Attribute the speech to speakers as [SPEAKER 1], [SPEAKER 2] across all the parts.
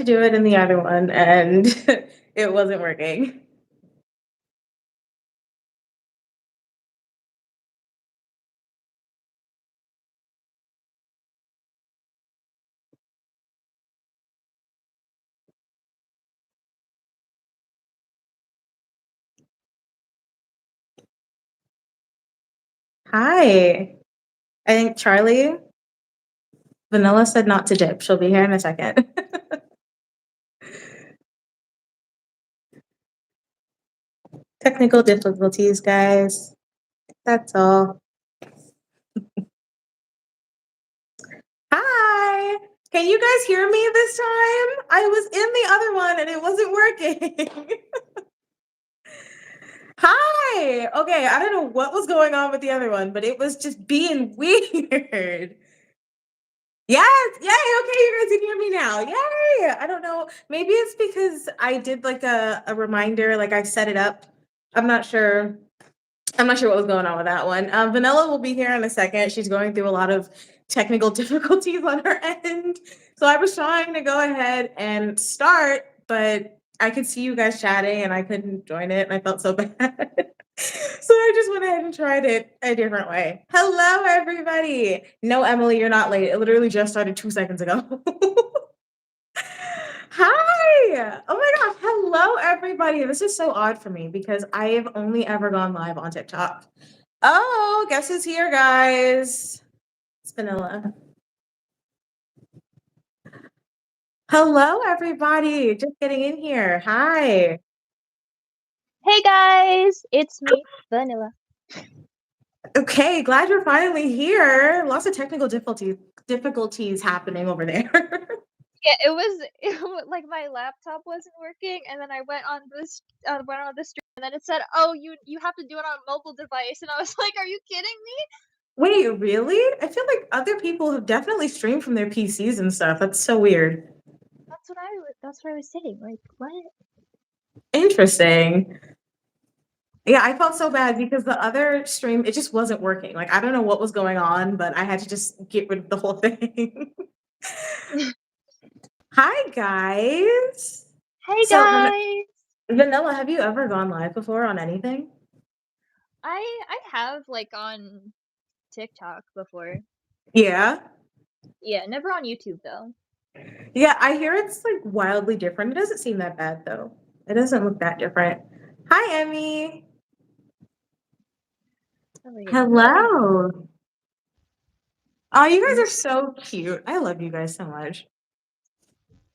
[SPEAKER 1] to do it in the other one and it wasn't working. Hi. I think Charlie, Vanilla said not to dip. She'll be here in a second. Technical difficulties, guys. That's all. Hi. Can you guys hear me this time? I was in the other one and it wasn't working. Hi. Okay, I don't know what was going on with the other one, but it was just being weird. Yes, yay, okay, you guys can hear me now. Yay! I don't know. Maybe it's because I did like a reminder, like I set it up. I'm not sure. I'm not sure what was going on with that one. Vanilla will be here in a second. She's going through a lot of technical difficulties on her end. So I was trying to go ahead and start, but I could see you guys chatting and I couldn't join it and I felt so bad. So I just went ahead and tried it a different way. Hello, everybody. No, Emily, you're not late. It literally just started 2 seconds ago. Hi. Oh my gosh. Hello, everybody. This is so odd for me because I have only ever gone live on TikTok. Oh, guess who's here, guys? It's Vanilla. Hello, everybody. Just getting in here. Hi.
[SPEAKER 2] Hey guys, it's me, Vanilla.
[SPEAKER 1] Okay, glad you're finally here. Lots of technical difficulties happening over there.
[SPEAKER 2] Yeah, it was like my laptop wasn't working, and then I went on the stream, and then it said, "Oh, you have to do it on a mobile device," and I was like, "Are you kidding me?"
[SPEAKER 1] Wait, really? I feel like other people have definitely streamed from their PCs and stuff. That's so weird.
[SPEAKER 2] That's what I was saying. Like, what?
[SPEAKER 1] Interesting. Yeah, I felt so bad because the other stream, it just wasn't working. Like, I don't know what was going on, but I had to just get rid of the whole thing. Hi, guys.
[SPEAKER 2] Hey
[SPEAKER 1] So,
[SPEAKER 2] guys,
[SPEAKER 1] Vanilla, have you ever gone live before on anything?
[SPEAKER 2] I have like on TikTok before.
[SPEAKER 1] Yeah.
[SPEAKER 2] Yeah, never on YouTube though.
[SPEAKER 1] Yeah, I hear it's like wildly different. It doesn't seem that bad though. It doesn't look that different. Hi, Emmy.
[SPEAKER 2] Oh, yeah.
[SPEAKER 1] Hello. Oh, you guys are so cute. I love you guys so much.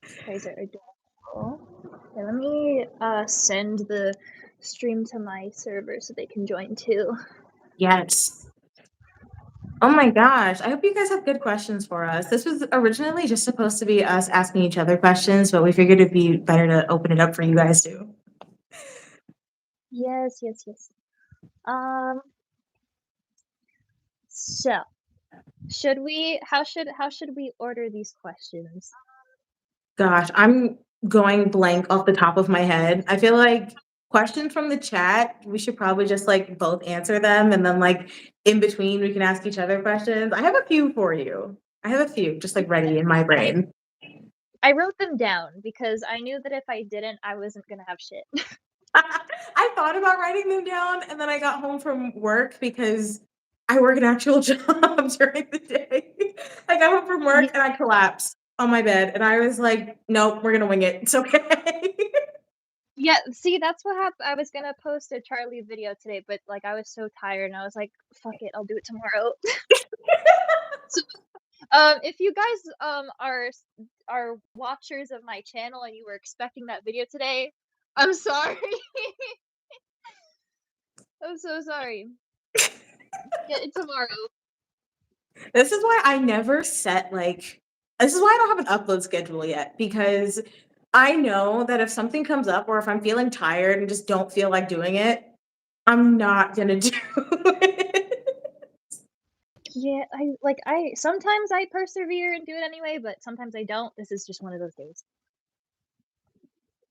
[SPEAKER 2] You guys are adorable. Okay, let me send the stream to my server so they can join too.
[SPEAKER 1] Yes. Oh my gosh. I hope you guys have good questions for us. This was originally just supposed to be us asking each other questions, but we figured it'd be better to open it up for you guys too.
[SPEAKER 2] Yes. So how should we order these questions?
[SPEAKER 1] Gosh, I'm going blank off the top of my head. I feel like questions from the chat, we should probably just like both answer them and then like in between we can ask each other questions. I have a few for you. I have a few just like ready in my brain.
[SPEAKER 2] I wrote them down because I knew that if I didn't, I wasn't gonna have shit.
[SPEAKER 1] I thought about writing them down and then I got home from work because I work an actual job during the day. I got home from work and I collapsed on my bed and I was like, nope, we're gonna wing it. It's okay.
[SPEAKER 2] Yeah, see, that's what happened. I was gonna post a Charlie video today, but like I was so tired and I was like, fuck it, I'll do it tomorrow. So, if you guys are watchers of my channel and you were expecting that video today, I'm sorry. I'm so sorry. Get it tomorrow.
[SPEAKER 1] This is why I never set this is why I don't have an upload schedule yet because I know that if something comes up or if I'm feeling tired and just don't feel like doing it, I'm not gonna do it.
[SPEAKER 2] Yeah, I sometimes I persevere and do it anyway, but sometimes I don't. This is just one of those days.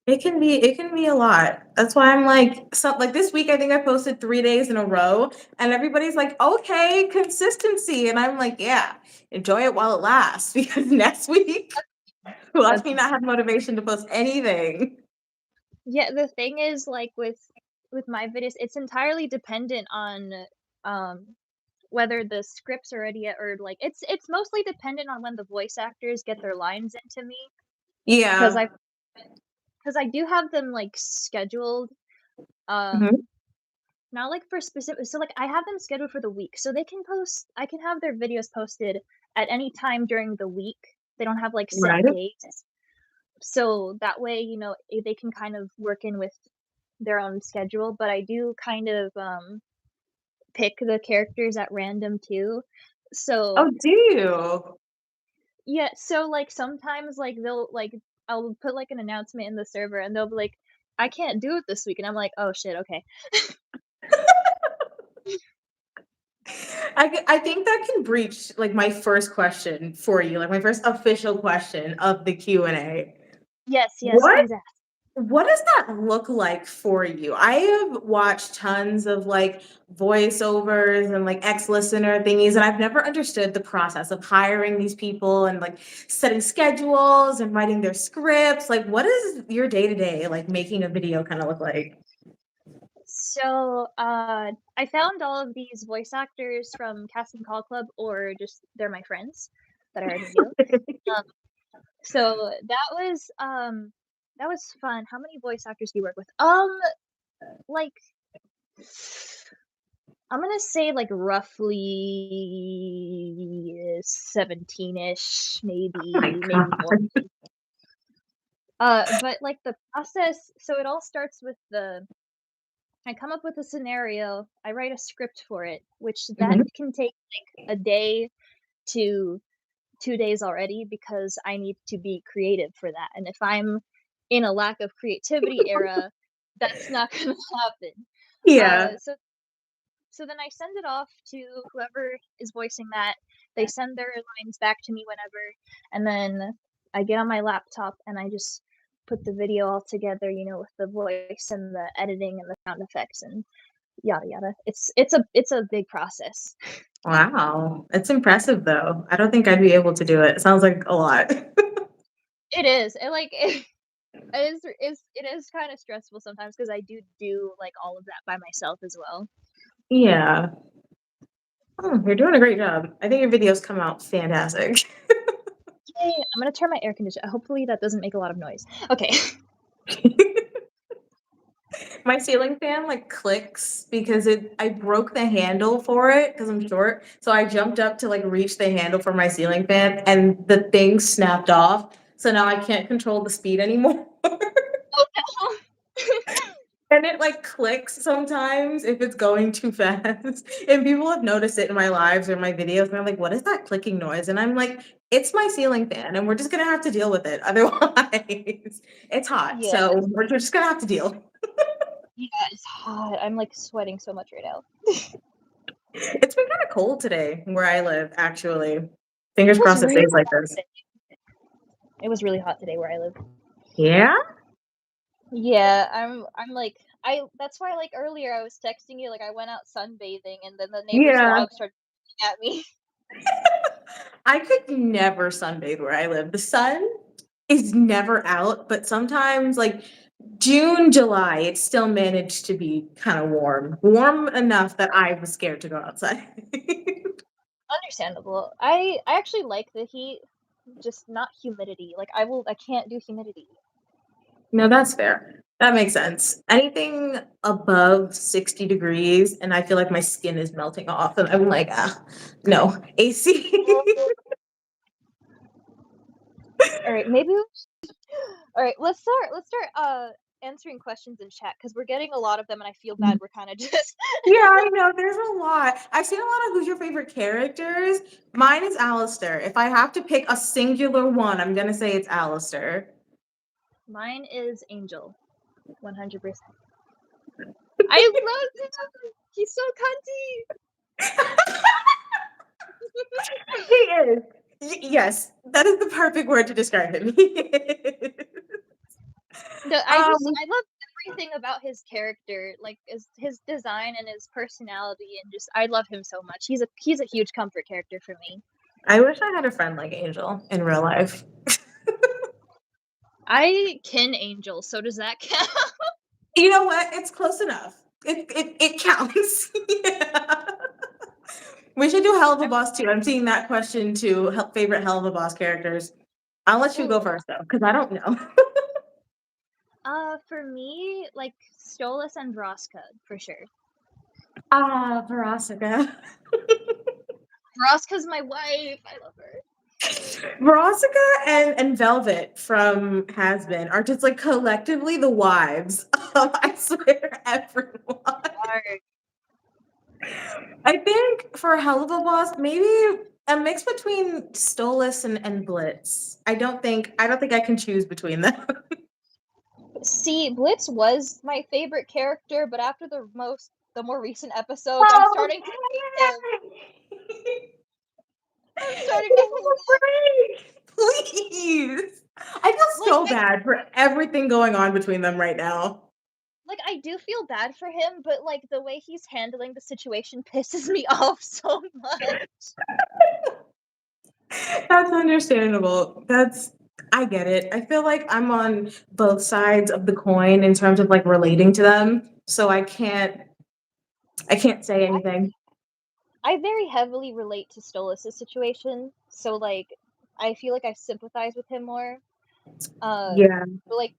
[SPEAKER 1] It can be a lot. That's why I'm like this week I think I posted 3 days in a row and everybody's like, "Okay, consistency." And I'm like, "Yeah, enjoy it while it lasts because next week Watch me not have motivation to post anything.
[SPEAKER 2] Yeah, the thing is, like, with my videos, it's entirely dependent on, whether the scripts are ready yet or, like it's mostly dependent on when the voice actors get their lines into me, because
[SPEAKER 1] Yeah.
[SPEAKER 2] I because I do have them, like, scheduled,
[SPEAKER 1] Mhm.
[SPEAKER 2] um, not, like, for specific so, like, I have them scheduled for the week, so I can have their videos posted at any time during the week. They don't have, like, set
[SPEAKER 1] Right.
[SPEAKER 2] dates. So that way, they can kind of work in with their own schedule, but I do kind of, pick the characters at random too. So
[SPEAKER 1] Oh, do you?
[SPEAKER 2] yeah, so, like, sometimes, like, I'll put, like, an announcement in the server and they'll be like, "I can't do it this week," and I'm like, "Oh, shit, okay."
[SPEAKER 1] I think that can breach like my first question for you, like my first official question of the Q&A.
[SPEAKER 2] Yes, yes,
[SPEAKER 1] What
[SPEAKER 2] please ask.
[SPEAKER 1] what does that look like for you? I have watched tons of like voiceovers and like ex-listener thingies, and I've never understood the process of hiring these people and like setting schedules and writing their scripts. Like, what is your day-to-day like making a video kind of look like?
[SPEAKER 2] So, I found all of these voice actors from Casting Call Club, or just they're my friends that I already knew. Um, so that was fun. How many voice actors do you work with? Like, I'm gonna say, like, roughly 17-ish,
[SPEAKER 1] Oh my
[SPEAKER 2] maybe more.
[SPEAKER 1] God.
[SPEAKER 2] But, like, the process, so it all starts with I come up with a scenario, I write a script for it, which that
[SPEAKER 1] Mhm.
[SPEAKER 2] can take, like, a day to 2 days already, because I need to be creative for that, and if I'm in a lack of creativity era, that's not gonna happen.
[SPEAKER 1] Yeah.
[SPEAKER 2] So then I send it off to whoever is voicing that. They send their lines back to me whenever, and then I get on my laptop and I just put the video all together, with the voice and the editing and the sound effects and yada yada. It's a big process.
[SPEAKER 1] Wow. It's impressive though. I don't think I'd be able to do it. It sounds like a lot.
[SPEAKER 2] It is. It is kind of stressful sometimes, because I do like all of that by myself as well.
[SPEAKER 1] Yeah. Oh, you're doing a great job. I think your videos come out fantastic.
[SPEAKER 2] Yay! I'm gonna turn my air conditioner. Hopefully that doesn't make a lot of noise. Okay.
[SPEAKER 1] My ceiling fan like clicks because I broke the handle for it because I'm short. So I jumped up to like reach the handle for my ceiling fan and the thing snapped off. So now I can't control the speed anymore.
[SPEAKER 2] Oh no.
[SPEAKER 1] And it like clicks sometimes if it's going too fast. And people have noticed it in my lives or my videos, and they're like, what is that clicking noise? And I'm like, it's my ceiling fan, and we're just gonna have to deal with it. Otherwise, it's hot.
[SPEAKER 2] Yeah.
[SPEAKER 1] So we're just gonna have to deal.
[SPEAKER 2] Yeah, it's hot. I'm, like, sweating so much right now.
[SPEAKER 1] It's been kind of cold today where I live, actually.
[SPEAKER 2] It
[SPEAKER 1] Fingers
[SPEAKER 2] was
[SPEAKER 1] crossed it
[SPEAKER 2] really
[SPEAKER 1] stays like
[SPEAKER 2] hot
[SPEAKER 1] this.
[SPEAKER 2] today. It was really hot today where I live.
[SPEAKER 1] Yeah?
[SPEAKER 2] Yeah, I'm like that's why, like, earlier I was texting you, like, I went out sunbathing and then the neighbor's
[SPEAKER 1] Yeah.
[SPEAKER 2] dog started looking at me.
[SPEAKER 1] I could never sunbathe where I live. The sun is never out, but sometimes like June, July, it still managed to be kind of warm. Warm enough that I was scared to go outside.
[SPEAKER 2] Understandable. I actually like the heat, just not humidity. Like, I can't do humidity.
[SPEAKER 1] No, that's fair. That makes sense. Anything above 60 degrees, and I feel like my skin is melting off, and I'm like, ah, no, AC.
[SPEAKER 2] Alright, alright, let's start answering questions in chat, because we're getting a lot of them and I feel bad we're kinda just
[SPEAKER 1] Yeah, I know. There's a lot. I've seen a lot of who's your favorite characters. Mine is Alistair. If I have to pick a singular one, I'm gonna say it's Alistair.
[SPEAKER 2] Mine is Angel, 100%. I love him! He's so cunty!
[SPEAKER 1] He is. Yes, that is the perfect word to describe him. He is.
[SPEAKER 2] No,
[SPEAKER 1] Um,
[SPEAKER 2] I love everything about his character, like, his design and his personality, and just I love him so much. He's a huge comfort character for me.
[SPEAKER 1] I wish I had a friend like Angel in real life.
[SPEAKER 2] I kin Angel, so does that count?
[SPEAKER 1] You know what? It's close enough. It counts. Yeah. We should do Hell of a Boss too. I'm seeing that question too. Favorite Hell of a Boss characters. I'll let you go
[SPEAKER 2] Ooh.
[SPEAKER 1] first though, because I don't know.
[SPEAKER 2] For me, like Stolas and Vraska, for sure.
[SPEAKER 1] Ah, Verosika.
[SPEAKER 2] Vraska's my wife. I love her.
[SPEAKER 1] Verosika and Velvet from Has Been are just like collectively the wives of, I swear, everyone.
[SPEAKER 2] Alright.
[SPEAKER 1] I think for Hell of a Boss, maybe a mix between Stolas and Blitz. I don't think I can choose between them.
[SPEAKER 2] See, Blitz was my favorite character, but after the more recent episodes, I'm
[SPEAKER 1] Oh,
[SPEAKER 2] starting to hate him. I'm starting to hate him.
[SPEAKER 1] Please. I feel
[SPEAKER 2] Like
[SPEAKER 1] so bad for everything going on between them right now.
[SPEAKER 2] like I do feel bad for him, but like the way he's handling the situation pisses me off so much.
[SPEAKER 1] That's understandable. I get it. I feel like I'm on both sides of the coin in terms of like relating to them, so I can't say anything.
[SPEAKER 2] I very heavily relate to Stolas' situation, so like I feel like I sympathize with him more.
[SPEAKER 1] Yeah.
[SPEAKER 2] But like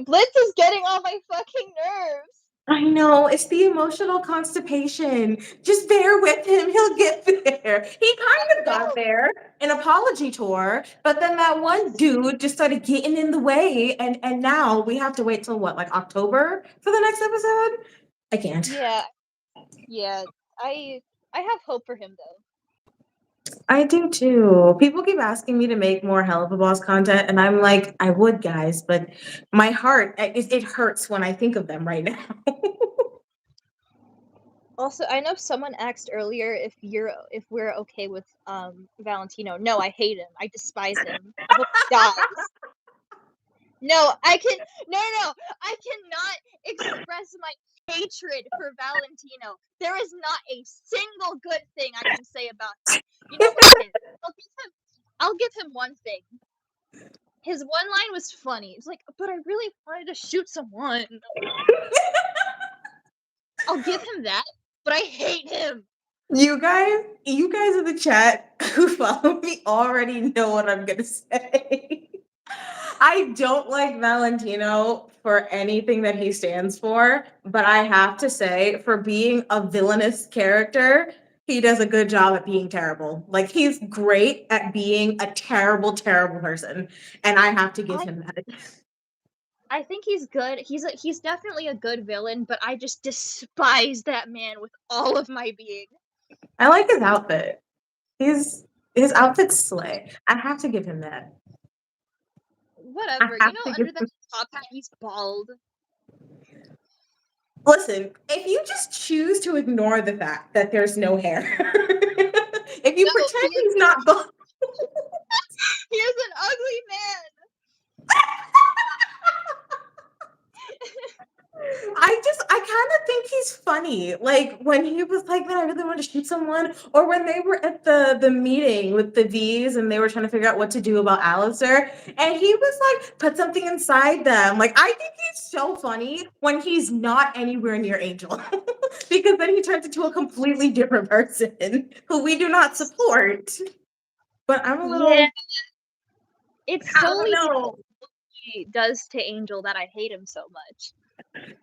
[SPEAKER 2] Blitz is getting on my fucking nerves.
[SPEAKER 1] I know, it's the emotional constipation. Just bear with him, he'll get there. He kind of got there, an apology tour, but then that one dude just started getting in the way, and now we have to wait till what, like October for the next episode? I can't.
[SPEAKER 2] Yeah, yeah. I have hope for him though.
[SPEAKER 1] I do too. People keep asking me to make more Hell of a Boss content, and I'm like, I would, guys, but my heart, it hurts when I think of them right now.
[SPEAKER 2] Also, I know someone asked earlier if we're okay with Valentino. No, I hate him. I despise him. I hope he dies. No, no. I cannot express my hatred for Valentino. There is not a single good thing I can say about him. You know what? Okay, I'll give him one thing. His one line was funny. It's like, but I really wanted to shoot someone. I'll give him that, but I hate him.
[SPEAKER 1] You guys in the chat who follow me already know what I'm gonna say. I don't like Valentino for anything that he stands for, but I have to say, for being a villainous character, he does a good job at being terrible. Like, he's great at being a terrible, terrible person, and I have to give him that.
[SPEAKER 2] I think he's good. He's definitely a good villain, but I just despise that man with all of my being.
[SPEAKER 1] I like his outfit. His outfit's slay. I have to give him that.
[SPEAKER 2] Whatever,
[SPEAKER 1] I have to give
[SPEAKER 2] under the
[SPEAKER 1] him.
[SPEAKER 2] top hat, he's bald.
[SPEAKER 1] Listen, if you just choose to ignore the fact that there's no hair, if you
[SPEAKER 2] No,
[SPEAKER 1] pretend he's not bald,
[SPEAKER 2] he is an ugly man.
[SPEAKER 1] I kind of think he's funny. Like when he was like, "Man, I really want to shoot someone," or when they were at the meeting with the V's and they were trying to figure out what to do about Alistair, and he was like, "Put something inside them." Like I think he's so funny when he's not anywhere near Angel, because then he turns into a completely different person who we do not support. But I'm a
[SPEAKER 2] Yeah,
[SPEAKER 1] little,
[SPEAKER 2] it's
[SPEAKER 1] I don't
[SPEAKER 2] solely because
[SPEAKER 1] know.
[SPEAKER 2] he does to Angel that I hate him so much.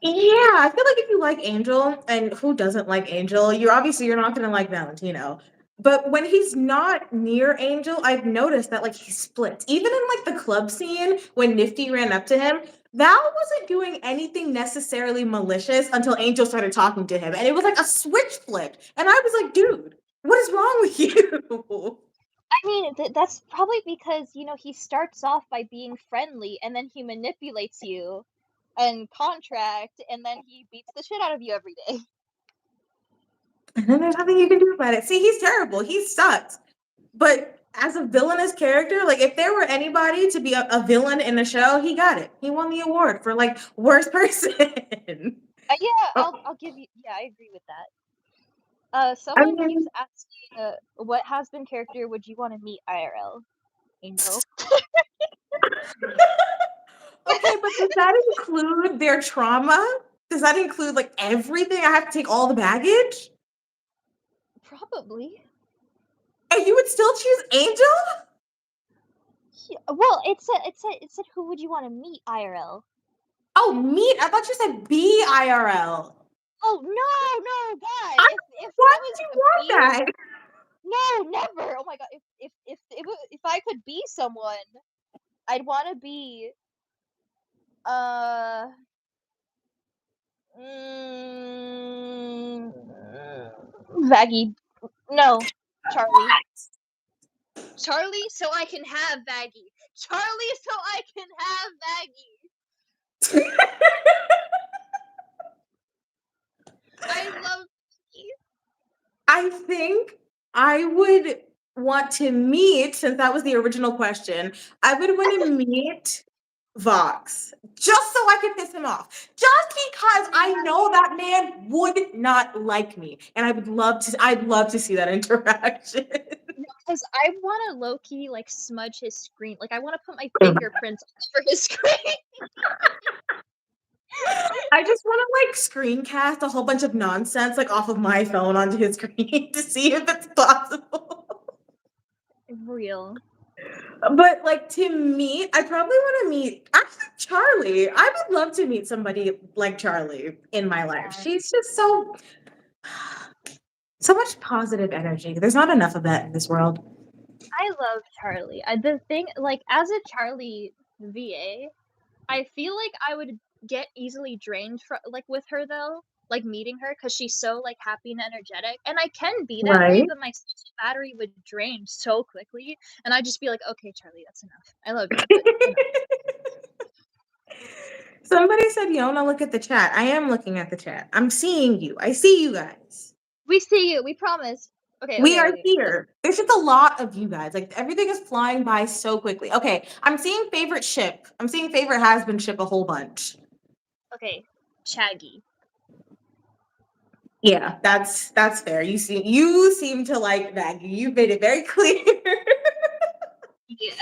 [SPEAKER 1] Yeah, I feel like if you like Angel, and who doesn't like Angel, you're not gonna like Valentino. But when he's not near Angel, I've noticed that like he splits. Even in like the club scene when Nifty ran up to him, Val wasn't doing anything necessarily malicious until Angel started talking to him. And it was like a switch flipped. And I was like, dude, what is wrong with you?
[SPEAKER 2] I mean, that's probably because, he starts off by being friendly and then he manipulates you and contract and then he beats the shit out of you every day.
[SPEAKER 1] And then there's nothing you can do about it. See, he's terrible. He sucks. But as a villainous character, like if there were anybody to be a villain in the show, he got it. He won the award for like worst person.
[SPEAKER 2] Yeah,
[SPEAKER 1] Oh,
[SPEAKER 2] I'll give you. Yeah, I agree with that.
[SPEAKER 1] I
[SPEAKER 2] Someone keeps
[SPEAKER 1] mean,
[SPEAKER 2] asking, what has been character would you want to meet IRL? Angel.
[SPEAKER 1] Okay, but does that include their trauma? Does that include like everything? I have to take all the baggage?
[SPEAKER 2] Probably.
[SPEAKER 1] And you would still choose Angel?
[SPEAKER 2] Yeah, well, it said who would you want to meet IRL?
[SPEAKER 1] Oh, meet? I thought you said BIRL.
[SPEAKER 2] Oh no, God!
[SPEAKER 1] I
[SPEAKER 2] If
[SPEAKER 1] Why
[SPEAKER 2] I
[SPEAKER 1] would
[SPEAKER 2] was
[SPEAKER 1] you
[SPEAKER 2] to
[SPEAKER 1] want
[SPEAKER 2] be,
[SPEAKER 1] that?
[SPEAKER 2] no, never. Oh my God! If I could be someone, I'd want to be uh mm, Vaggie. No, Charlie. Charlie, so I can have Vaggie. Charlie, so I can have Vaggie. I love Vaggie.
[SPEAKER 1] I think I would want to meet, since that was the original question, I would want to meet Vox just so I could piss him off. Just because I know that man would not like me. And I'd love to see that interaction.
[SPEAKER 2] Because I want to low key like smudge his screen. Like I want to put my fingerprints all over his screen.
[SPEAKER 1] I just want to like screencast a whole bunch of nonsense like off of my phone onto his screen to see if it's possible.
[SPEAKER 2] Real.
[SPEAKER 1] But like to meet, I probably want to meet actually Charlie. I would love to meet somebody like Charlie in my life. She's just so much positive energy. There's not enough of that in this world.
[SPEAKER 2] I love Charlie. The thing, like, as a Charlie VA, I feel like I would get easily drained like with her though, like meeting her because she's so like happy and energetic, and I can be that way,
[SPEAKER 1] Right?
[SPEAKER 2] but my battery would drain so quickly, and I'd just be like, okay, Charlie, that's enough. I love you, but enough.
[SPEAKER 1] Somebody said, Yona, look at the chat. I am looking at the chat. I'm seeing you. I see you guys.
[SPEAKER 2] We see you. We promise. Okay.
[SPEAKER 1] We
[SPEAKER 2] Okay.
[SPEAKER 1] are
[SPEAKER 2] Okay.
[SPEAKER 1] here. There's just a lot of you guys. Like everything is flying by so quickly. Okay, I'm seeing favorite ship. I'm seeing favorite has-been ship a whole bunch.
[SPEAKER 2] Okay. Shaggy.
[SPEAKER 1] Yeah, that's fair. You seem to like Maggie. You've made it very clear.
[SPEAKER 2] Yeah.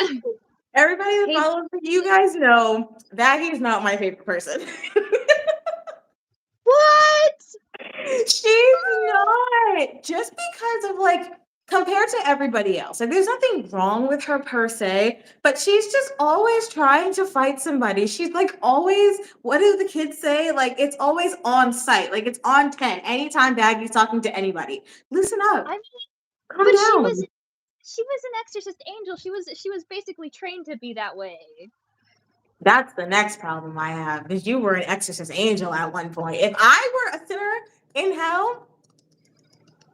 [SPEAKER 1] Everybody that
[SPEAKER 2] Hey,
[SPEAKER 1] follows me, you guys know Maggie is not my favorite person.
[SPEAKER 2] what?
[SPEAKER 1] She's not. Just because of like compared to everybody else. Like there's nothing wrong with her per se, but she's just always trying to fight somebody. She's like always, what do the kids say? Like it's always on site. Like it's on 10 anytime Baggie's talking to anybody. Listen up.
[SPEAKER 2] I mean,
[SPEAKER 1] Calm
[SPEAKER 2] but
[SPEAKER 1] down.
[SPEAKER 2] she was an exorcist angel. She was basically trained to be that way.
[SPEAKER 1] That's the next problem I have, because you were an exorcist angel at one point. If I were a sinner in hell,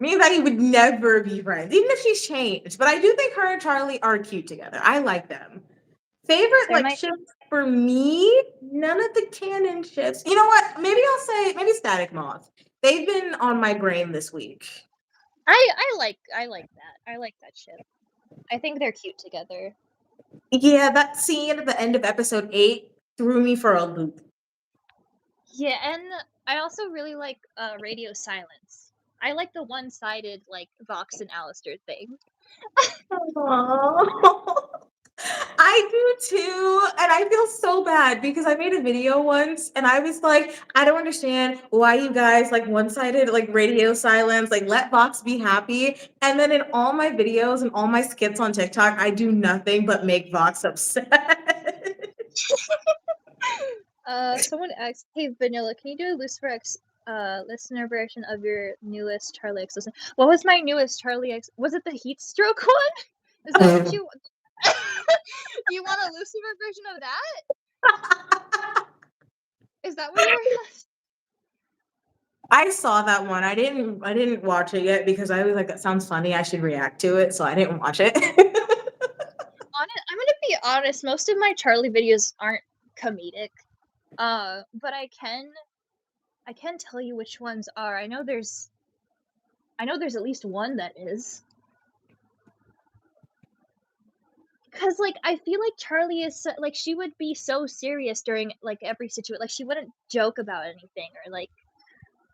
[SPEAKER 1] me and Becky would never be friends, even if she's changed. But I do think her and Charlie are cute together. I like them. Favorite
[SPEAKER 2] There
[SPEAKER 1] like
[SPEAKER 2] might.
[SPEAKER 1] ships for me? None of the canon ships. You know what? Maybe I'll say maybe Static Moth. They've been on my brain this week.
[SPEAKER 2] I like that. I like that ship. I think they're cute together.
[SPEAKER 1] Yeah, that scene at the end of episode 8 threw me for a loop.
[SPEAKER 2] Yeah, and I also really like Radio Silence. I like the one-sided like Vox and Alistair thing.
[SPEAKER 1] Aww. I do too, and I feel so bad because I made a video once and I was like, I don't understand why you guys like one-sided like radio silence, like let Vox be happy. And then in all my videos and all my skits on TikTok, I do nothing but make Vox upset.
[SPEAKER 2] Someone asked, "Hey Vanilla, can you do a Lucifer X listener version of your newest Charlie X listen?" What was my newest Charlie X? Was it the heat stroke one? Is that what you? You want a Lucifer version of that? Is that what you were?
[SPEAKER 1] I saw that one. I didn't watch it yet because I was like, that sounds funny. I should react to it, so I didn't watch it.
[SPEAKER 2] I'm gonna be honest. Most of my Charlie videos aren't comedic, but I can tell you which ones are. I know there's at least one that is. Cause like I feel like Charlie is like she would be so serious during like every situation. Like she wouldn't joke about anything or like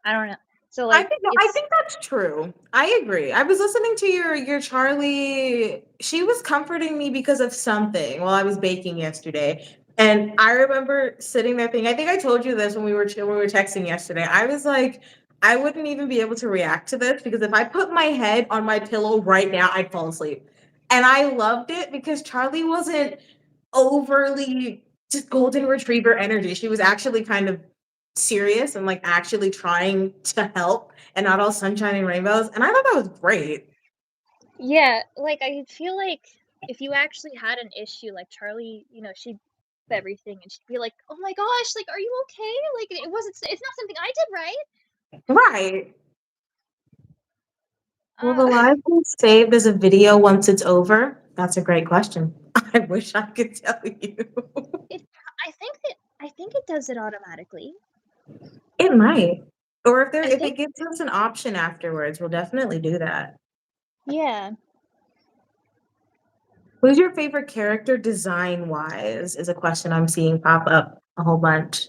[SPEAKER 2] I don't know. So like
[SPEAKER 1] I think that's true. I agree. I was listening to your Charlie. She was comforting me because of something while I was baking yesterday. And I remember sitting there thinking, I think I told you this when we were texting yesterday. I was like, I wouldn't even be able to react to this because if I put my head on my pillow right now, I'd fall asleep. And I loved it because Charlie wasn't overly just golden retriever energy. She was actually kind of serious and like actually trying to help and not all sunshine and rainbows. And I thought that was great.
[SPEAKER 2] Yeah, like I feel like if you actually had an issue, like Charlie, you know, she'd everything and she'd be like, "Oh my gosh, like, are you okay? Like, it wasn't. It's not something I did, right?"
[SPEAKER 1] Right. Will the
[SPEAKER 2] Uh,
[SPEAKER 1] live be saved as a video once it's over? That's a great question. I wish I could tell you.
[SPEAKER 2] it. I think it does it automatically.
[SPEAKER 1] It might. Or
[SPEAKER 2] I
[SPEAKER 1] if
[SPEAKER 2] think.
[SPEAKER 1] it gives us an option afterwards, we'll definitely do that.
[SPEAKER 2] Yeah.
[SPEAKER 1] Who's your favorite character design wise? Is a question I'm seeing pop up a whole bunch.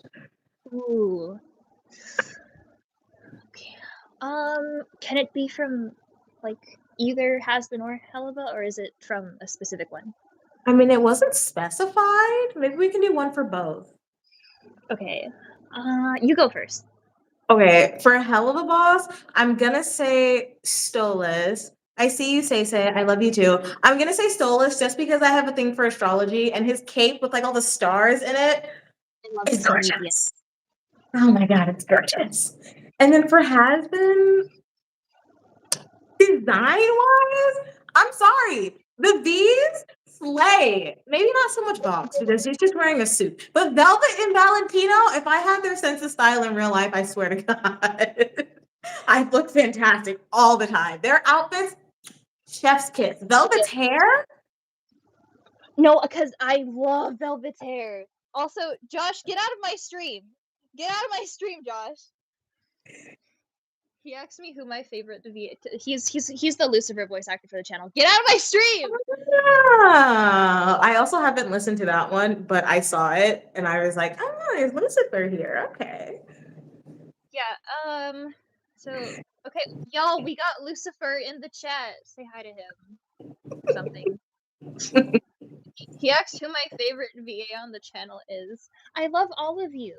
[SPEAKER 2] Ooh. Okay. Can it be from like either Hasbin or Helva, or is it from a specific one?
[SPEAKER 1] I mean, it wasn't specified. Maybe we can do one for both.
[SPEAKER 2] Okay. You go first.
[SPEAKER 1] Okay, for a hell of a boss, I'm gonna say Stolas. I see you say. I love you too. I'm gonna say Stolas just because I have a thing for astrology and his cape with like all the stars in it
[SPEAKER 2] I love
[SPEAKER 1] is
[SPEAKER 2] his cape. Yeah.
[SPEAKER 1] gorgeous. Oh my god, it's gorgeous. And then for Hasbin, design wise, I'm sorry. The V's slay. Maybe not so much Vox because he's just wearing a suit. But Velvet and Valentino, if I had their sense of style in real life, I swear to God, I look fantastic all the time. Their outfits, chef's kiss. Velvet's hair,
[SPEAKER 2] No, because I love Velvet's hair. Also, Josh, get out of my stream. Get out of my stream, Josh. He asked me who my favorite he's the Lucifer voice actor for the channel. Get out of my stream.
[SPEAKER 1] yeah. I also haven't listened to that one, but I saw it and I was like, oh, there's Lucifer here. Okay.
[SPEAKER 2] Yeah. So okay, y'all, we got Lucifer in the chat. Say hi to him or something. He asked who my favorite VA on the channel is. I love all of you.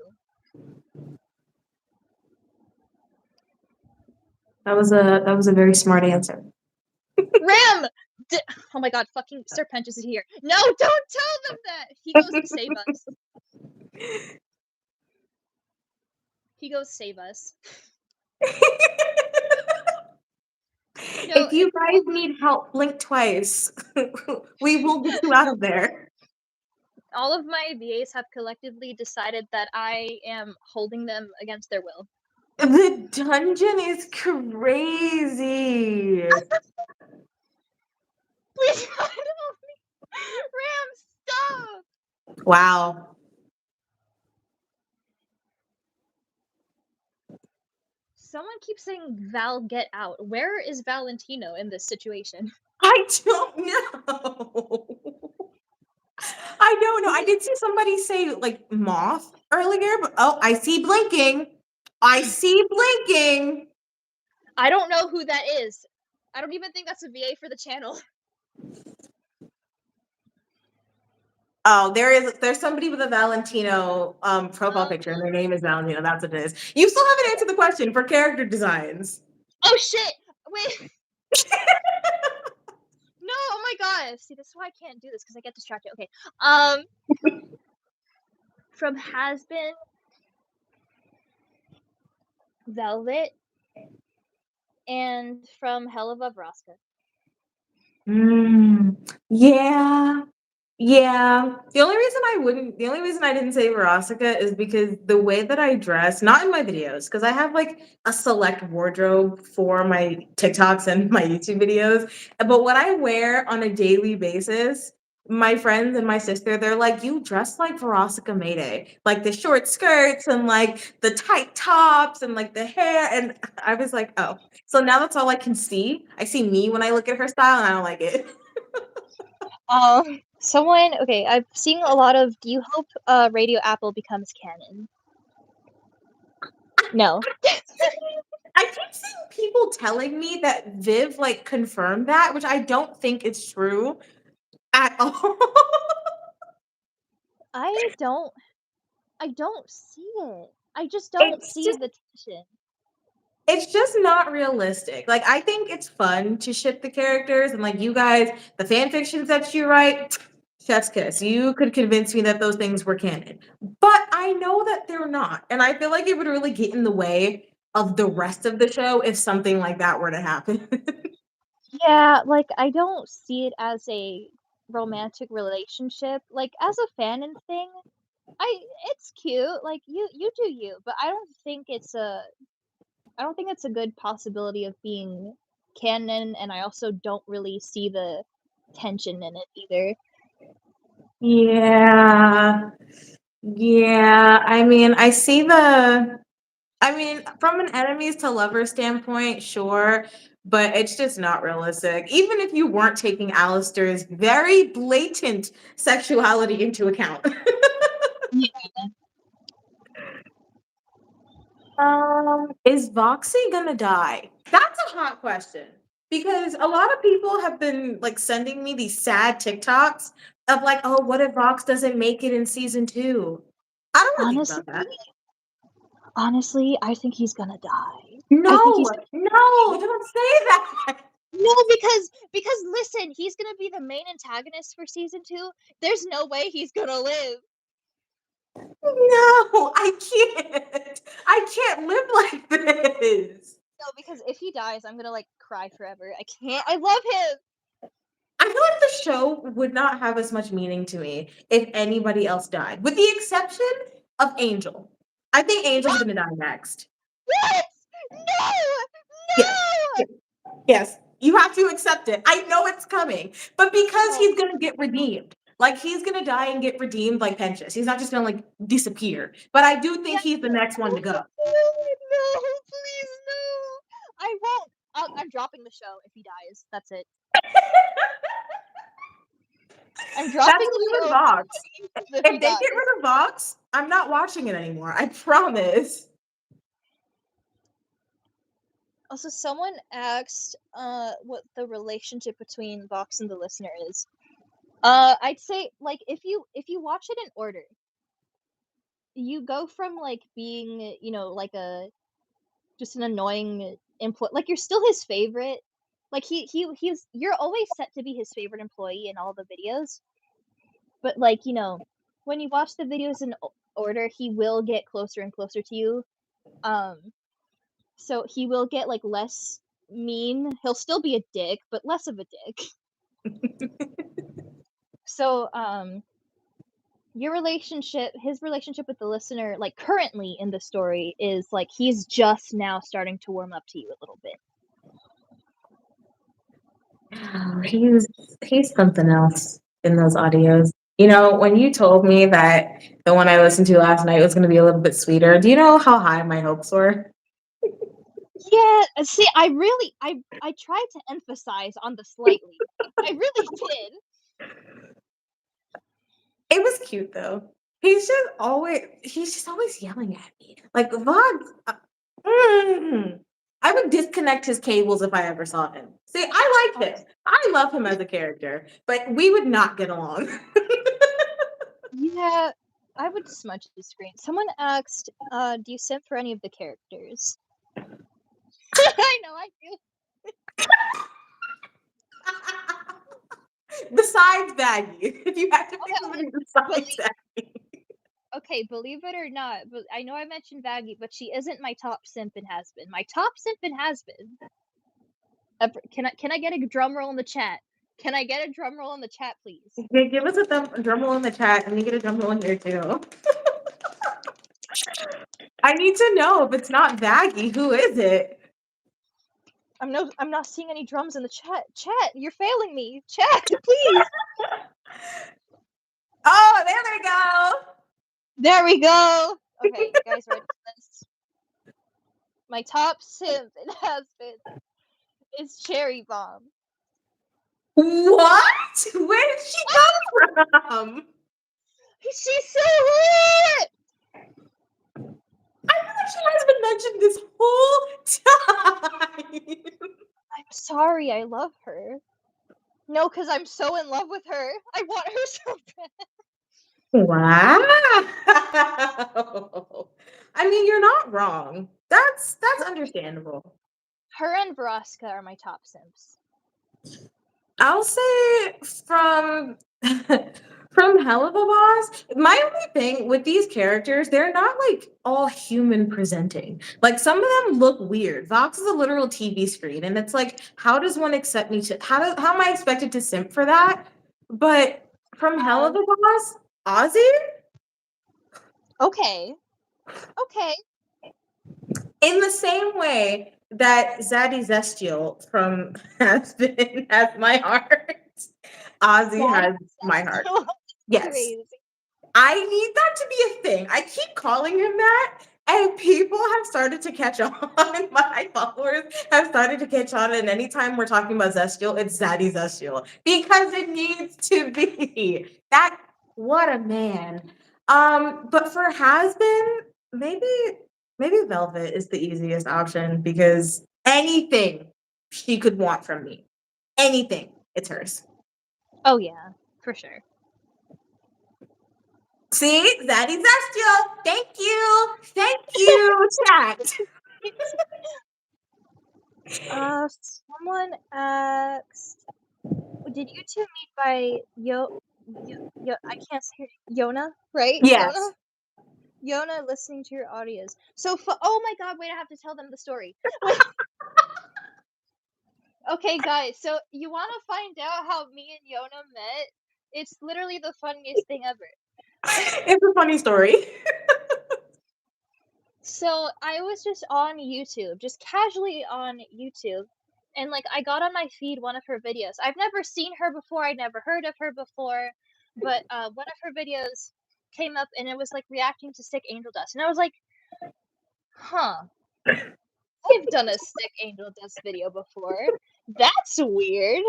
[SPEAKER 1] That was a very smart answer.
[SPEAKER 2] Ram! Oh my god, fucking Serpentous is here. No, don't tell them that! He goes, save us. He goes, save us. No,
[SPEAKER 1] If you guys need help, blink twice. We will get you out of there.
[SPEAKER 2] all of my VAs have collectively decided that I am holding them against their will.
[SPEAKER 1] The dungeon is crazy.
[SPEAKER 2] Please don't help me! Ram, stop!
[SPEAKER 1] Wow.
[SPEAKER 2] Someone keeps saying, Val, get out. Where is Valentino in this situation?
[SPEAKER 1] I don't know. I don't know. I did see somebody say like moth earlier, but oh, I see blinking. I see blinking.
[SPEAKER 2] I don't know who that is. I don't even think that's a VA for the channel.
[SPEAKER 1] Oh, there's somebody with a Valentino profile picture, and their name is Valentino. That's what it is. You still haven't answered the question for character designs.
[SPEAKER 2] Oh shit! Wait. No, oh my god. See, this is why I can't do this because I get distracted. Okay. From Hasbin, Velvet, and from Helva Vraska.
[SPEAKER 1] Yeah. Yeah. The only reason I didn't say Verosika is because the way that I dress, not in my videos, because I have like a select wardrobe for my TikToks and my YouTube videos. But what I wear on a daily basis, my friends and my sister, they're like, you dress like Verosika Mayday. Like the short skirts and like the tight tops and like the hair. And I was like, oh. So now that's all I can see. I see me when I look at her style and I don't like it.
[SPEAKER 2] Someone, okay, I've seen a lot of, do you hope Radio Apple becomes canon? No.
[SPEAKER 1] I keep seeing people telling me that Viv like confirmed that, which I don't think is true at all.
[SPEAKER 2] I don't see it. I just don't
[SPEAKER 1] It's
[SPEAKER 2] see
[SPEAKER 1] just
[SPEAKER 2] the tension.
[SPEAKER 1] it's just not realistic. Like, I think it's fun to ship the characters, and like you guys, the fan fictions that you write, chef's kiss. You could convince me that those things were canon. But I know that they're not. And I feel like it would really get in the way of the rest of the show if something like that were to happen.
[SPEAKER 2] Yeah, like, I don't see it as a romantic relationship. Like, as a fanon thing, it's cute, like, you do you, but I don't think it's a good possibility of being canon, and I also don't really see the tension in it either.
[SPEAKER 1] Yeah. Yeah. I mean, from an enemies to lovers standpoint, sure, but it's just not realistic. Even if you weren't taking Alistair's very blatant sexuality into account.
[SPEAKER 2] Yeah.
[SPEAKER 1] Is Voxy gonna die? That's a hot question because a lot of people have been like sending me these sad TikToks of like, oh, what if Vox doesn't make it in season 2? I don't want to think
[SPEAKER 2] Honestly
[SPEAKER 1] about that.
[SPEAKER 2] honestly, I think he's gonna die. I think
[SPEAKER 1] No,
[SPEAKER 2] he's
[SPEAKER 1] no, don't say that.
[SPEAKER 2] No, because listen, he's gonna be the main antagonist for season 2. There's no way he's gonna live.
[SPEAKER 1] No, I can't. I can't live like this.
[SPEAKER 2] No, because if he dies, I'm gonna, like, cry forever. I can't. I love him!
[SPEAKER 1] I feel like the show would not have as much meaning to me if anybody else died, with the exception of Angel. I think Angel's gonna die next.
[SPEAKER 2] What? No!
[SPEAKER 1] Yes,
[SPEAKER 2] No!
[SPEAKER 1] yes, yes. You have to accept it. I know it's coming, but because
[SPEAKER 2] No.
[SPEAKER 1] he's gonna get redeemed. Like he's gonna die and get redeemed like Penchas. He's not just gonna like disappear. But I do
[SPEAKER 2] Yeah,
[SPEAKER 1] think he's the next one to go.
[SPEAKER 2] no, please, no! I won't. I'm dropping the show if he dies. That's it. I'm
[SPEAKER 1] That's
[SPEAKER 2] dropping
[SPEAKER 1] me
[SPEAKER 2] the
[SPEAKER 1] with
[SPEAKER 2] show
[SPEAKER 1] Vox.
[SPEAKER 2] if he
[SPEAKER 1] If they get
[SPEAKER 2] dies.
[SPEAKER 1] rid of Vox, I'm not watching it anymore. I promise.
[SPEAKER 2] Also, someone asked, what the relationship between Vox and the listener is. I'd say, like, if you watch it in order, you go from, like, being, like just an annoying employee. Like, you're still his favorite. Like, he's you're always set to be his favorite employee in all the videos. But, like, when you watch the videos in order, he will get closer and closer to you. So he will get, like, less mean. He'll still be a dick, but less of a dick. So, his relationship with the listener, like, currently in the story is, like, he's just now starting to warm up to you a little bit.
[SPEAKER 1] He's something else in those audios. You know, when you told me that the one I listened to last night was going to be a little bit sweeter, do you know how high my hopes were?
[SPEAKER 2] Yeah, see, I tried to emphasize on the slightly. I really did.
[SPEAKER 1] It was cute though. He's just always yelling at me. Like Vaughn, I would disconnect his cables if I ever saw him. See, I like him. I love him as a character, but we would not get along.
[SPEAKER 2] Yeah, I would smudge the screen. Someone asked, do you simp for any of the characters? I know I do.
[SPEAKER 1] Besides Baggy, if you had to pick
[SPEAKER 2] Okay,
[SPEAKER 1] somebody besides Baggy.
[SPEAKER 2] okay, believe it or not, but I know I mentioned Baggy, but she isn't my top simp and has been. My top simp and has been. Can I get a drum roll in the chat? Can I get a drum roll in the chat, please?
[SPEAKER 1] Okay, give us a drum roll in the chat, and you get a drum roll in here too. I need to know if it's not Baggy, who is it?
[SPEAKER 2] I'm not seeing any drums in the chat. Chat, you're failing me. Chat, please.
[SPEAKER 1] Oh, there they go.
[SPEAKER 2] There we go. Okay, you guys ready for this? My top simp and has been is Cherry Bomb.
[SPEAKER 1] What? Where did she come from?
[SPEAKER 2] She's so hot.
[SPEAKER 1] I feel like she has been mentioned this whole time.
[SPEAKER 2] I'm sorry, I love her. No, because I'm so in love with her. I want her so bad.
[SPEAKER 1] Wow. I mean, you're not wrong. That's understandable.
[SPEAKER 2] Her and Vraska are my top simps.
[SPEAKER 1] I'll say from from Hell of a Boss, my only thing with these characters, they're not like all human presenting. Like some of them look weird. Vox is a literal TV screen, and it's like, how does one accept me to how am I expected to simp for that? But from Hell of a Boss, Ozzy,
[SPEAKER 2] Okay. Okay.
[SPEAKER 1] in the same way that Zaddy Zestial from Aspen has my heart, Ozzy
[SPEAKER 2] That
[SPEAKER 1] has
[SPEAKER 2] is
[SPEAKER 1] my heart.
[SPEAKER 2] so
[SPEAKER 1] Yes.
[SPEAKER 2] crazy.
[SPEAKER 1] I need that to be a thing. I keep calling him that, and people have started to catch on. My followers have started to catch on, and anytime we're talking about Zestial, it's Zaddy Zestial because it needs to be. That what a man. But for has been, maybe Velvet is the easiest option because anything she could want from me, anything, it's hers.
[SPEAKER 2] Oh yeah, for sure.
[SPEAKER 1] See, Zaddy Zestial. Thank you. Thank you, chat.
[SPEAKER 2] Someone asked, did you two meet by I can't say Yona, right?
[SPEAKER 1] Yes.
[SPEAKER 2] Yona listening to your audios. So, oh my god, wait, I have to tell them the story. Wait. Okay, guys, so you want to find out how me and Yona met? It's literally the funniest thing ever.
[SPEAKER 1] It's a funny story.
[SPEAKER 2] So I was just on YouTube, just casually on YouTube, and like I got on my feed one of her videos. I've never seen her before, I'd never heard of her before, but one of her videos came up and it was like reacting to Sick Angel Dust. And I was like, huh, I've done a Sick Angel Dust video before. That's weird.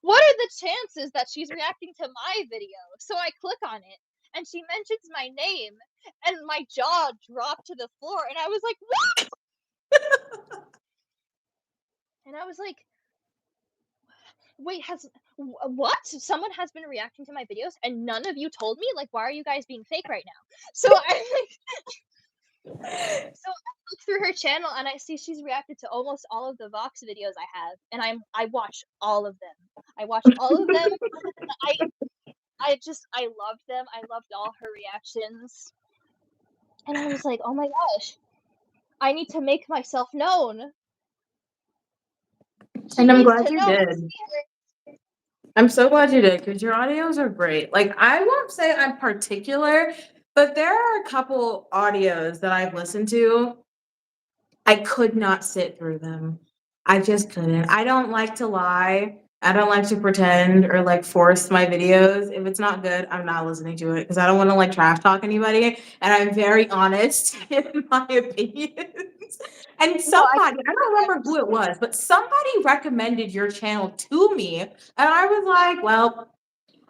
[SPEAKER 2] What are the chances that she's reacting to my video? So I click on it and she mentions my name and my jaw dropped to the floor and I was like, what? And I was like, wait, what? Someone has been reacting to my videos and none of you told me? Like, why are you guys being fake right now? So I look through her channel and I see she's reacted to almost all of the Vox videos I have, and I watch all of them. I watch all of them. I loved them. I loved all her reactions. And I was like, oh my gosh, I need to make myself known. She
[SPEAKER 1] And I'm
[SPEAKER 2] needs
[SPEAKER 1] glad
[SPEAKER 2] to
[SPEAKER 1] you
[SPEAKER 2] know.
[SPEAKER 1] did. I'm so glad you did because your audios are great. Like, I won't say I'm particular, but there are a couple audios that I've listened to. I could not sit through them. I just couldn't. I don't like to lie. I don't like to pretend or like force my videos. If it's not good, I'm not listening to it because I don't want to like trash talk anybody. And I'm very honest in my opinions. And
[SPEAKER 2] No, I
[SPEAKER 1] somebody, I don't remember who it was, but somebody recommended your channel to me. And I was like, well,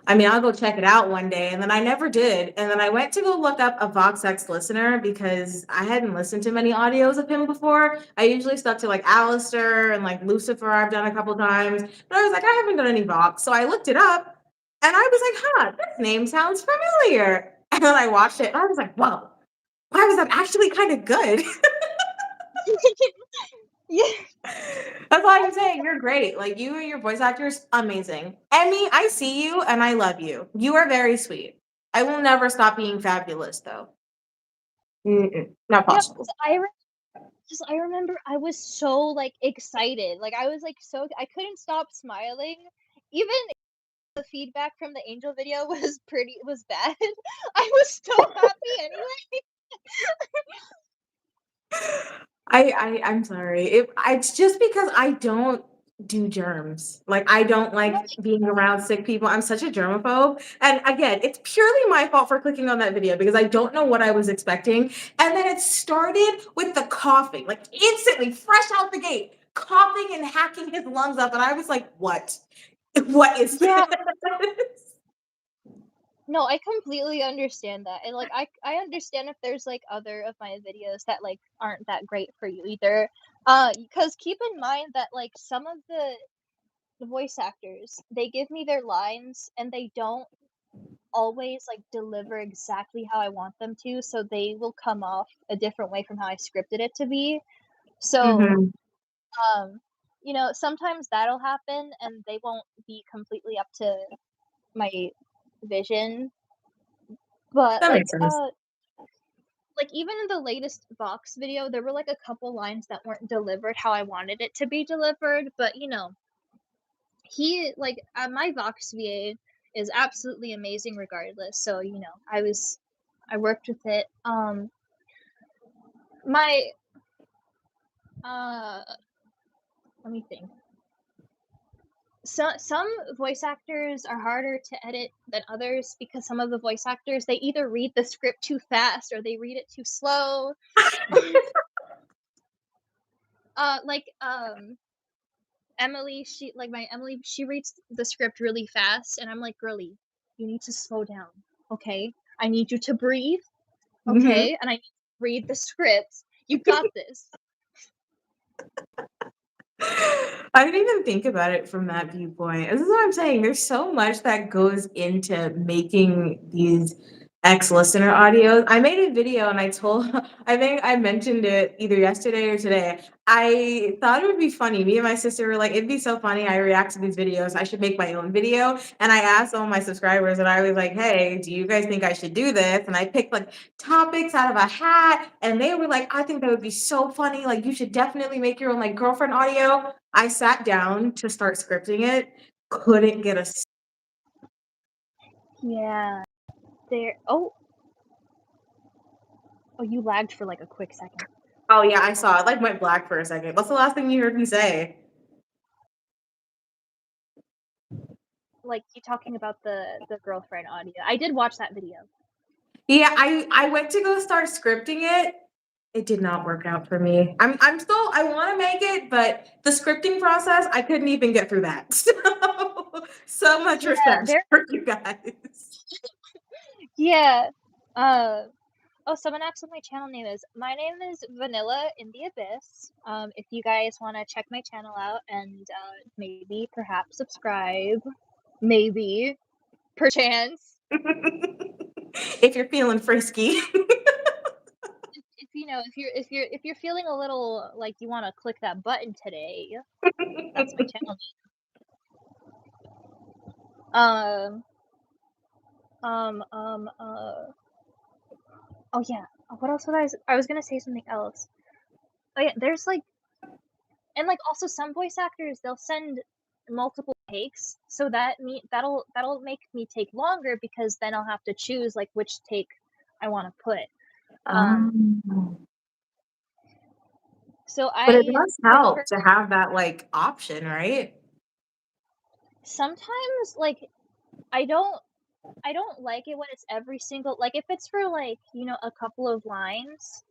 [SPEAKER 1] I mean, I'll go check it out one day. And then I never did. And then I went to go look up a VoxX listener because I hadn't listened to many audios of him before. I usually stuck to like Alistair and like Lucifer, I've done a couple times. But I was like, I haven't done any Vox. So I looked it up and I was like, huh, this name sounds familiar. And then I watched it and I was like, whoa, why was that actually kind of good?
[SPEAKER 2] yeah.
[SPEAKER 1] That's all I'm saying. You're great. Like you and your voice actors, amazing. Emmy, I see you and I love you. You are very sweet. I will never stop being fabulous, though. Not
[SPEAKER 2] No,
[SPEAKER 1] possible.
[SPEAKER 2] I remember I was so like excited. Like I was like I couldn't stop smiling. Even the feedback from the Angel video was bad. I was so happy anyway.
[SPEAKER 1] I'm sorry. It's just because I don't do germs. Like I don't like being around sick people. I'm such a germaphobe. And again, it's purely my fault for clicking on that video because I don't know what I was expecting. And then it started with the coughing, like instantly, fresh out the gate, coughing and hacking his lungs up. And I was like, what? What is
[SPEAKER 2] Yeah.
[SPEAKER 1] this?
[SPEAKER 2] No, I completely understand that. And like I understand if there's like other of my videos that like aren't that great for you either. Because keep in mind that like some of the voice actors, they give me their lines and they don't always like deliver exactly how I want them to, so they will come off a different way from how I scripted it to be. So,
[SPEAKER 1] Mhm.
[SPEAKER 2] you know, sometimes that'll happen and they won't be completely up to my vision. But
[SPEAKER 1] That makes sense.
[SPEAKER 2] like even in the latest Vox video, there were like a couple lines that weren't delivered how I wanted it to be delivered, but you know, he like my Vox VA is absolutely amazing regardless. So, you know, I worked with it. My uh let me think. Some voice actors are harder to edit than others because some of the voice actors they either read the script too fast or they read it too slow. Like Emily, she reads the script really fast, and I'm like, girly, you need to slow down, okay? I need you to breathe,
[SPEAKER 1] Mhm.
[SPEAKER 2] okay? And I need to read the script. You got this.
[SPEAKER 1] I didn't even think about it from that viewpoint. This is what I'm saying. There's so much that goes into making these ex-listener audios. I made a video and I told, I think I mentioned it either yesterday or today. I thought it would be funny. Me and my sister were like, it'd be so funny. I react to these videos. I should make my own video. And I asked all my subscribers and I was like, hey, do you guys think I should do this? And I picked like topics out of a hat. And they were like, I think that would be so funny. Like, you should definitely make your own like girlfriend audio. I sat down to start scripting it, couldn't get a
[SPEAKER 2] Yeah. There. Oh, you lagged for like a quick second.
[SPEAKER 1] oh yeah, I saw it. Like went black for a second. What's the last thing you heard me say?
[SPEAKER 2] Like you talking about the girlfriend audio. I did watch that video.
[SPEAKER 1] Yeah, I went to go start scripting it. It did not work out for me. I'm still I want to make it, but the scripting process, I couldn't even get through that. So much
[SPEAKER 2] Yeah,
[SPEAKER 1] respect
[SPEAKER 2] there.
[SPEAKER 1] for you guys.
[SPEAKER 2] Yeah. Uh. Oh, someone asked what my channel name is. My name is VanillaInTheAbyss. If you guys want to check my channel out and maybe perhaps subscribe, maybe perchance.
[SPEAKER 1] If you're feeling frisky.
[SPEAKER 2] If you know, if you're feeling a little like you want to click that button today, that's my channel name. Um, um, uh, oh yeah. What else was I was gonna say something else. Oh yeah, there's like, and like also some voice actors they'll send multiple takes, so that'll make me take longer because then I'll have to choose like which take I want to put.
[SPEAKER 1] Um,
[SPEAKER 2] So
[SPEAKER 1] but it
[SPEAKER 2] I
[SPEAKER 1] does
[SPEAKER 2] prefer
[SPEAKER 1] help to have that like option, right?
[SPEAKER 2] sometimes like I don't I don't like it when it's every single like if it's for like, you know, a couple of lines,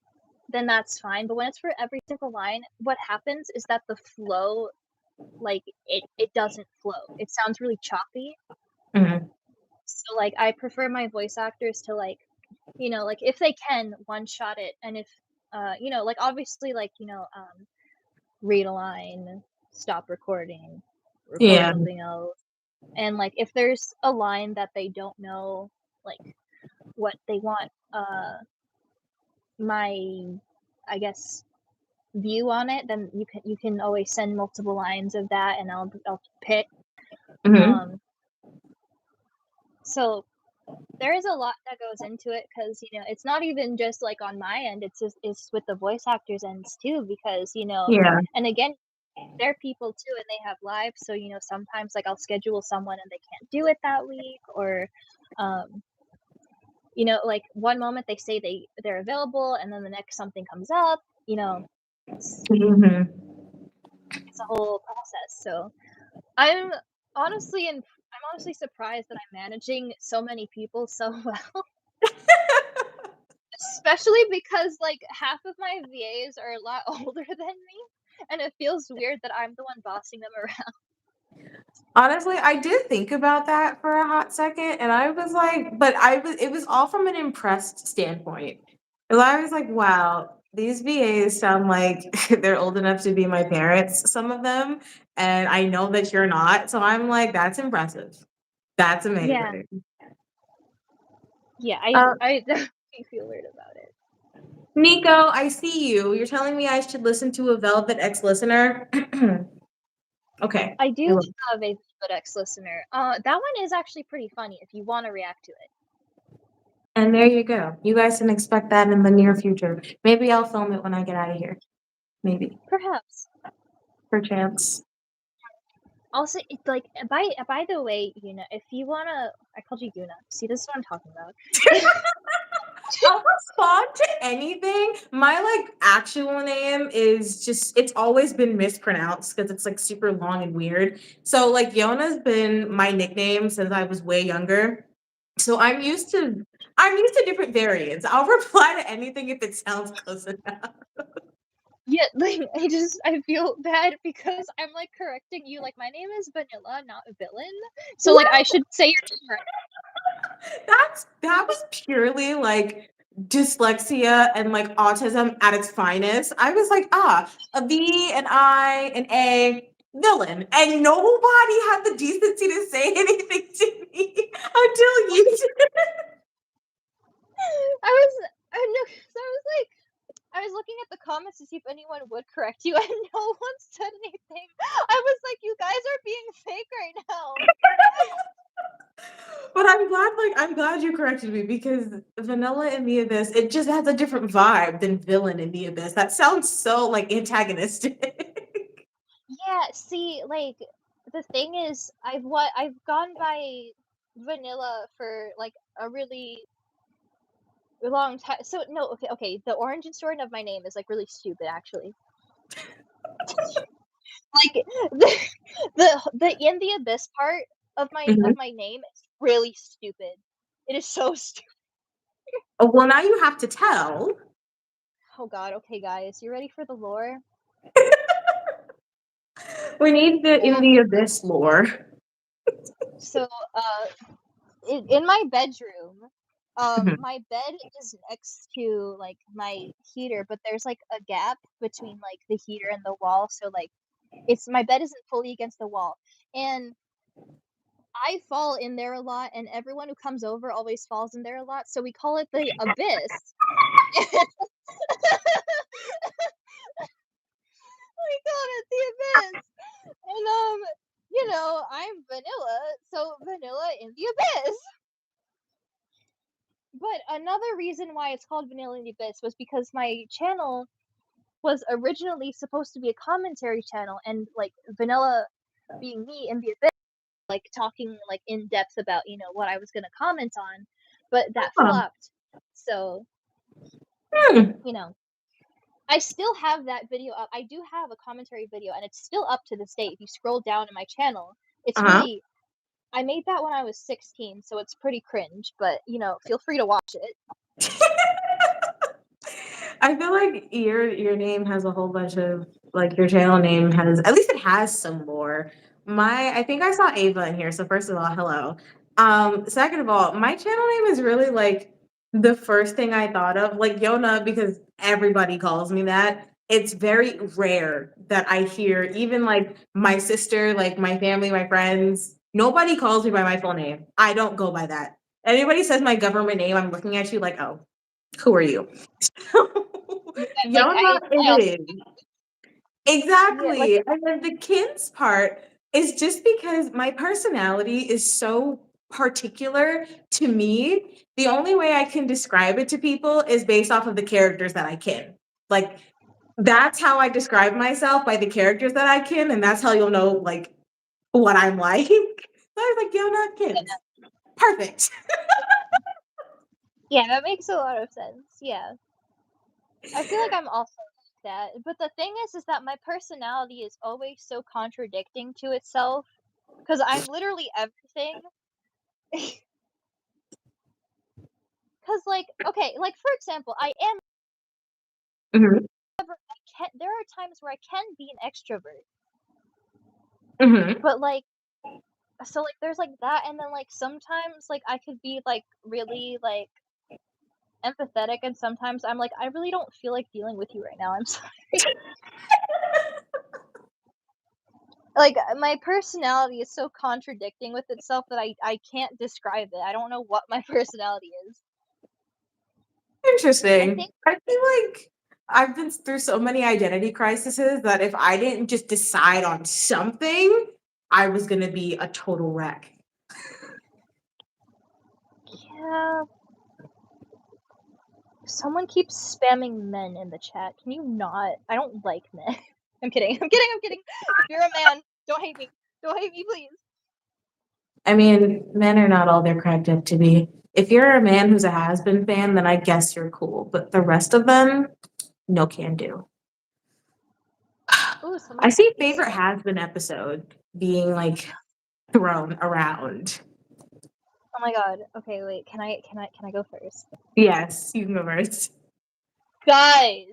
[SPEAKER 2] then that's fine. But when it's for every single line, what happens is that the flow like it doesn't flow. It sounds really choppy.
[SPEAKER 1] Mhm.
[SPEAKER 2] So like I prefer my voice actors to like, you know, like if they can one shot it and if you know, like obviously like, you know, read a line, stop recording, record
[SPEAKER 1] Yeah.
[SPEAKER 2] something else. And like if there's a line that they don't know like what they want my I guess view on it, then you can always send multiple lines of that and I'll pick.
[SPEAKER 1] Mhm.
[SPEAKER 2] Um so there is a lot that goes into it because you know it's not even just like on my end, it's with the voice actors ends too because you know
[SPEAKER 1] Yeah.
[SPEAKER 2] and again they're people too and they have lives, so you know sometimes like I'll schedule someone and they can't do it that week or um you know like one moment they say they're available and then the next something comes up, you know,
[SPEAKER 1] Mhm.
[SPEAKER 2] it's a whole process. So I'm I'm honestly surprised that I'm managing so many people so well. Especially because like half of my VAs are a lot older than me, and it feels weird that I'm the one bossing them around.
[SPEAKER 1] Honestly, I did think about that for a hot second, and I was like, but it was all from an impressed standpoint. 'Cause I was like, wow, these VAs sound like they're old enough to be my parents, some of them, and I know that you're not. So I'm like, that's impressive. That's
[SPEAKER 2] Yeah,
[SPEAKER 1] amazing.
[SPEAKER 2] Yeah,
[SPEAKER 1] Uh,
[SPEAKER 2] I definitely feel weird about it.
[SPEAKER 1] Nico, I see you. You're telling me I should listen to a Velvet X listener? Okay.
[SPEAKER 2] I do
[SPEAKER 1] I will.
[SPEAKER 2] have a Velvet X listener. That one is actually pretty funny if you want to react to it.
[SPEAKER 1] And there you go. You guys can expect that in the near future. Maybe I'll film it when I get out of here. Maybe.
[SPEAKER 2] Perhaps.
[SPEAKER 1] Perchance.
[SPEAKER 2] Also, it's like by the way, if you wanna, I called you Yuna. See, this is what I'm talking about.
[SPEAKER 1] I'll respond to anything. My like actual name is just it's always been mispronounced because it's like super long and weird. So like Yona's been my nickname since I was way younger. So I'm used to different variants. I'll reply to anything if it sounds close enough.
[SPEAKER 2] Yeah, like I feel bad because I'm like correcting you. Like my name is Vanilla, not Villain. So like I should say your name right.
[SPEAKER 1] That was purely like dyslexia and like autism at its finest. I was like, a V, an I, an A, villain. And nobody had the decency to say anything to me until you did.
[SPEAKER 2] I know, 'cause I was looking at the comments to see if anyone would correct you, and no one said anything. I was like, you guys are being fake right now.
[SPEAKER 1] But I'm glad you corrected me because Vanilla in the Abyss, it just has a different vibe than villain in the Abyss. That sounds so like antagonistic.
[SPEAKER 2] Yeah, see, like the thing is, I've gone by Vanilla for like a really long time. So no, okay. The origin story of my name is like really stupid, actually. Like the in the abyss part
[SPEAKER 1] Mhm.
[SPEAKER 2] of my name is really stupid. It is so stupid.
[SPEAKER 1] Oh, well, now you have to tell.
[SPEAKER 2] Oh god. Okay, guys, you ready for the lore?
[SPEAKER 1] We need the in
[SPEAKER 2] Uh,
[SPEAKER 1] the Abyss lore.
[SPEAKER 2] so, in my bedroom,
[SPEAKER 1] Mhm.
[SPEAKER 2] my bed is next to like my heater, but there's like a gap between like the heater and the wall, so like it's my bed isn't fully against the wall, and I fall in there a lot, and everyone who comes over always falls in there a lot, so we call it the abyss. We call it the abyss. And I'm vanilla, so vanilla in the abyss. But another reason why it's called Vanilla in the Abyss was because my channel was originally supposed to be a commentary channel, and like Vanilla being me in the abyss, like talking like in depth about what I was gonna comment on, but that
[SPEAKER 1] Oh,
[SPEAKER 2] flopped. So
[SPEAKER 1] hmm.
[SPEAKER 2] you know, I still have that video up. I do have a commentary video, and it's still up to this day. If you scroll down in my channel, it's
[SPEAKER 1] Uh-huh.
[SPEAKER 2] really. I made that when I was 16, so it's pretty cringe. But feel free to watch it.
[SPEAKER 1] I feel like your name has a whole bunch of like your channel name has at least it has some lore. I think I saw Ava in here. So first of all, hello. Second of all, my channel name is really like the first thing I thought of, like Yona, because everybody calls me that. It's very rare that I hear even like my sister, like my family, my friends, nobody calls me by my full name. I don't go by that. Anybody says my government name, I'm looking at you like, oh, who are you?
[SPEAKER 2] Yeah, like
[SPEAKER 1] Yona
[SPEAKER 2] I
[SPEAKER 1] it
[SPEAKER 2] also
[SPEAKER 1] is.
[SPEAKER 2] yeah like
[SPEAKER 1] Exactly. And then the kins part is just because my personality is so particular to me. The only way I can describe it to people is based off of the characters that I kin. Like that's how I describe myself by the characters that I kin, and that's how you'll know like what I'm like. So I was like, Yona kins. Perfect.
[SPEAKER 2] yeah, that makes a lot of sense. Yeah, I feel like I'm also like that. But the thing is that my personality is always so contradicting to itself because I'm literally everything. Because like okay, like for example, I am.
[SPEAKER 1] Mhm.
[SPEAKER 2] There are times where I can be an extrovert,
[SPEAKER 1] Mhm.
[SPEAKER 2] but like so like there's like that, and then like sometimes like I could be like really like empathetic, and sometimes I'm like I really don't feel like dealing with you right now. I'm sorry. Like my personality is so contradicting with itself that I can't describe it. I don't know what my personality is.
[SPEAKER 1] Interesting.
[SPEAKER 2] think
[SPEAKER 1] I feel like I've been through so many identity crises that if I didn't just decide on something, I was going to be a total wreck.
[SPEAKER 2] yeah. Someone keeps spamming men in the chat. Can you not? I don't like men. I'm kidding. I'm kidding. I'm kidding. If you're a man, don't hate me. Don't hate me, please.
[SPEAKER 1] I mean, men are not all they're cracked up to be. If you're a man who's a has-been fan, then I guess you're cool. But the rest of them, no can do.
[SPEAKER 2] Ooh,
[SPEAKER 1] I
[SPEAKER 2] someone
[SPEAKER 1] see
[SPEAKER 2] keeps.
[SPEAKER 1] favorite has-been episode being like thrown around.
[SPEAKER 2] Oh my god. Okay, wait. Can I go first?
[SPEAKER 1] Yes, you can go first.
[SPEAKER 2] Guys.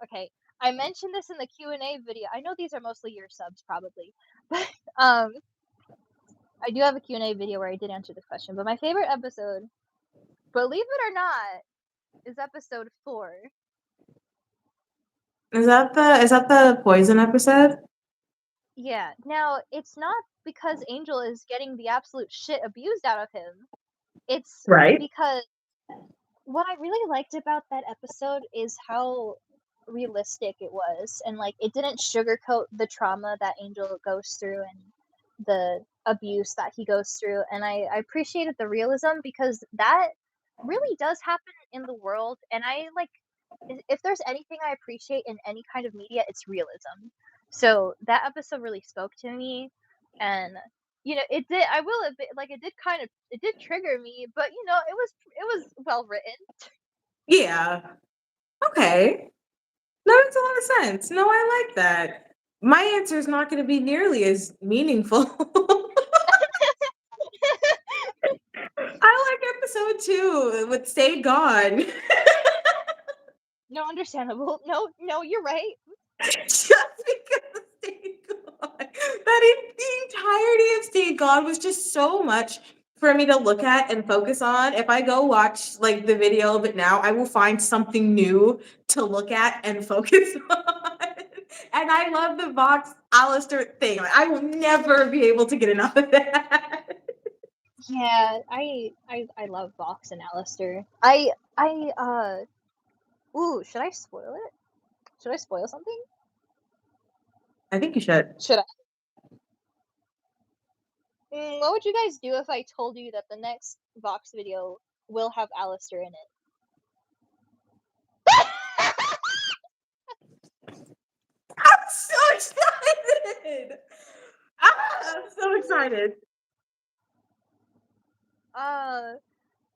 [SPEAKER 2] Okay. I mentioned this in the Q&A video. I know these are mostly your subs probably. But I do have a Q&A video where I did answer this question, but my favorite episode, believe it or not, is episode 4.
[SPEAKER 1] Is that the poison episode?
[SPEAKER 2] Yeah. Now, it's not because Angel is getting the absolute shit abused out of him. It's
[SPEAKER 1] Right.
[SPEAKER 2] because what I really liked about that episode is how realistic it was, and like it didn't sugarcoat the trauma that Angel goes through and the abuse that he goes through, and I appreciated the realism because that really does happen in the world, and I like if there's anything I appreciate in any kind of media, it's realism. So that episode really spoke to me, and you know, it did. I will admit, like, it did trigger me, but you know, it was well written.
[SPEAKER 1] Yeah. Okay. That makes a lot of sense. No, I like that. My answer is not going to be nearly as meaningful. I like episode 2 with Stay Gone.
[SPEAKER 2] No, understandable. No, you're right.
[SPEAKER 1] Just because of Stay Gone. The entirety of Stay Gone was just so much for me to look at and focus on. If I go watch like the video of it now, I will find something new to look at and focus on. And I love the Vox Alistair thing. Like, I will never be able to get enough of that.
[SPEAKER 2] Yeah, I love Vox and Alistair. Ooh, should I spoil it? Should I spoil something?
[SPEAKER 1] I think you should.
[SPEAKER 2] Should I? What would you guys do if I told you that the next Vox video will have Alistair in it?
[SPEAKER 1] I'm so excited. I'm so excited.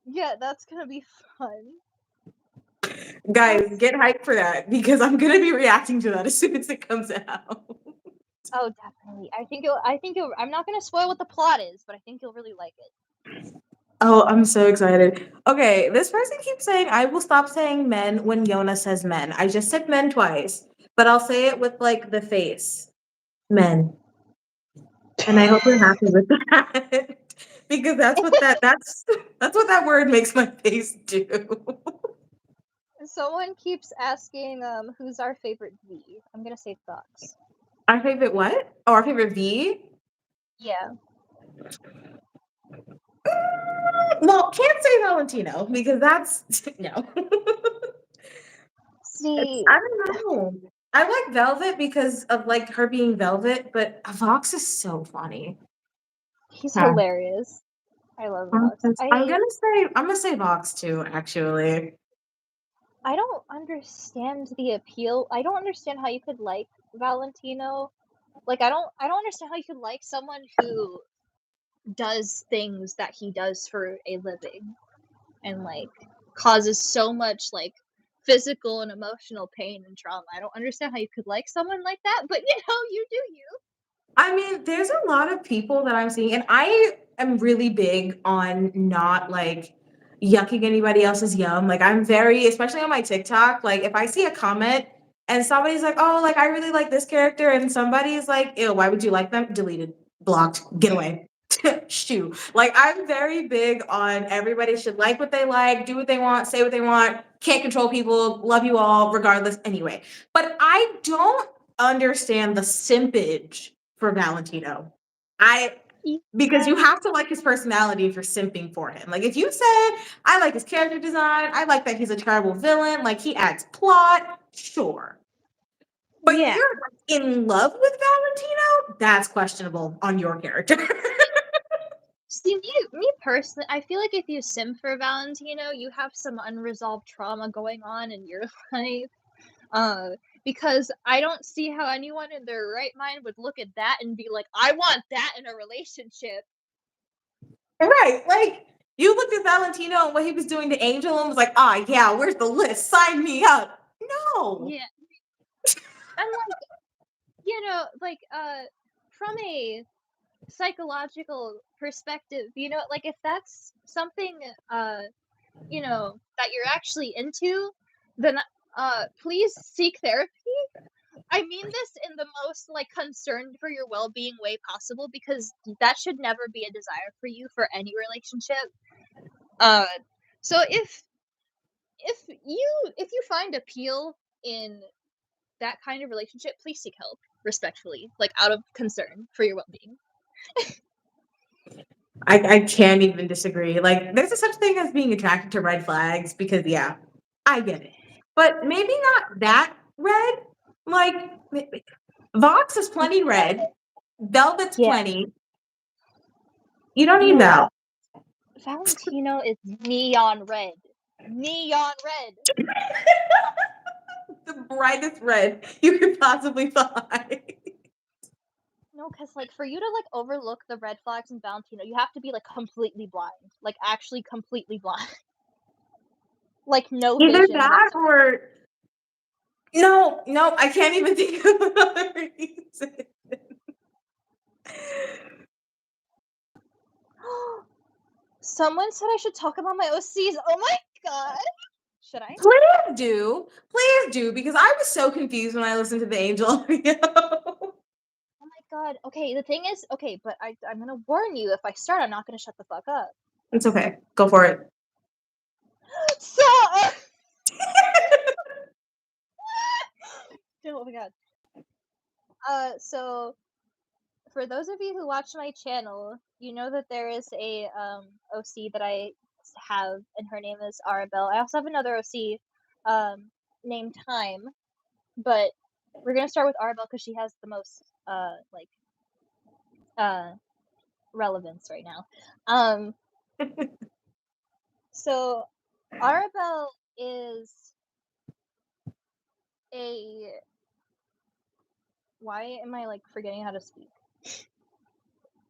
[SPEAKER 2] Yeah, that's gonna be fun.
[SPEAKER 1] Guys, get hyped for that because I'm gonna be reacting to that as soon as it comes out.
[SPEAKER 2] Oh, definitely. I think you'll, I'm not gonna spoil what the plot is, but I think you'll really like it.
[SPEAKER 1] Oh, I'm so excited. Okay, this person keeps saying I will stop saying men when Yona says men. I just said men twice, but I'll say it with like the face. Men. And I hope you're happy with that. Because that's what that's what that word makes my face do.
[SPEAKER 2] Someone keeps asking, who's our favorite V? I'm gonna say Vox.
[SPEAKER 1] Our favorite what? Oh, our favorite V?
[SPEAKER 2] Yeah.
[SPEAKER 1] Well, can't say Valentino because that's no.
[SPEAKER 2] See,
[SPEAKER 1] I don't know. I like Velvet because of like her being Velvet, but Vox is so funny.
[SPEAKER 2] he's
[SPEAKER 1] Huh.
[SPEAKER 2] hilarious. I love Vox.
[SPEAKER 1] I'm gonna say Vox too, actually.
[SPEAKER 2] I don't understand the appeal. I don't understand how you could like Valentino. Like I don't understand how you could like someone who does things that he does for a living and like causes so much like physical and emotional pain and trauma. I don't understand how you could like someone like that, but you know, you do you.
[SPEAKER 1] I mean, there's a lot of people that I'm seeing, and I am really big on not like yucking anybody else's yum. Like I'm very, especially on my TikTok, like if I see a comment and somebody's like, oh, like I really like this character, and somebody's like, ew, why would you like them? Deleted, blocked, get away. Shoo. Like I'm very big on everybody should like what they like, do what they want, say what they want, can't control people, love you all, regardless, anyway. But I don't understand the simpage for Valentino. Because you have to like his personality for simping for him. Like if you said, I like his character design, I like that he's a terrible villain, like he adds plot, sure. But
[SPEAKER 2] Yeah.
[SPEAKER 1] you're in love with Valentino? That's questionable on your character.
[SPEAKER 2] See, me personally, I feel like if you sim for Valentino, you have some unresolved trauma going on in your life. Because I don't see how anyone in their right mind would look at that and be like, I want that in a relationship.
[SPEAKER 1] Right. Like you looked at Valentino and what he was doing to Angel and was like, ah, yeah, where's the list? Sign me up. No.
[SPEAKER 2] Yeah. And like, from a psychological perspective, like if that's something, that you're actually into, then, please seek therapy. I mean this in the most, like, concerned for your well-being way possible, because that should never be a desire for you for any relationship. So if you find appeal in that kind of relationship, please seek help respectfully, like out of concern for your well-being.
[SPEAKER 1] I can't even disagree. Like, there's a such thing as being attracted to red flags because, yeah, I get it. But maybe not that red. Like, Vox is plenty red. Velvet's
[SPEAKER 2] Yeah.
[SPEAKER 1] plenty. You don't need Val.
[SPEAKER 2] Valentino is neon red. Neon red.
[SPEAKER 1] The brightest red you could possibly find.
[SPEAKER 2] No, because like for you to like overlook the red flags in Valentino, you have to be like completely blind, like actually completely blind, like no
[SPEAKER 1] Either
[SPEAKER 2] vision
[SPEAKER 1] that
[SPEAKER 2] whatsoever.
[SPEAKER 1] or no, I can't even think of another reason.
[SPEAKER 2] Someone said I should talk about my OCs. Oh my god. Should I?
[SPEAKER 1] Please do, because I was so confused when I listened to the Angel audio.
[SPEAKER 2] Oh my god. Okay, the thing is, okay, but I'm gonna warn you, if I start, I'm not gonna shut the fuck up.
[SPEAKER 1] It's okay. Go for it.
[SPEAKER 2] So, oh my god. So for those of you who watch my channel, you know that there is a OC that I have, and her name is Arabelle. I also have another OC named Time, but we're gonna start with Arabelle because she has the most relevance right now. So Arabelle is a why am I like forgetting how to speak?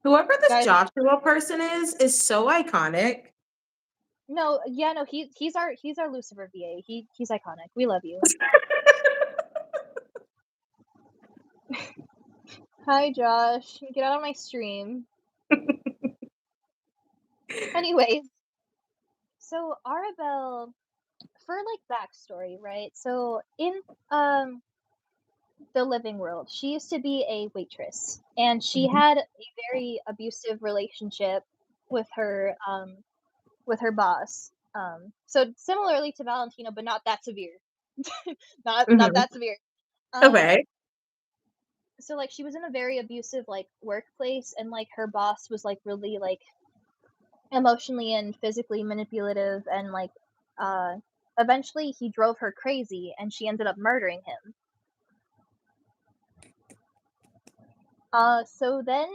[SPEAKER 1] Whoever this
[SPEAKER 2] Guys,
[SPEAKER 1] Joshua person is so iconic.
[SPEAKER 2] no, he's our Lucifer VA. He's iconic. We love you. Hi Josh, get out of my stream. Anyways, so Arabelle, for like backstory, right? So in the living world, she used to be a waitress, and she had a very abusive relationship with her boss. So similarly to Valentino, but not that severe. not that severe.
[SPEAKER 1] Okay.
[SPEAKER 2] So like she was in a very abusive like workplace, and like her boss was like really like emotionally and physically manipulative, and like eventually he drove her crazy and she ended up murdering him. So then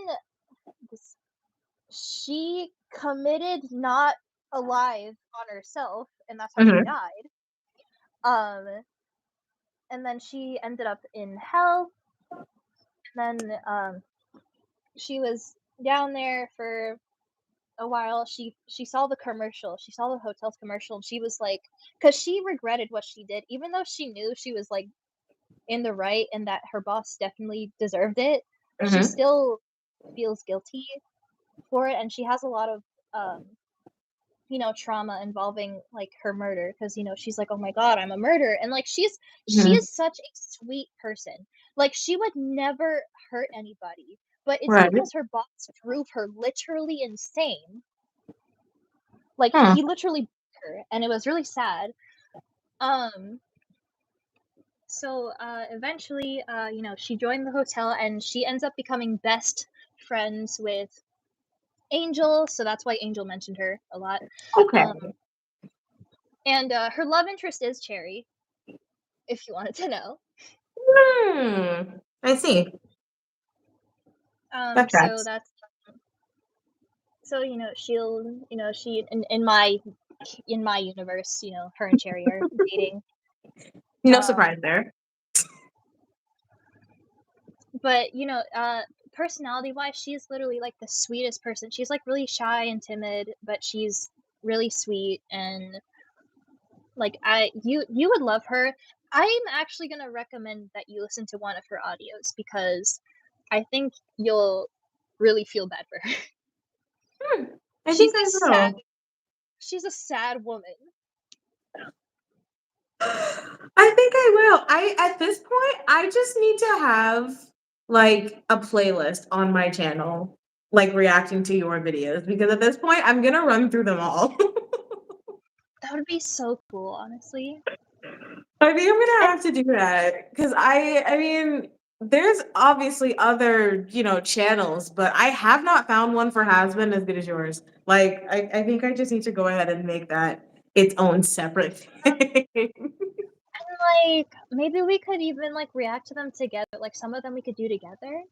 [SPEAKER 2] she committed not alive on herself, and that's how she died. And then she ended up in hell. And then she was down there for a while. She saw the commercial. She saw the hotel's commercial, and she was like, because she regretted what she did, even though she knew she was like in the right and that her boss definitely deserved it. She still feels guilty for it, and she has a lot of trauma involving like her murder, because she's like, oh my god, I'm a murderer. And like she is such a sweet person. Like she would never hurt anybody, but it's because her boss drove her literally insane. Like he literally beat her, and it was really sad. So eventually she joined the hotel, and she ends up becoming best friends with Angel, so that's why Angel mentioned her a lot.
[SPEAKER 1] Okay.
[SPEAKER 2] And her love interest is Cherry, if you wanted to know.
[SPEAKER 1] I see. That
[SPEAKER 2] So
[SPEAKER 1] tracks.
[SPEAKER 2] that's so she'll she in my universe, her and Cherry are dating.
[SPEAKER 1] No surprise there.
[SPEAKER 2] But personality wise, she's literally like the sweetest person. She's like really shy and timid, but she's really sweet, and like you would love her. I'm actually gonna recommend that you listen to one of her audios because I think you'll really feel bad for her.
[SPEAKER 1] I
[SPEAKER 2] She's
[SPEAKER 1] think
[SPEAKER 2] a
[SPEAKER 1] I
[SPEAKER 2] sad
[SPEAKER 1] will.
[SPEAKER 2] she's a sad woman.
[SPEAKER 1] I think I will. At this point, I just need to have like a playlist on my channel, like reacting to your videos, because at this point, I'm gonna run through them all.
[SPEAKER 2] That would be so cool, honestly.
[SPEAKER 1] I think I'm gonna
[SPEAKER 2] And
[SPEAKER 1] have to do that because I mean, there's obviously other, channels, but I have not found one for Hasbin as good as yours. Like, I think I just need to go ahead and make that its own separate thing.
[SPEAKER 2] like maybe we could even like react to them together. Like some of them we could do together.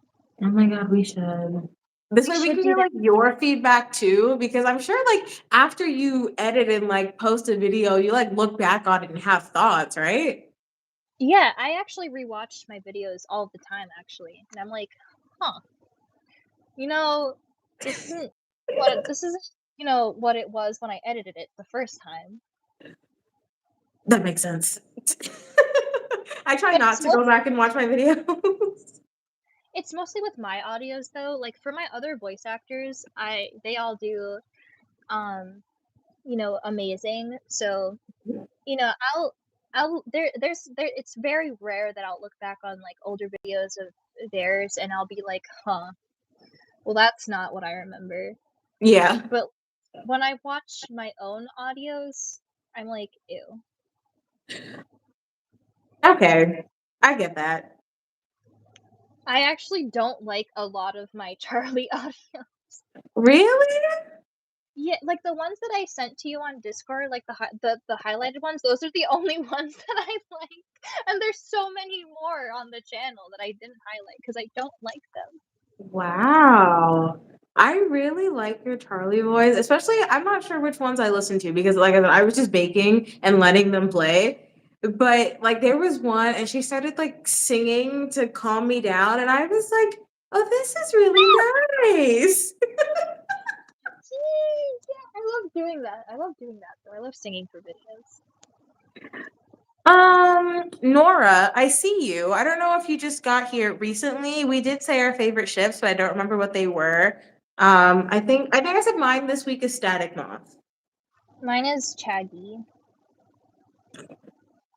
[SPEAKER 1] Oh my god, we should. This
[SPEAKER 2] We
[SPEAKER 1] way we
[SPEAKER 2] should
[SPEAKER 1] can
[SPEAKER 2] do
[SPEAKER 1] get
[SPEAKER 2] that.
[SPEAKER 1] like your feedback too, because I'm sure like after you edit and like post a video, you like look back on it and have thoughts, right?
[SPEAKER 2] Yeah, I actually rewatched my videos all the time actually. And I'm like, huh, you know, this isn't this isn't, what it was when I edited it the first time.
[SPEAKER 1] That makes sense. I try
[SPEAKER 2] But
[SPEAKER 1] not to go back and watch my videos.
[SPEAKER 2] it's mostly with my audios though. Like for my other voice actors, they all do amazing. So, it's very rare that I'll look back on like older videos of theirs and I'll be like, huh, well that's not what I remember.
[SPEAKER 1] Yeah.
[SPEAKER 2] But when I watch my own audios, I'm like, ew.
[SPEAKER 1] Okay. I get that.
[SPEAKER 2] I actually don't like a lot of my Charlie audio.
[SPEAKER 1] Really?
[SPEAKER 2] Yeah, like the ones that I sent to you on Discord, like the highlighted ones, those are the only ones that I like. And there's so many more on the channel that I didn't highlight because I don't like them.
[SPEAKER 1] Wow. I really like your Charlie voice, especially I'm not sure which ones I listened to because like I said, I was just baking and letting them play. But like there was one and she started like singing to calm me down and I was like, "Oh, this is really nice."
[SPEAKER 2] Yeah, I love doing that. I love doing that though. I love singing for videos.
[SPEAKER 1] Nora, I see you. I don't know if you just got here recently. We did say our favorite ships, but I don't remember what they were. I think I said mine this week is Static Moth.
[SPEAKER 2] Mine is Chaggy.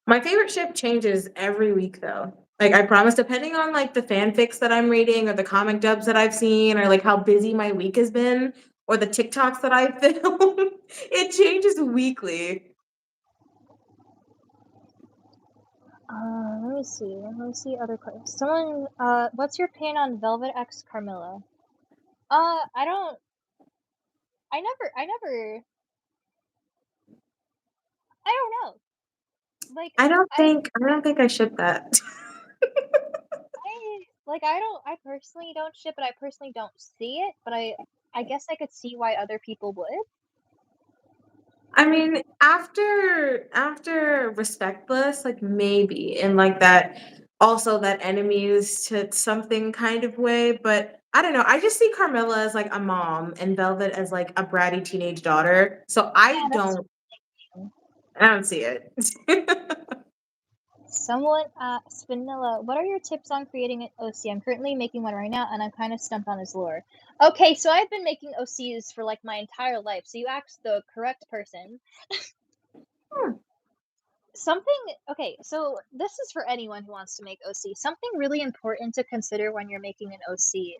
[SPEAKER 1] My favorite ship changes every week though. Like I promise, depending on like the fanfics that I'm reading or the comic dubs that I've seen or like how busy my week has been or the TikToks that I film, it changes weekly.
[SPEAKER 2] Let me see. Let me see other questions. Someone, what's your opinion on Velvet X Carmilla? I don't. I never. I don't know. Like,
[SPEAKER 1] I don't think I ship that.
[SPEAKER 2] I personally don't ship it. I personally don't see it, but I guess I could see why other people would.
[SPEAKER 1] I mean, after Respectless, like maybe in like that also that enemies to something kind of way, but I don't know. I just see Carmilla as like a mom and Velvet as like a bratty teenage daughter. So
[SPEAKER 2] Yeah, that's
[SPEAKER 1] I don't see it.
[SPEAKER 2] someone asked Vanilla, what are your tips on creating an OC? I'm currently making one right now and I'm kind of stumped on his lore. Okay, so I've been making OCs for like my entire life, so you asked the correct person. Okay, so this is for anyone who wants to make OC. Something really important to consider when you're making an OC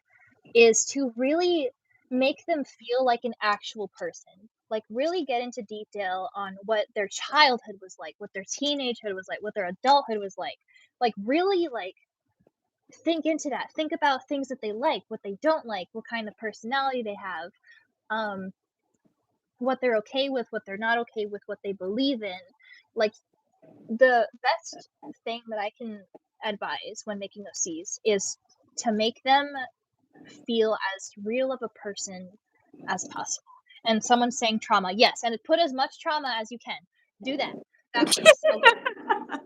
[SPEAKER 2] is to really make them feel like an actual person. Like really get into detail on what their childhood was like, what their teenagehood was like, what their adulthood was like. Like really like think into that. Think about things that they like, what they don't like, what kind of personality they have. what they're okay with, what they're not okay with, what they believe in. Like, the best thing that I can advise when making OCs is to make them feel as real of a person as possible. And someone saying trauma, yes, and put as much trauma as you can. Do that. That works a lot.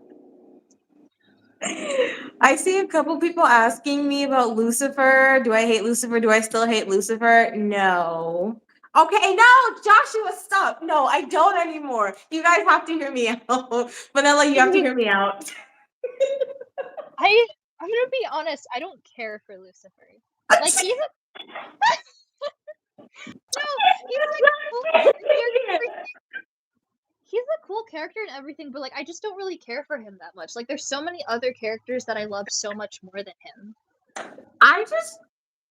[SPEAKER 1] I see a couple people asking me about Lucifer. Do I hate Lucifer? Do I still hate Lucifer? No. Okay, no, Joshua, stop. No, I don't anymore. You guys have to hear me out. Vanilla, you have to hear me out.
[SPEAKER 2] I'm gonna be honest, I don't care for Lucifer. Like, he's a no, he's like cool character. He's a cool character and everything, but like I just don't really care for him that much. Like, there's so many other characters that I love so much more than him.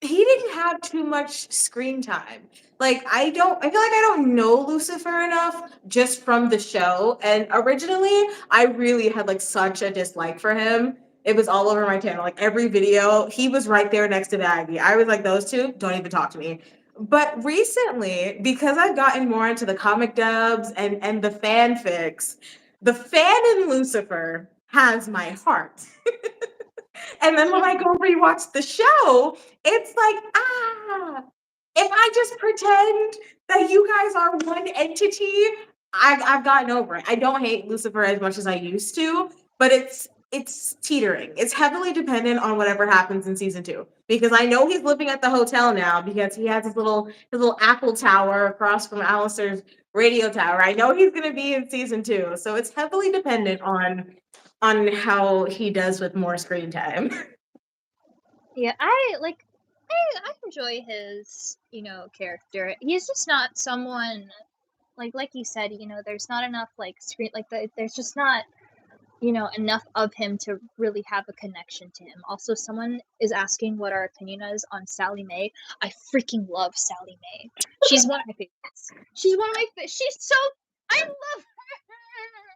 [SPEAKER 1] He didn't have too much screen time. Like, I feel like I don't know Lucifer enough just from the show. And originally, I really had like such a dislike for him. It was all over my channel. Like, every video, he was right there next to Maggie. I was like, those two, don't even talk to me. But recently, because I've gotten more into the comic dubs and the fanfics, the fan in Lucifer has my heart. And then when I go rewatch the show, it's like, if I just pretend that you guys are one entity, I've gotten over it. I don't hate Lucifer as much as I used to, but it's teetering. It's heavily dependent on whatever happens in season 2. Because I know he's living at the hotel now because he has his little Apple tower across from Alistair's radio tower. I know he's gonna be in season 2. So it's heavily dependent on how he does with more screen time.
[SPEAKER 2] Yeah, I enjoy his, character. He's just not someone like you said, there's not enough like screen there's just not, enough of him to really have a connection to him. Also, someone is asking what our opinion is on Sally Mae. I freaking love Sally Mae. She's one of my favorites. I love her.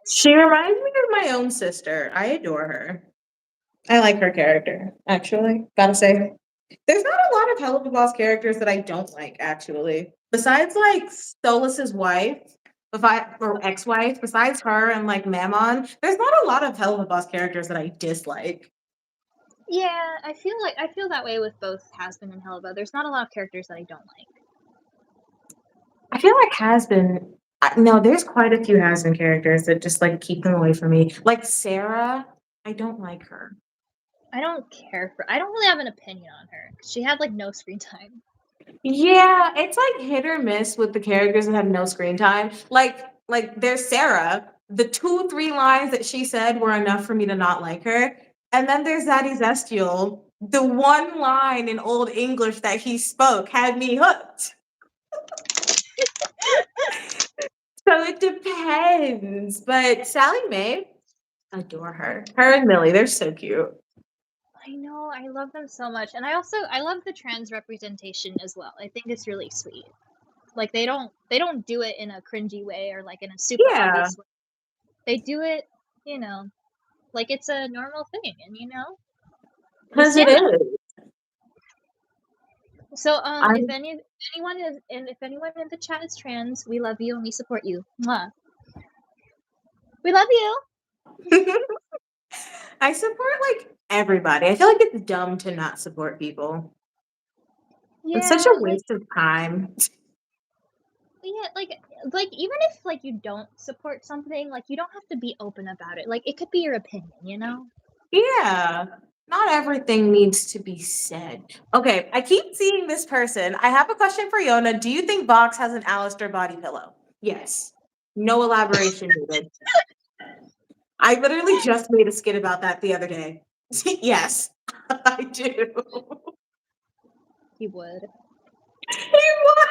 [SPEAKER 1] She reminds me of my own sister. I adore her. I like her character, actually. Gotta say. There's not a lot of Hell of a Boss characters that I don't like, actually. Besides, like, Stolas's wife, or ex-wife, besides her and, like, Mammon, there's not a lot of Hell of a Boss characters that I dislike.
[SPEAKER 2] Yeah, I feel that way with both Hasbin and Helba. There's not a lot of characters that I don't like.
[SPEAKER 1] I feel like Hasbin, no, there's quite a few Hasbin characters that just, like, keep them away from me. Like, Sarah, I don't like her.
[SPEAKER 2] I don't really have an opinion on her. She had like no screen time.
[SPEAKER 1] Yeah, it's like hit or miss with the characters that have no screen time. Like there's Sarah. The 2-3 lines that she said were enough for me to not like her. And then there's Zaddy Zestial. The one line in Old English that he spoke had me hooked. So it depends. But Sally Mae, adore her. Her and Millie, they're so cute.
[SPEAKER 2] I know, I love them so much. And I love the trans representation as well. I think it's really sweet. Like they don't do it in a cringy way or like in a super obvious way. They do it, like it's a normal thing, and
[SPEAKER 1] Because it is.
[SPEAKER 2] So if anyone in the chat is trans, we love you and we support you. Mwah. We love you.
[SPEAKER 1] I support like everybody. I feel like it's dumb to not support people. Yeah, it's such a waste of time.
[SPEAKER 2] Yeah, like even if like you don't support something, like you don't have to be open about it. Like it could be your opinion,
[SPEAKER 1] Yeah. Not everything needs to be said. Okay, I keep seeing this person. I have a question for Yona. Do you think Vox has an Alistair body pillow? Yes. No elaboration needed. I literally just made a skit about that the other day. Yes, I do.
[SPEAKER 2] He would.
[SPEAKER 1] He would.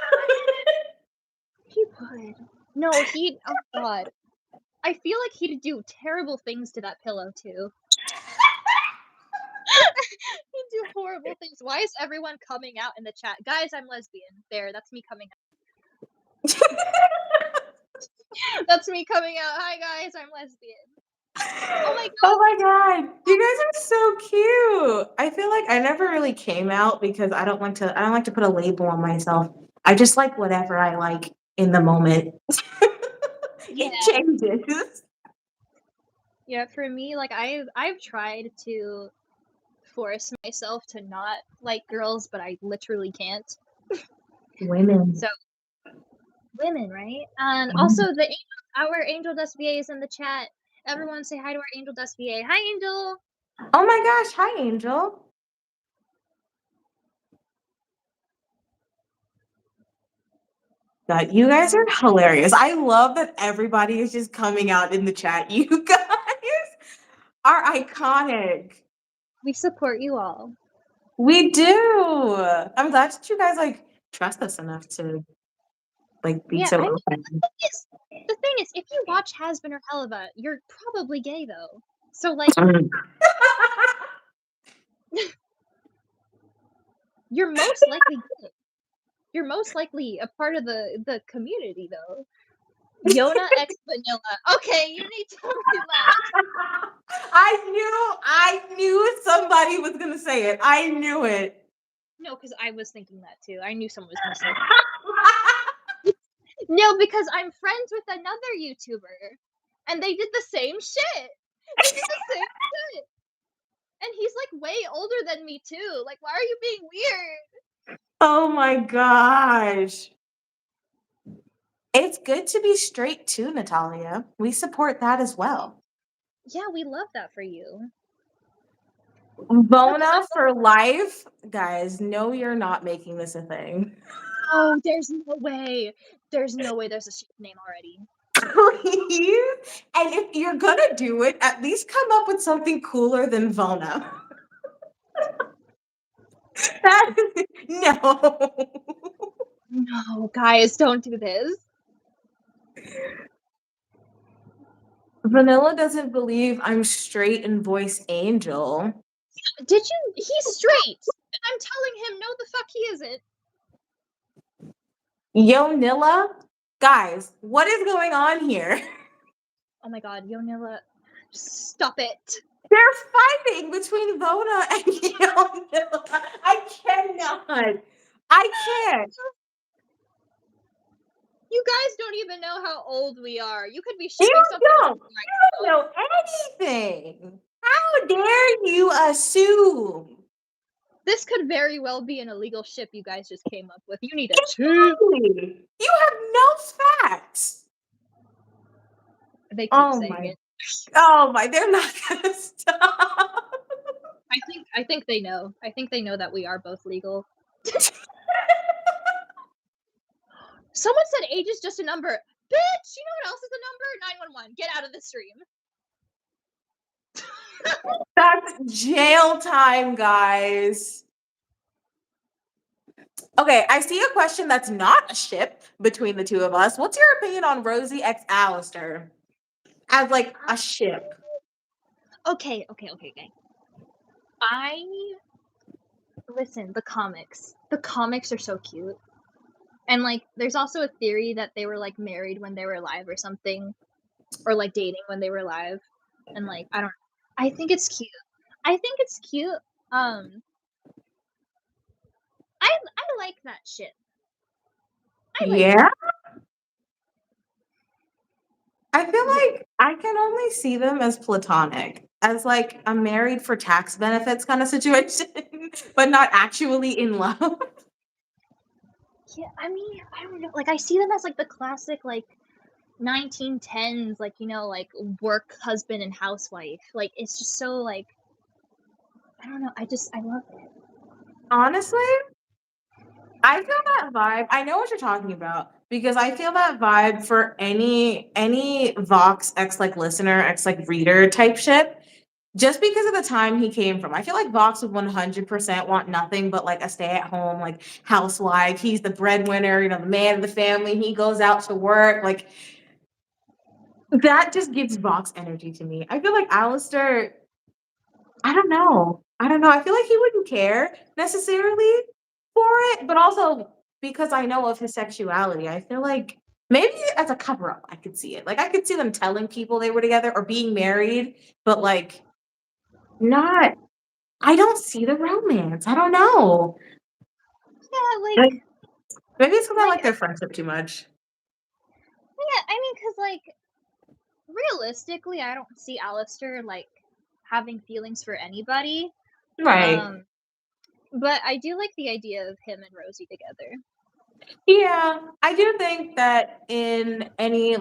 [SPEAKER 2] He would. No, oh god. I feel like he'd do terrible things to that pillow too. He'd do horrible things. Why is everyone coming out in the chat? Guys, I'm lesbian. There, that's me coming out. That's me coming out. Hi guys, I'm lesbian. Oh my god.
[SPEAKER 1] Oh my god. You guys are so cute. I feel like I never really came out because I don't like to put a label on myself. I just like whatever I like in the moment.
[SPEAKER 2] Yeah.
[SPEAKER 1] It changes.
[SPEAKER 2] Yeah, for me, like I've tried to force myself to not like girls, but I literally can't.
[SPEAKER 1] Women.
[SPEAKER 2] So women, right? And also our Angel Dust VA is in the chat. Everyone say hi to our Angel Dust VA. Hi, Angel.
[SPEAKER 1] Oh my gosh, hi Angel. God, you guys are hilarious. I love that everybody is just coming out in the chat. You guys are iconic.
[SPEAKER 2] We support you all.
[SPEAKER 1] We do. I'm glad that you guys like trust us enough to like be
[SPEAKER 2] Yeah,
[SPEAKER 1] so
[SPEAKER 2] I mean,
[SPEAKER 1] open.
[SPEAKER 2] the thing is, if you watch Hasbin or Helva, you're probably gay though. So like, you're most likely gay. You're most likely a part of the community though. Yona x Vanilla. Okay, you need to relax.
[SPEAKER 1] I knew somebody was gonna say it. I knew it.
[SPEAKER 2] No, because I was thinking that too. I knew someone was gonna say that. No, because I'm friends with another YouTuber, and they did the same shit. They did the same shit, and he's like way older than me too. Like, why are you being weird?
[SPEAKER 1] Oh my gosh. It's good to be straight too, Natalia. We support that as well.
[SPEAKER 2] Yeah, we love that for you.
[SPEAKER 1] Bona for life. Guys, no, you're not making this a thing.
[SPEAKER 2] Oh, there's no way. There's no way there's a ship name already.
[SPEAKER 1] Please. And if you're gonna do it, at least come up with something cooler than Vona. No.
[SPEAKER 2] No, guys, don't do this.
[SPEAKER 1] Vanilla doesn't believe I'm straight and voice angel.
[SPEAKER 2] Did you? He's straight. And I'm telling him, no, the fuck he isn't.
[SPEAKER 1] Yonilla? Guys, what is going on here?
[SPEAKER 2] Oh my god, Yonilla, stop it.
[SPEAKER 1] They're fighting between Vona and Yonilla. I cannot. I can't.
[SPEAKER 2] You guys don't even know how old we are. You could be
[SPEAKER 1] You
[SPEAKER 2] shipping something.
[SPEAKER 1] don't. You don't know anything. How dare you assume?
[SPEAKER 2] This could very well be an illegal ship you guys just came up with. You need a chill.
[SPEAKER 1] Exactly. You have no facts.
[SPEAKER 2] They keep
[SPEAKER 1] Oh
[SPEAKER 2] saying
[SPEAKER 1] my.
[SPEAKER 2] it.
[SPEAKER 1] Oh my, they're not gonna stop.
[SPEAKER 2] I think they know. I think they know that we are both legal. Someone said age is just a number. Bitch, you know what else is a number? 911. Get out of the stream.
[SPEAKER 1] That's jail time, guys. Okay, I see a question that's not a ship between the two of us. What's your opinion on Rosie x Alistair as like a ship?
[SPEAKER 2] Okay. Listen, the comics. The comics are so cute. And like there's also a theory that they were like married when they were alive or something. Or like dating when they were alive. And like I think it's cute. I like that shit.
[SPEAKER 1] Yeah. I feel like I can only see them as platonic, as like a married for tax benefits kind of situation, but not actually in love.
[SPEAKER 2] Yeah, I mean, I don't know. Like I see them as like the classic like 1910s, like, you know, like work husband and housewife. Like it's just so like I don't know. I love it.
[SPEAKER 1] Honestly, I feel that vibe. I know what you're talking about because I feel that vibe for any Vox X like listener, X like reader type ship. Just because of the time he came from. I feel like Vox would 100% want nothing but like a stay-at-home like housewife. He's the breadwinner, you know, the man of the family. He goes out to work. Like that just gives Vox energy to me. I feel like Alistair, I don't know. I don't know. I feel like he wouldn't care necessarily for it, but also because I know of his sexuality, I feel like maybe as a cover up, I could see it. Like I could see them telling people they were together or being married, but like not, I don't see the romance. I don't know.
[SPEAKER 2] Yeah, like
[SPEAKER 1] Maybe it's because I
[SPEAKER 2] Like,
[SPEAKER 1] like their friendship too much.
[SPEAKER 2] yeah, I mean, cause like realistically, I don't see Alistair like having feelings for anybody.
[SPEAKER 1] Right.
[SPEAKER 2] Um, but I do like the idea of him and Rosie together.
[SPEAKER 1] Yeah, I do think that in any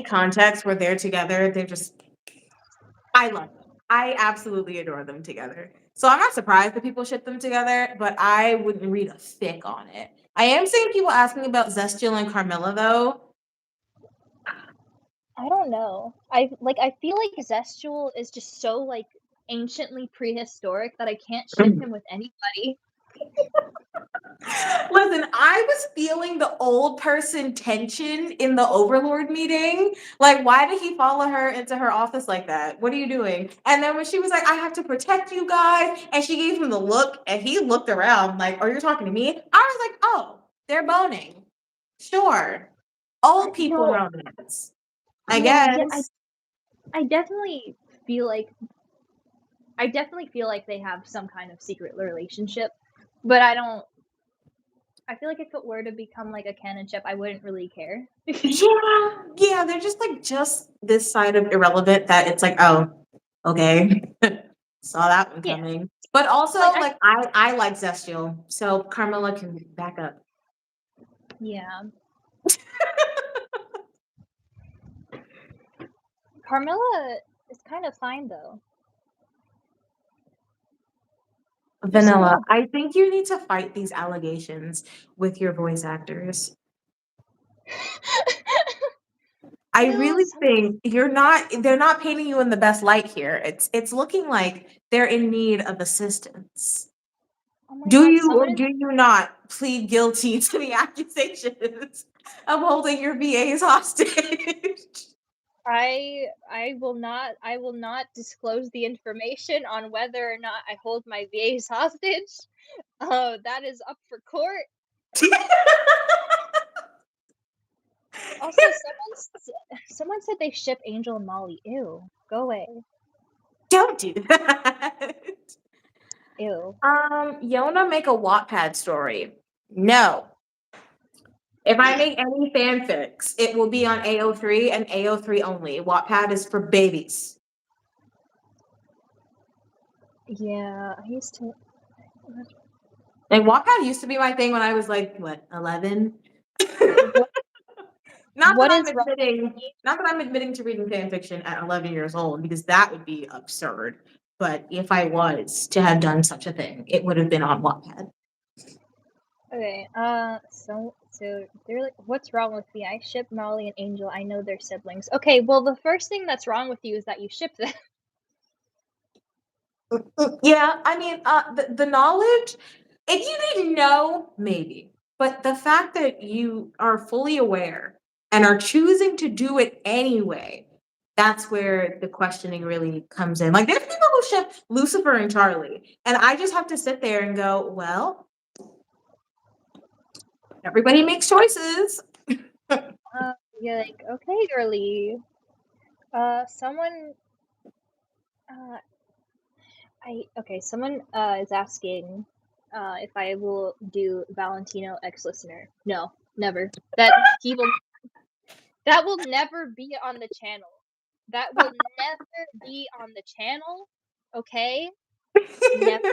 [SPEAKER 1] context where they're together, they're just I love them. I absolutely adore them together. So I'm not surprised that people ship them together, but I wouldn't read a fic on it. I am seeing people asking about Zestiel and Carmilla though.
[SPEAKER 2] I don't know. I feel like Zestial is just so like anciently prehistoric that I can't ship him with anybody.
[SPEAKER 1] Listen, I was feeling the old person tension in the Overlord meeting. Like, why did he follow her into her office like that? What are you doing? And then when she was like, I have to protect you guys, and she gave him the look, and he looked around like, are you talking to me? I was like, oh, they're boning. Sure. Old people
[SPEAKER 2] No,
[SPEAKER 1] romance. I
[SPEAKER 2] no, yeah,
[SPEAKER 1] guess.
[SPEAKER 2] I definitely feel like I definitely feel like they have some kind of secret relationship, but I don't. I feel like if it were to become like a canon ship, I wouldn't really care.
[SPEAKER 1] Yeah, they're just this side of irrelevant that it's like, oh, okay. Saw that one
[SPEAKER 2] Yeah,
[SPEAKER 1] coming. But also,
[SPEAKER 2] like
[SPEAKER 1] like, I like Zestial, so Carmilla can back up.
[SPEAKER 2] yeah, Carmilla is kind of fine though. Just a
[SPEAKER 1] Vanilla,
[SPEAKER 2] little.
[SPEAKER 1] I think you need to fight these allegations with your voice actors. I
[SPEAKER 2] No,
[SPEAKER 1] really think they're not painting you in the best light here. It's looking like they're in need of assistance.
[SPEAKER 2] oh my
[SPEAKER 1] Do
[SPEAKER 2] god,
[SPEAKER 1] you or
[SPEAKER 2] someone is.
[SPEAKER 1] do you not plead guilty to the accusations of holding your VAs hostage?
[SPEAKER 2] I will not disclose the information on whether or not I hold my VAs hostage. Oh, that is up for court. Also, someone said they ship Angel and Molly. Ew, go away.
[SPEAKER 1] Don't do that.
[SPEAKER 2] Ew.
[SPEAKER 1] Yona make a Wattpad story. No. If I make any fanfics, it will be on AO3 and AO3 only. Wattpad is for babies.
[SPEAKER 2] Yeah, I used to.
[SPEAKER 1] Like Wattpad used to be my thing when I was like, what, 11?
[SPEAKER 2] What, what is wrong with me?
[SPEAKER 1] Not that I'm admitting to reading fan fiction at 11 years old, because that would be absurd. But if I was to have done such a thing, it would have been on Wattpad.
[SPEAKER 2] Okay, so they're like, what's wrong with me? I ship Molly and Angel. I know they're siblings. Okay, well, the first thing that's wrong with you is that you ship them.
[SPEAKER 1] Yeah, I mean, the knowledge, if you didn't know, maybe. But the fact that you are fully aware and are choosing to do it anyway, that's where the questioning really comes in. Like, there's people who ship Lucifer and Charlie, and I just have to sit there and go, well, everybody makes choices.
[SPEAKER 2] You're like, okay, girly. Someone, uh, someone, is asking, if I will do Valentino X Listener. No, never. That will never be on the channel. That will never be on the channel, okay? Never.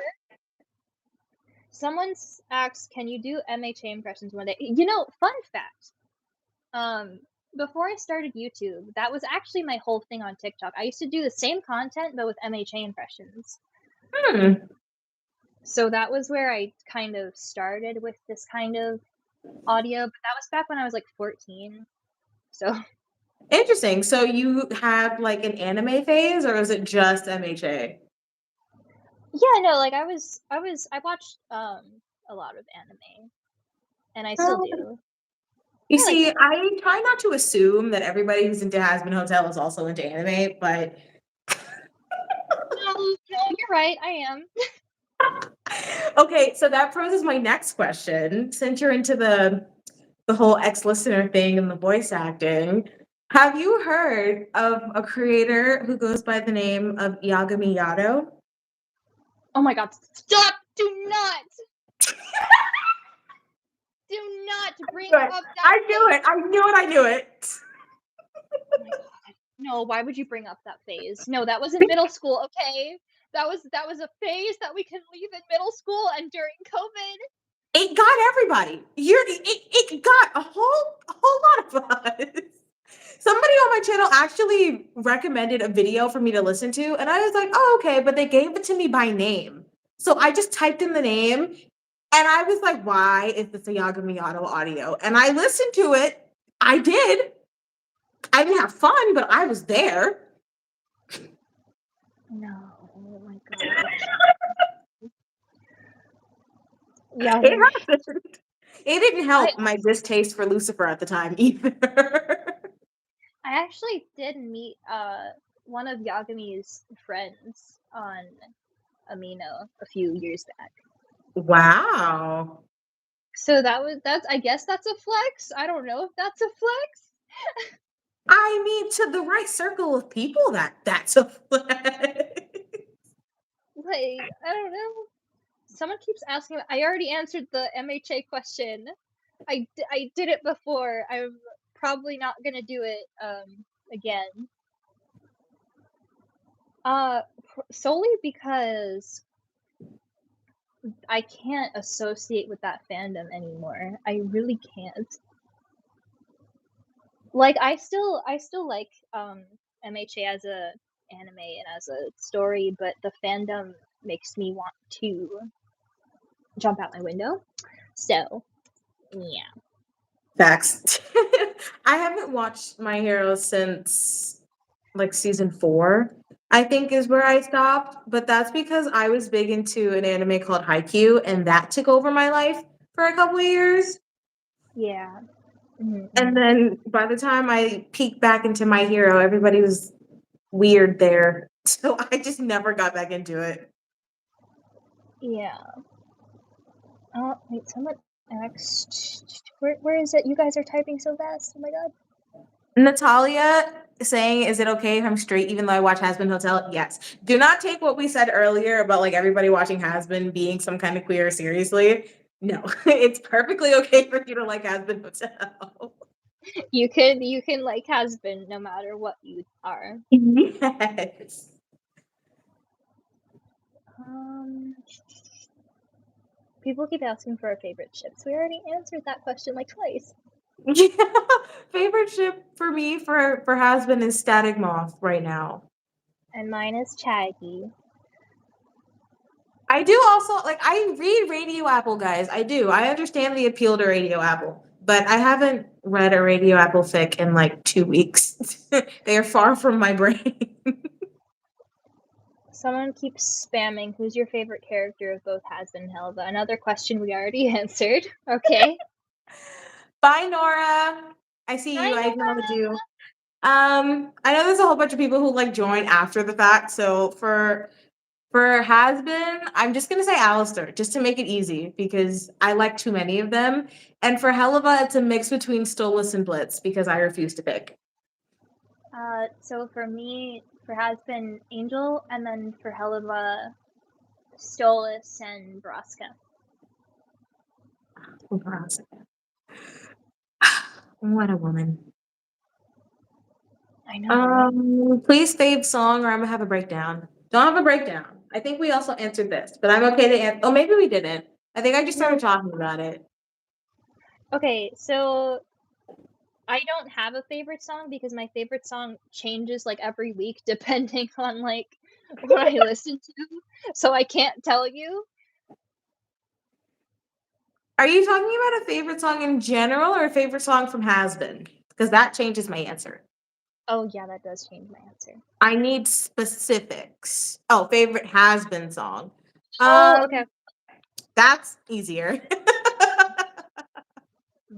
[SPEAKER 2] Someone's asked, can you do MHA impressions one day? You know, fun fact. Before I started YouTube, that was actually my whole thing on TikTok. I used to do the same content but with MHA impressions.
[SPEAKER 1] Hmm.
[SPEAKER 2] So that was where I kind of started with this kind of audio, but that was back when I was like 14. So
[SPEAKER 1] Interesting. So you had like an anime phase, or is it just MHA?
[SPEAKER 2] yeah, no, like I watched a lot of anime and I still do.
[SPEAKER 1] You
[SPEAKER 2] I like
[SPEAKER 1] see,
[SPEAKER 2] it.
[SPEAKER 1] I try not to assume that everybody who's into Has Been Hotel is also into anime, but
[SPEAKER 2] No, you're right. I am.
[SPEAKER 1] okay, so that poses my next question. Since you're into the whole ex-listener thing and the voice acting, have you heard of a creator who goes by the name of Yagami Yado?
[SPEAKER 2] Oh my god, stop! Do not! do not bring
[SPEAKER 1] Do
[SPEAKER 2] up
[SPEAKER 1] it.
[SPEAKER 2] that
[SPEAKER 1] I knew
[SPEAKER 2] phase.
[SPEAKER 1] it. I knew it. I knew it.
[SPEAKER 2] Oh my god. No, why would you bring up that phase? No, that was in middle school, okay? That was a phase that we can leave in middle school and during COVID.
[SPEAKER 1] It got everybody. It got a whole lot of us. Somebody on my channel actually recommended a video for me to listen to, and I was like, oh, okay, but they gave it to me by name. So I just typed in the name, and I was like, why is this a Yagami Auto audio? And I listened to it. I did. I didn't have fun, but I was there.
[SPEAKER 2] No, oh my gosh. Yeah,
[SPEAKER 1] It happened. It didn't
[SPEAKER 2] I
[SPEAKER 1] help my distaste for Lucifer at the time either.
[SPEAKER 2] I actually did meet one of Yagami's friends on Amino a few years back.
[SPEAKER 1] Wow.
[SPEAKER 2] So that's I guess that's a flex. I don't know if that's a flex.
[SPEAKER 1] I mean, to the right circle of people, that's a flex.
[SPEAKER 2] Like, I don't know. Someone keeps asking. I already answered the MHA question. I did it before. I'm probably not gonna do it again. Solely because I can't associate with that fandom anymore. I really can't. Like I still like MHA as a anime and as a story, but the fandom makes me want to jump out my window. So, yeah.
[SPEAKER 1] Facts. I haven't watched My Hero since like season 4, I think is where I stopped. But that's because I was big into an anime called Haikyuu, and that took over my life for a couple of years.
[SPEAKER 2] Yeah. Mm-hmm.
[SPEAKER 1] And then by the time I peeked back into My Hero, everybody was weird there. So I just never got back into it.
[SPEAKER 2] Yeah. Oh, wait, someone asked. Where is it? You guys are typing so fast. Oh my god.
[SPEAKER 1] Natalia saying, is it okay if I'm straight even though I watch Has Been Hotel? Yes. Do not take what we said earlier about like everybody watching Has Been being some kind of queer seriously. No, it's perfectly okay for you to like Has Been Hotel.
[SPEAKER 2] You can like Has Been no matter what you are.
[SPEAKER 1] Yes.
[SPEAKER 2] People keep asking for our favorite ships. We already answered that question like twice.
[SPEAKER 1] Yeah. Favorite ship for me for Has Been is Static Moth right now.
[SPEAKER 2] And mine is Chaggy.
[SPEAKER 1] I do also like I read Radio Apple, guys. I do. I understand the appeal to Radio Apple, but I haven't read a Radio Apple fic in like 2 weeks. They are far from my brain.
[SPEAKER 2] Someone keeps spamming who's your favorite character of both Has Been and Helva. Another question we already answered. Okay.
[SPEAKER 1] Bye, Nora. I see you. I acknowledge you. I know there's a whole bunch of people who like join after the fact. So for Has Been, I'm just gonna say Alistair, just to make it easy, because I like too many of them. And for Helva, it's a mix between Stolas and Blitz, because I refuse to pick.
[SPEAKER 2] So for me, for Has Been Angel, and then for Helva, Stolas and Braska.
[SPEAKER 1] What a woman.
[SPEAKER 2] I know.
[SPEAKER 1] Please fave song, or I'm gonna have a breakdown. Don't have a breakdown. I think we also answered this, but I'm okay to answer. Oh, maybe we didn't. I think I just started talking about it.
[SPEAKER 2] Okay, so I don't have a favorite song because my favorite song changes like every week depending on like what I listen to. So I can't tell you.
[SPEAKER 1] Are you talking about a favorite song in general or a favorite song from Has Been? Because that changes my answer.
[SPEAKER 2] Oh yeah, that does change my answer.
[SPEAKER 1] I need specifics. Oh, favorite Has Been song.
[SPEAKER 2] Oh, okay.
[SPEAKER 1] That's easier.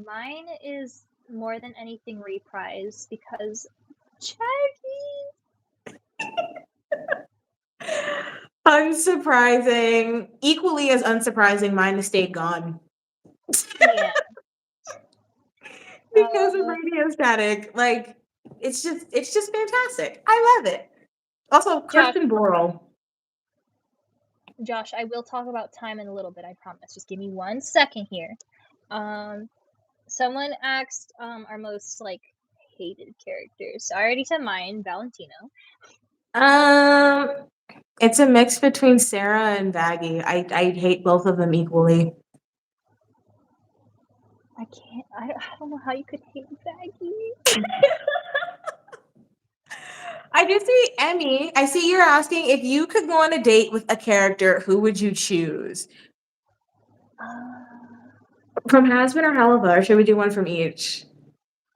[SPEAKER 2] Mine is More Than Anything Reprise because Chaggy.
[SPEAKER 1] Unsurprising. Equally as unsurprising, mine is Stay Gone.
[SPEAKER 2] Yeah.
[SPEAKER 1] Because of Radio Static. Like, it's just fantastic. I love it. Also, Kirsten Borle.
[SPEAKER 2] Josh, I will talk about time in a little bit, I promise. Just give me 1 second here. Someone asked our most like hated characters. So I already said mine, Valentino.
[SPEAKER 1] It's a mix between Sarah and Vaggie. I hate both of them equally.
[SPEAKER 2] I can't. I don't know how you could hate Vaggie.
[SPEAKER 1] I do see Emmy. I see you're asking if you could go on a date with a character, who would you choose? From Hasbin or Helva, or should we do one from each?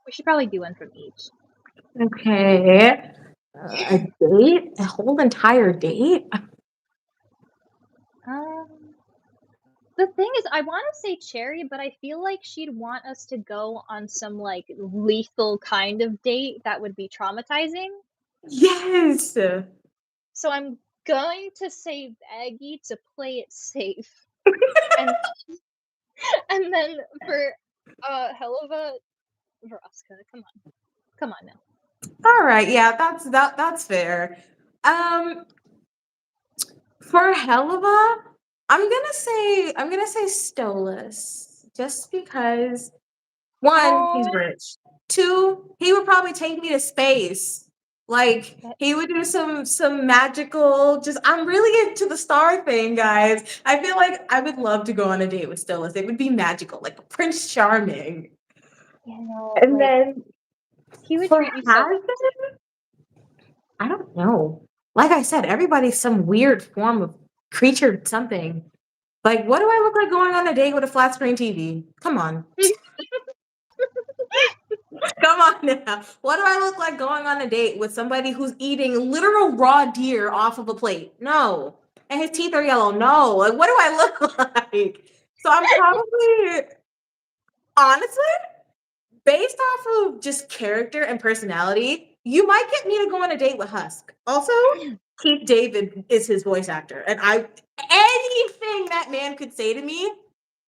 [SPEAKER 2] We should probably do one from each.
[SPEAKER 1] Okay. A date? A whole entire date?
[SPEAKER 2] The thing is, I want to say Cherry, but I feel like she'd want us to go on some like lethal kind of date that would be traumatizing.
[SPEAKER 1] Yes.
[SPEAKER 2] So I'm going to say Aggie to play it safe, and and then for Helva, Veroska. Come on now.
[SPEAKER 1] All right. Yeah, that's fair. For Helva, I'm gonna say Stolas, just because one, he's
[SPEAKER 2] Oh,
[SPEAKER 1] rich. Two, he would probably take me to space. Like he would do some magical. Just I'm really into the star thing, guys. I feel like I would love to go on a date with Stolas. It would be magical, like Prince Charming.
[SPEAKER 2] you know,
[SPEAKER 1] And
[SPEAKER 2] like
[SPEAKER 1] then
[SPEAKER 2] he would
[SPEAKER 1] for
[SPEAKER 2] treat me so
[SPEAKER 1] Hasbin, I don't know. Like I said, everybody's some weird form of creature something. Like, what do I look like going on a date with a flat screen TV? Come on. Come on now. What do I look like going on a date with somebody who's eating literal raw deer off of a plate? No. And his teeth are yellow. No. Like, what do I look like? So I'm probably, honestly, based off of just character and personality, you might get me to go on a date with Husk. Also, Keith David is his voice actor. And anything that man could say to me,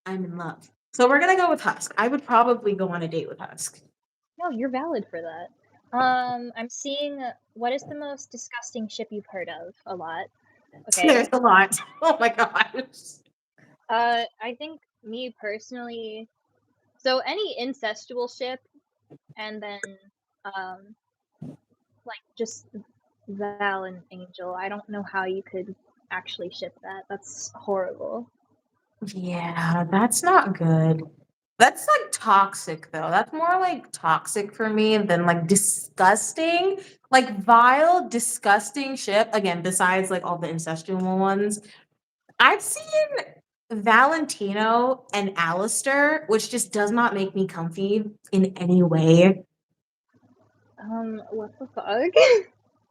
[SPEAKER 1] I'm in love. So we're gonna go with Husk. I would probably go on a date with Husk.
[SPEAKER 2] No, you're valid for that. I'm seeing what is the most disgusting ship you've heard of a lot. Okay.
[SPEAKER 1] There's a lot. Oh my gosh.
[SPEAKER 2] I think me personally, so any incestual ship, and then like just Val and Angel. I don't know how you could actually ship that. That's horrible.
[SPEAKER 1] Yeah, that's not good. That's like toxic though. That's more like toxic for me than like disgusting. Like vile, disgusting ship. Again, besides like all the incestual ones. I've seen Valentino and Alistair, which just does not make me comfy in any way.
[SPEAKER 2] What the fuck?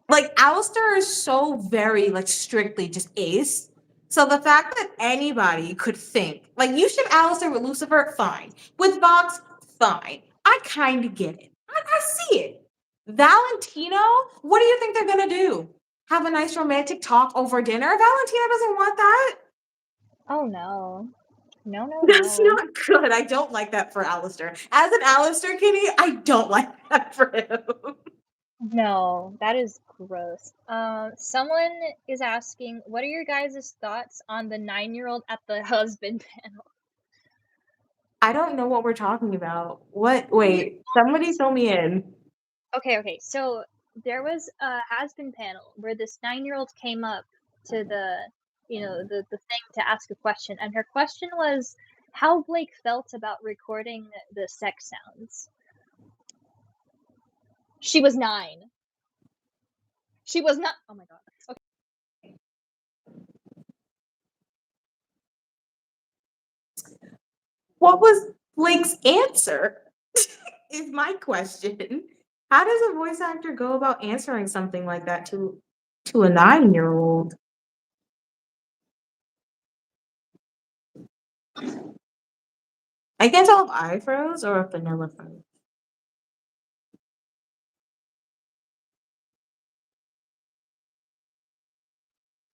[SPEAKER 1] Like Alistair is so very like strictly just ace. So the fact that anybody could think like you ship Alistair with Lucifer, fine. With Vox, fine. I kind of get it. I see it. Valentino, what do you think they're gonna do? Have a nice romantic talk over dinner? Valentino doesn't want that.
[SPEAKER 2] Oh no. No, no,
[SPEAKER 1] That's
[SPEAKER 2] no.
[SPEAKER 1] not good. I don't like that for Alistair. As an Alistair kitty, I don't like that for him.
[SPEAKER 2] No, that is gross. Someone is asking, what are your guys' thoughts on the 9-year-old at the husband panel?
[SPEAKER 1] I don't know what we're talking about. What? Wait, somebody fill me in.
[SPEAKER 2] Okay. So there was a has-been panel where this 9-year-old came up to the thing to ask a question, and her question was how Blake felt about recording the sex sounds. She was 9. She was not. Oh my god. Okay.
[SPEAKER 1] What was Blake's answer? Is my question. How does a voice actor go about answering something like that to a 9-year-old? I can't tell if I froze or if Vanilla froze.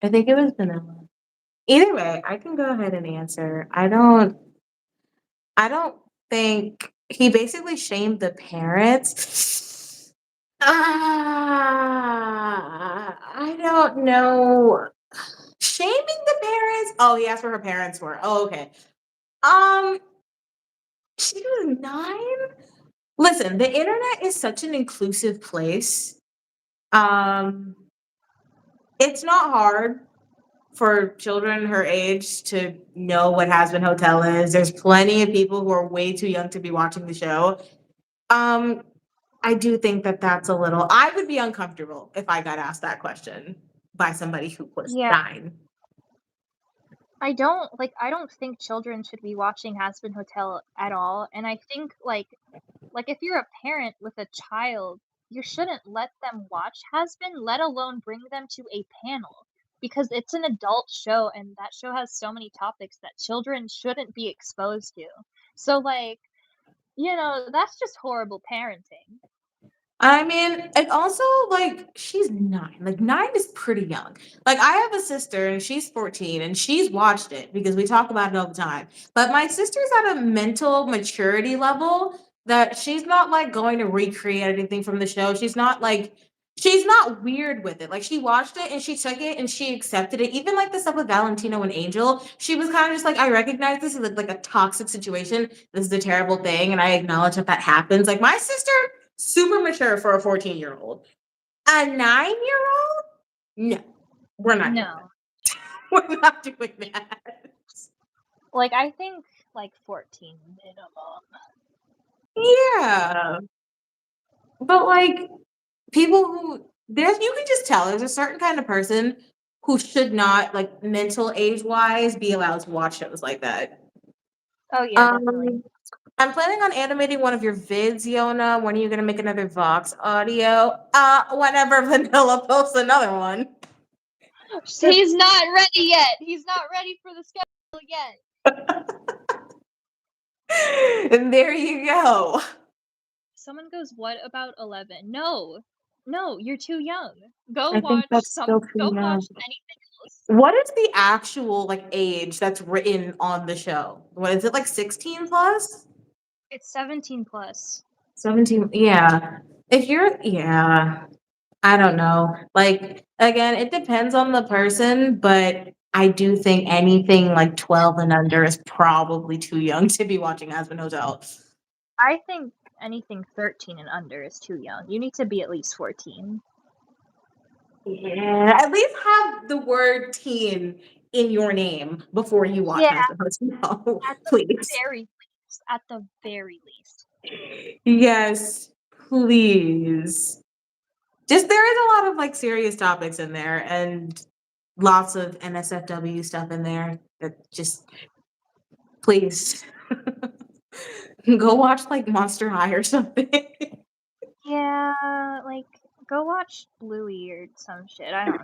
[SPEAKER 1] I think it was Vanilla. Either way, I can go ahead and answer. I don't think he basically shamed the parents. I don't know. Shaming the parents? Oh, he asked where her parents were. Oh, okay. Um, She was 9? Listen, the internet is such an inclusive place. Um, it's not hard for children her age to know what Has Been Hotel is. There's plenty of people who are way too young to be watching the show. Um, I do think that that's a little I would be uncomfortable if I got asked that question by somebody who was
[SPEAKER 2] Yeah,
[SPEAKER 1] 9.
[SPEAKER 2] I don't think children should be watching Has Been Hotel at all, and I think, like, if you're a parent with a child, you shouldn't let them watch Has Been, let alone bring them to a panel, because it's an adult show, and that show has so many topics that children shouldn't be exposed to. So, like, that's just horrible parenting.
[SPEAKER 1] I mean, and also, like, she's 9. Like, 9 is pretty young. Like, I have a sister and she's 14 and she's watched it because we talk about it all the time. But my sister's at a mental maturity level that she's not like going to recreate anything from the show. She's not weird with it. Like, she watched it and she took it and she accepted it. Even like the stuff with Valentino and Angel, she was kind of just like, I recognize this is like a toxic situation. This is a terrible thing. And I acknowledge that that happens. Like, my sister, super mature for a 14-year-old. A 9-year-old? No, we're not doing that.
[SPEAKER 2] No.
[SPEAKER 1] We're not doing that.
[SPEAKER 2] Like, I think, like, 14 minimum.
[SPEAKER 1] Yeah. But like people who there's you can just tell there's a certain kind of person who should not, like mental age wise, be allowed to watch shows like that.
[SPEAKER 2] Oh, yeah, definitely.
[SPEAKER 1] Um I'm planning on animating one of your vids, Yona. When are you gonna make another Vox audio? Whenever Vanilla posts another one.
[SPEAKER 2] He's not ready yet. He's not ready for the schedule yet.
[SPEAKER 1] And there you go.
[SPEAKER 2] Someone goes, "What about 11?" No. No, you're too young. Go
[SPEAKER 1] I think
[SPEAKER 2] watch
[SPEAKER 1] that's still too
[SPEAKER 2] go
[SPEAKER 1] young.
[SPEAKER 2] watch anything else.
[SPEAKER 1] What is the actual like age that's written on the show? What is it, like 16 plus?
[SPEAKER 2] It's 17 plus.
[SPEAKER 1] 17, yeah. If you're yeah, I don't know. Like again, it depends on the person, but I do think anything like 12 and under is probably too young to be watching Aspen Hotel.
[SPEAKER 2] I think anything 13 and under is too young. You need to be at least 14.
[SPEAKER 1] Yeah, at least have the word teen in your name before you watch
[SPEAKER 2] Yeah,
[SPEAKER 1] Aspen Hotel,
[SPEAKER 2] at the
[SPEAKER 1] please.
[SPEAKER 2] very least. At the very least.
[SPEAKER 1] Yes, please. Just there is a lot of like serious topics in there and lots of NSFW stuff in there that just please go watch like Monster High or something.
[SPEAKER 2] Yeah, like, go watch Bluey or some shit. I don't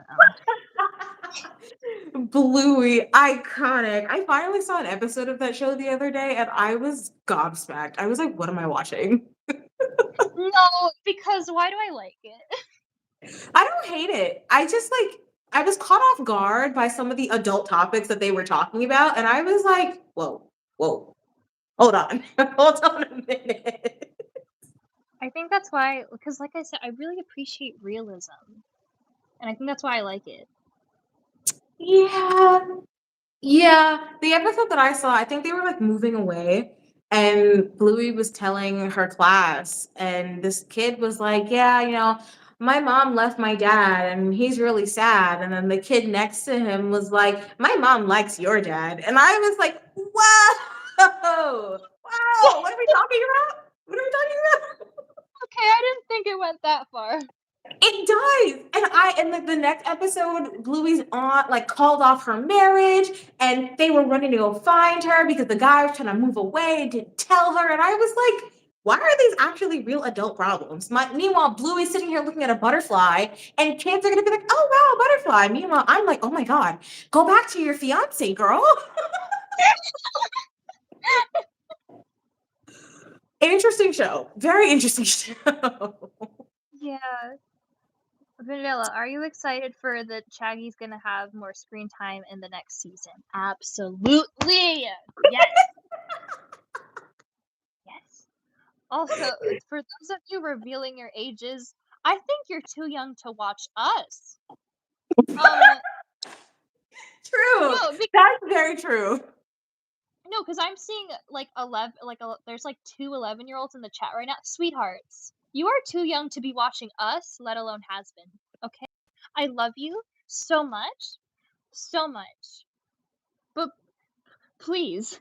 [SPEAKER 2] know.
[SPEAKER 1] Bluey, iconic. I finally saw an episode of that show the other day and I was gobsmacked. I was like, what am I watching?
[SPEAKER 2] No, because why do I like it?
[SPEAKER 1] I don't hate it. I just like I was caught off guard by some of the adult topics that they were talking about, and I was like, whoa, whoa, hold on, hold on a minute.
[SPEAKER 2] I think that's why, because like I said, I really appreciate realism, and I think that's why I like it.
[SPEAKER 1] Yeah, yeah. The episode that I saw, I think they were like moving away, and Bluey was telling her class, and this kid was like, yeah, my mom left my dad and he's really sad. And then the kid next to him was like, my mom likes your dad. And I was like, whoa, wow, what are we talking about? What are we talking about?
[SPEAKER 2] Okay, I didn't think it went that far.
[SPEAKER 1] It does. And like the next episode, Bluey's aunt like called off her marriage and they were running to go find her because the guy was trying to move away and didn't tell her. And I was like, why are these actually real adult problems? Meanwhile, Bluey's sitting here looking at a butterfly, and kids are gonna be like, oh wow, a butterfly. Meanwhile, I'm like, oh my God, go back to your fiance, girl. Interesting show. Very interesting show.
[SPEAKER 2] Yeah. Vanilla, are you excited for the Shaggy's gonna have more screen time in the next season? Absolutely! Yes! Yes. Also, for those of you revealing your ages, I think you're too young to watch us.
[SPEAKER 1] True.
[SPEAKER 2] No,
[SPEAKER 1] That's very true.
[SPEAKER 2] No, because I'm seeing like 11, there's like two 11-year-olds in the chat right now. Sweethearts, you are too young to be watching us, let alone has been. Okay, I love you so much, so much, but please.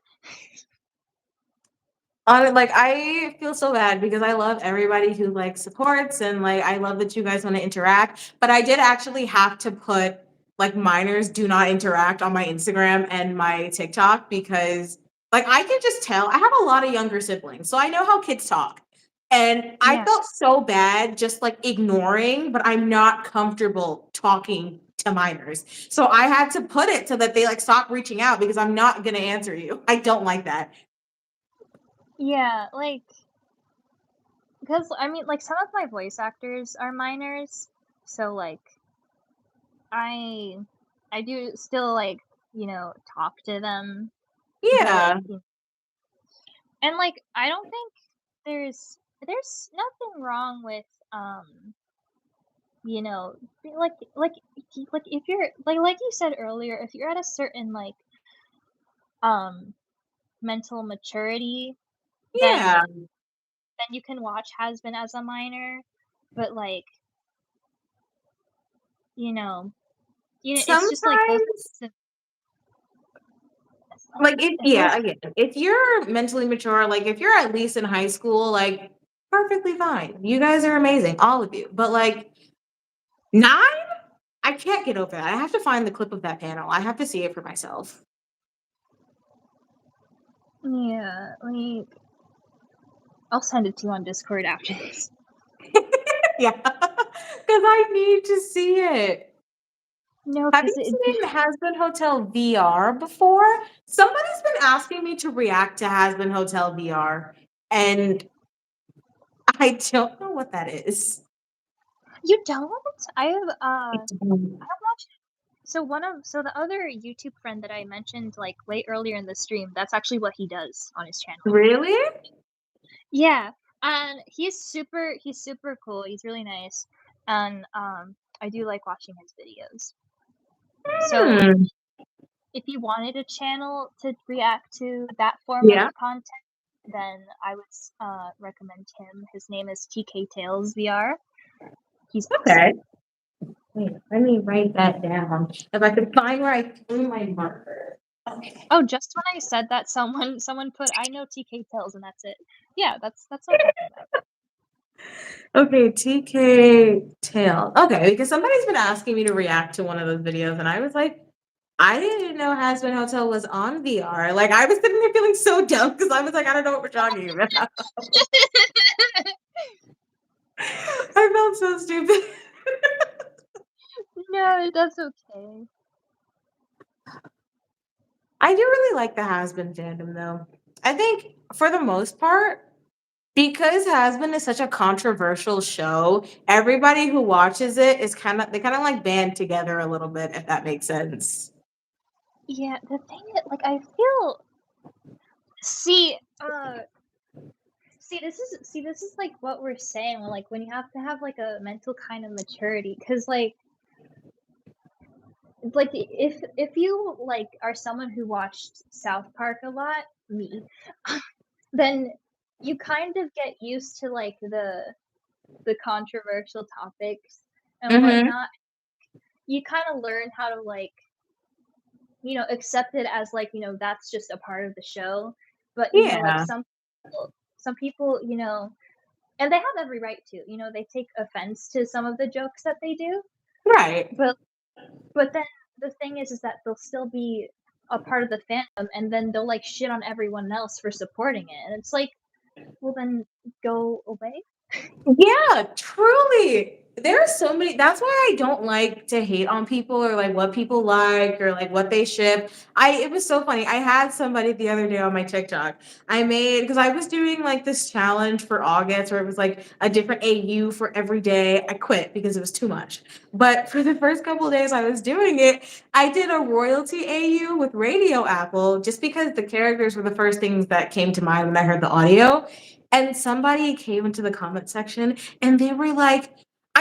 [SPEAKER 1] Like I feel so bad because I love everybody who like supports and like I love that you guys want to interact. But I did actually have to put like minors do not interact on my Instagram and my TikTok because like I can just tell I have a lot of younger siblings, so I know how kids talk. And I
[SPEAKER 2] Yeah,
[SPEAKER 1] felt so bad just like ignoring, but I'm not comfortable talking to minors. So I had to put it so that they like stop reaching out because I'm not gonna answer you. I don't like that.
[SPEAKER 2] yeah, like because I mean, like some of my voice actors are minors, so like I I do still like talk to them, but like
[SPEAKER 1] Yeah.
[SPEAKER 2] and like I don't think there's nothing wrong with you know like if you're like you said earlier, if you're at a certain like um mental maturity,
[SPEAKER 1] Yeah.
[SPEAKER 2] then you can watch Has Been as a minor, but like you know it's just like those
[SPEAKER 1] Sometimes,
[SPEAKER 2] types
[SPEAKER 1] like if
[SPEAKER 2] of those.
[SPEAKER 1] yeah, again, if you're mentally mature, like if you're at least in high school, like perfectly fine. You guys are amazing, all of you. But like 9, I can't get over that. I have to find the clip of that panel. I have to see it for myself.
[SPEAKER 2] Yeah, like I'll send it to you on Discord after this.
[SPEAKER 1] Yeah. Because I need to see it.
[SPEAKER 2] No,
[SPEAKER 1] Have
[SPEAKER 2] because
[SPEAKER 1] you
[SPEAKER 2] it
[SPEAKER 1] seen Hasbin Hotel VR before? Somebody's been asking me to react to Hasbin Hotel VR, and I don't know what that is.
[SPEAKER 2] you don't? I watched so the other YouTube friend that I mentioned like way earlier in the stream, that's actually what he does on his channel.
[SPEAKER 1] Really?
[SPEAKER 2] Yeah, and he's super cool. He's really nice, and I do like watching his videos. So
[SPEAKER 1] Hmm.
[SPEAKER 2] if you wanted a channel to react to that form of
[SPEAKER 1] Yeah.
[SPEAKER 2] content, then I would recommend him. His name is TK Tales VR. He's
[SPEAKER 1] Okay.
[SPEAKER 2] awesome.
[SPEAKER 1] Wait, let me write that down. If I could find where I threw my marker. Okay.
[SPEAKER 2] Oh, just when I said that, someone put, "I know TK Tales," and that's it. Yeah, that's what I'm talking about.
[SPEAKER 1] Okay, TK tail. Okay, because somebody's been asking me to react to one of those videos, and I was like, I didn't know Hasbin Hotel was on VR. Like, I was sitting there feeling so dumb because I was like, I don't know what we're talking about. I felt so stupid.
[SPEAKER 2] No, that's okay.
[SPEAKER 1] I do really like the Hasbin fandom, though. I think for the most part, because Has-Been is such a controversial show, everybody who watches it is they kind of like band together a little bit, if that makes sense.
[SPEAKER 2] Yeah, the thing that like I feel see, this is like what we're saying, like when you have to have like a mental kind of maturity, because like if you like are someone who watched South Park a lot, me, then you kind of get used to like the controversial topics and
[SPEAKER 1] Mm-hmm.
[SPEAKER 2] whatnot. You kind of learn how to like accept it as like that's just a part of the show. But like
[SPEAKER 1] Yeah.
[SPEAKER 2] some people and they have every right to they take offense to some of the jokes that they do,
[SPEAKER 1] Right.
[SPEAKER 2] but then the thing is that they'll still be a part of the fandom, and then they'll like shit on everyone else for supporting it, and it's like, well then go away.
[SPEAKER 1] Yeah, truly. There are so many. That's why I don't like to hate on people or like what people like or like what they ship. It was so funny. I had somebody the other day on my TikTok. I made because I was doing like this challenge for August where it was like a different AU for every day. I quit because it was too much. But for the first couple of days I was doing it, I did a royalty AU with Radio Apple just because the characters were the first things that came to mind when I heard the audio. And somebody came into the comment section and they were like,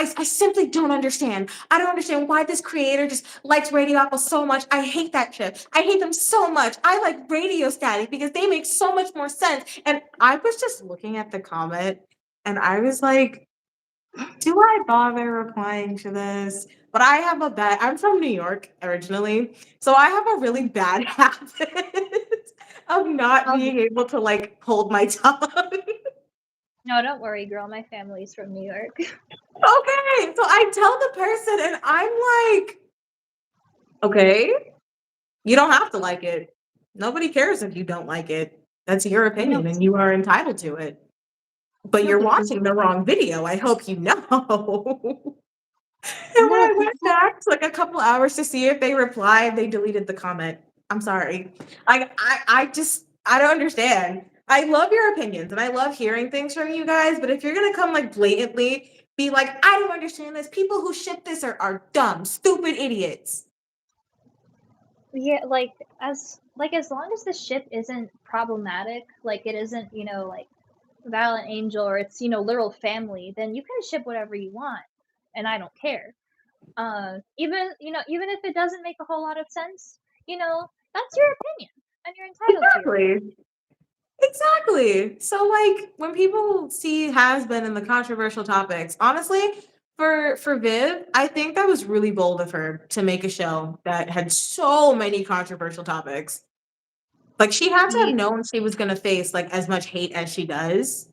[SPEAKER 1] I simply don't understand. I don't understand why this creator just likes Radio Apple so much. I hate that shit. I hate them so much. I like Radio Static because they make so much more sense. And I was just looking at the comment and I was like, do I bother replying to this? But I have a bad, I'm from New York originally, so I have a really bad habit of not
[SPEAKER 2] Um,
[SPEAKER 1] being able to like hold my tongue.
[SPEAKER 2] no, don't worry, girl. My family's from New York.
[SPEAKER 1] Okay, so I tell the person and I'm like, okay, you don't have to like it. Nobody cares if you don't like it. That's your
[SPEAKER 2] No,
[SPEAKER 1] opinion and you are entitled to it. But
[SPEAKER 2] no,
[SPEAKER 1] you're
[SPEAKER 2] because
[SPEAKER 1] watching the wrong video. I hope you know. And when
[SPEAKER 2] no,
[SPEAKER 1] I
[SPEAKER 2] because
[SPEAKER 1] went back like a couple hours to see if they replied, they deleted the comment. I'm sorry. I don't understand. I love your opinions and I love hearing things from you guys, but if you're gonna come like blatantly be like, I don't understand this. People who ship this are dumb, stupid idiots.
[SPEAKER 2] yeah, as long as the ship isn't problematic, like it isn't, like Valiant Angel or it's, literal family, then you can ship whatever you want, and I don't care. Even if it doesn't make a whole lot of sense, that's your opinion, and you're entitled to your opinion.
[SPEAKER 1] Exactly. Exactly. So like when people see has been in the controversial topics, honestly, for Viv, I think that was really bold of her to make a show that had so many controversial topics. Like she had to have
[SPEAKER 2] Ye-
[SPEAKER 1] known she was gonna face like as much hate as she does.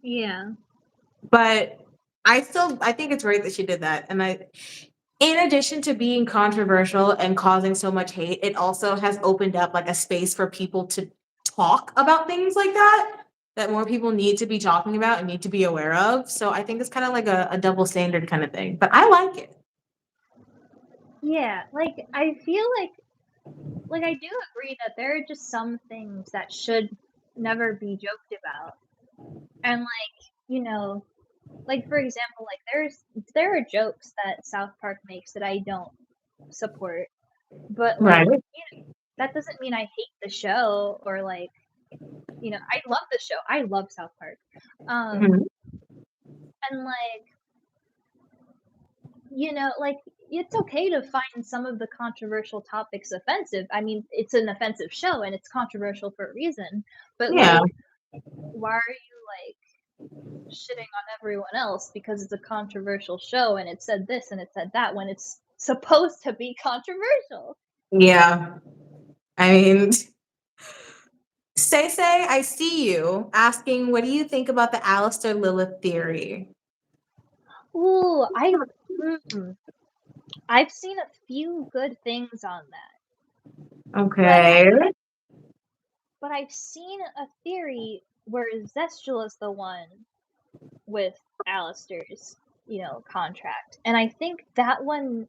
[SPEAKER 2] Yeah.
[SPEAKER 1] But I think it's great that she did that. And in addition to being controversial and causing so much hate, it also has opened up like a space for people to talk about things like that more people need to be talking about and need to be aware of. So I think it's kind of like a double standard kind of thing. But I like it.
[SPEAKER 2] Yeah, like I feel like I do agree that there are just some things that should never be joked about. And like for example, like there are jokes that South Park makes that I don't support. But
[SPEAKER 1] Right.
[SPEAKER 2] that doesn't mean I hate the show or I love the show. I love South Park.
[SPEAKER 1] Mhm.
[SPEAKER 2] And like it's okay to find some of the controversial topics offensive. I mean, it's an offensive show and it's controversial for a reason. But
[SPEAKER 1] Yeah.
[SPEAKER 2] why are you shitting on everyone else because it's a controversial show and it said this and it said that when it's supposed to be controversial?
[SPEAKER 1] Yeah. I mean, Say, I see you asking, what do you think about the Alistair Lilith theory?
[SPEAKER 2] Ooh, I've seen a few good things on that, but
[SPEAKER 1] Okay.
[SPEAKER 2] I've seen a theory where Zestial is the one with Alistair's, contract, and I think that one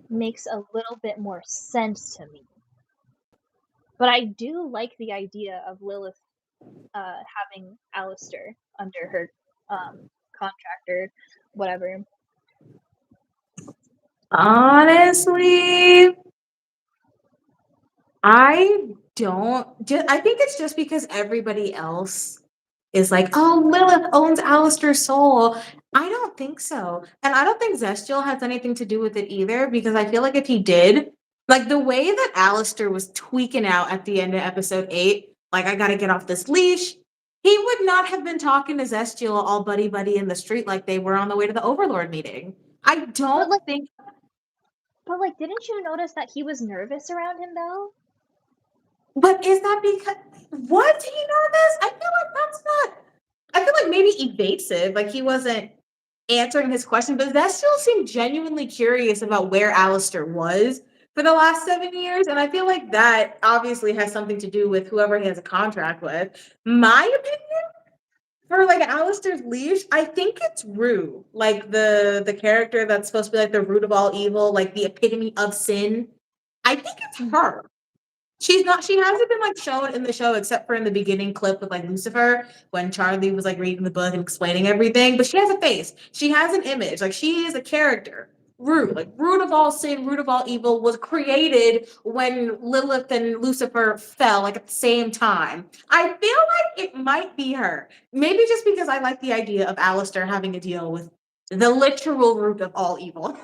[SPEAKER 2] makes a little bit more sense to me. But I do like the idea of Lilith having Alistair under her contract or whatever.
[SPEAKER 1] Honestly, I don't just I think it's just because everybody else is like, oh, Lilith owns Alistair's soul. I don't think so. And I don't think Zestial has anything to do with it either, because I feel like if he did, like the way that Alistair was tweaking out at the end of episode 8, like I gotta get off this leash, he would not have been talking to Zestial all buddy buddy in the street like they were on the way to the Overlord meeting. I
[SPEAKER 2] But
[SPEAKER 1] don't think.
[SPEAKER 2] didn't you notice that he was nervous around him though?
[SPEAKER 1] But is that because what? Do you know this? I feel like that's not. I feel like maybe evasive, like he wasn't answering his question, but that still seemed genuinely curious about where Alistair was for the last 7 years. And I feel like that obviously has something to do with whoever he has a contract with. My opinion for like Alistair's leash, I think it's Rue, like the character that's supposed to be like the root of all evil, like the epitome of sin. I think it's her. She's not, she hasn't been like shown in the show except for in the beginning clip with like Lucifer when Charlie was like reading the book and explaining everything, but she has a face. She has an image. Like she is a character. Root, like root of all sin, root of all evil was created when Lilith and Lucifer fell like at the same time. I feel like it might be her. Maybe just because I like the idea of Alistair having to deal with the literal root of all evil.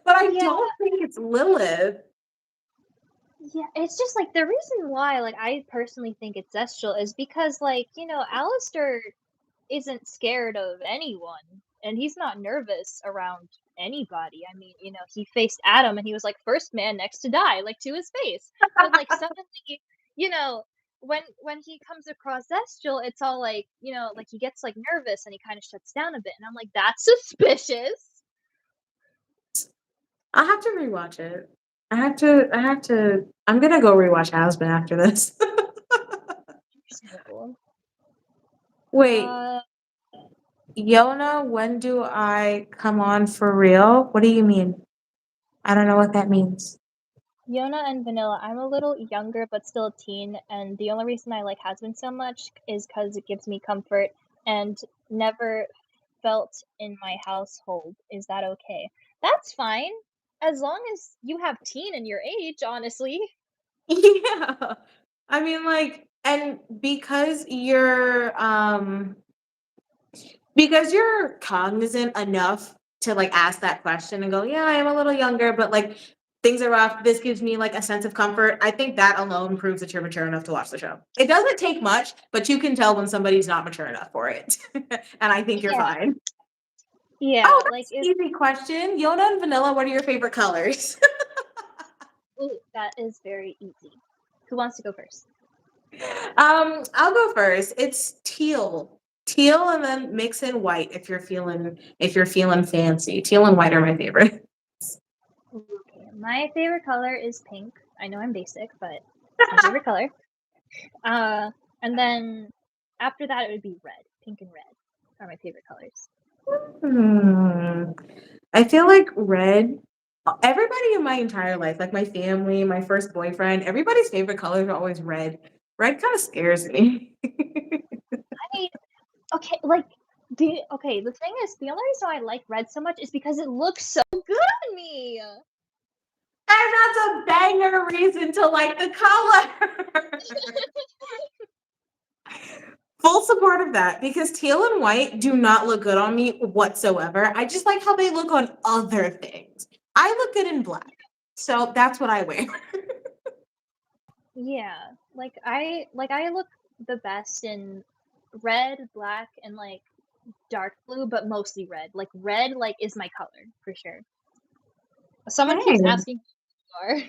[SPEAKER 1] But I
[SPEAKER 2] Yeah.
[SPEAKER 1] don't think it's Lilith.
[SPEAKER 2] Yeah, it's just like the reason why, like, I personally think it's Zestial is because, like, you know, Alistair isn't scared of anyone, and he's not nervous around anybody. I mean, you know, he faced Adam and he was like first man next to die, like to his face. But like suddenly, you know, when he comes across Zestial, it's all like, you know, like he gets like nervous and he kind of shuts down a bit, and I'm like, that's suspicious.
[SPEAKER 1] I have to rewatch it. I'm gonna go rewatch Aspen after this.
[SPEAKER 2] Understandable.
[SPEAKER 1] Wait, Yona, when do I come on for real? What do you mean? I don't know what that means.
[SPEAKER 2] Yona and Vanilla, I'm a little younger but still a teen, and the only reason I like Hasbin so much is because it gives me comfort and never felt in my household. Is that okay? That's fine. As long as you have teen in your age, honestly.
[SPEAKER 1] Yeah. I mean, like, and because you're cognizant enough to like ask that question and go, yeah, I am a little younger, but like things are rough. This gives me like a sense of comfort. I think that alone proves that you're mature enough to watch the show. It doesn't take much, but you can tell when somebody's not mature enough for it. And I think you're
[SPEAKER 2] Yeah.
[SPEAKER 1] fine.
[SPEAKER 2] Yeah,
[SPEAKER 1] Oh,
[SPEAKER 2] like
[SPEAKER 1] that's an easy question. Yona and Vanilla, what are your favorite colors?
[SPEAKER 2] ooh, that is very easy. Who wants to go first?
[SPEAKER 1] I'll go first. It's teal. Teal and then mix in white if you're feeling fancy. Teal and white are my favorite.
[SPEAKER 2] Okay, my favorite color is pink. I know I'm basic, but it's my favorite color. And then after that, it would be red. Pink and red are my favorite colors.
[SPEAKER 1] I feel like red. Everybody in my entire life, like my family, my first boyfriend, everybody's favorite colors are always red. Red kind of scares me.
[SPEAKER 2] I mean, okay, like, okay, the thing is, the only reason I like red so much is because it looks so good on me.
[SPEAKER 1] And that's a banger reason to like the color. Full support of that because teal and white do not look good on me whatsoever. I just like how they look on other things. I look good in black. So that's what I wear.
[SPEAKER 2] Yeah, like I look the best in red, black, and like dark blue, but mostly red. Like red, like is my color for sure. Someone keeps
[SPEAKER 1] Hey,
[SPEAKER 2] asking who you are.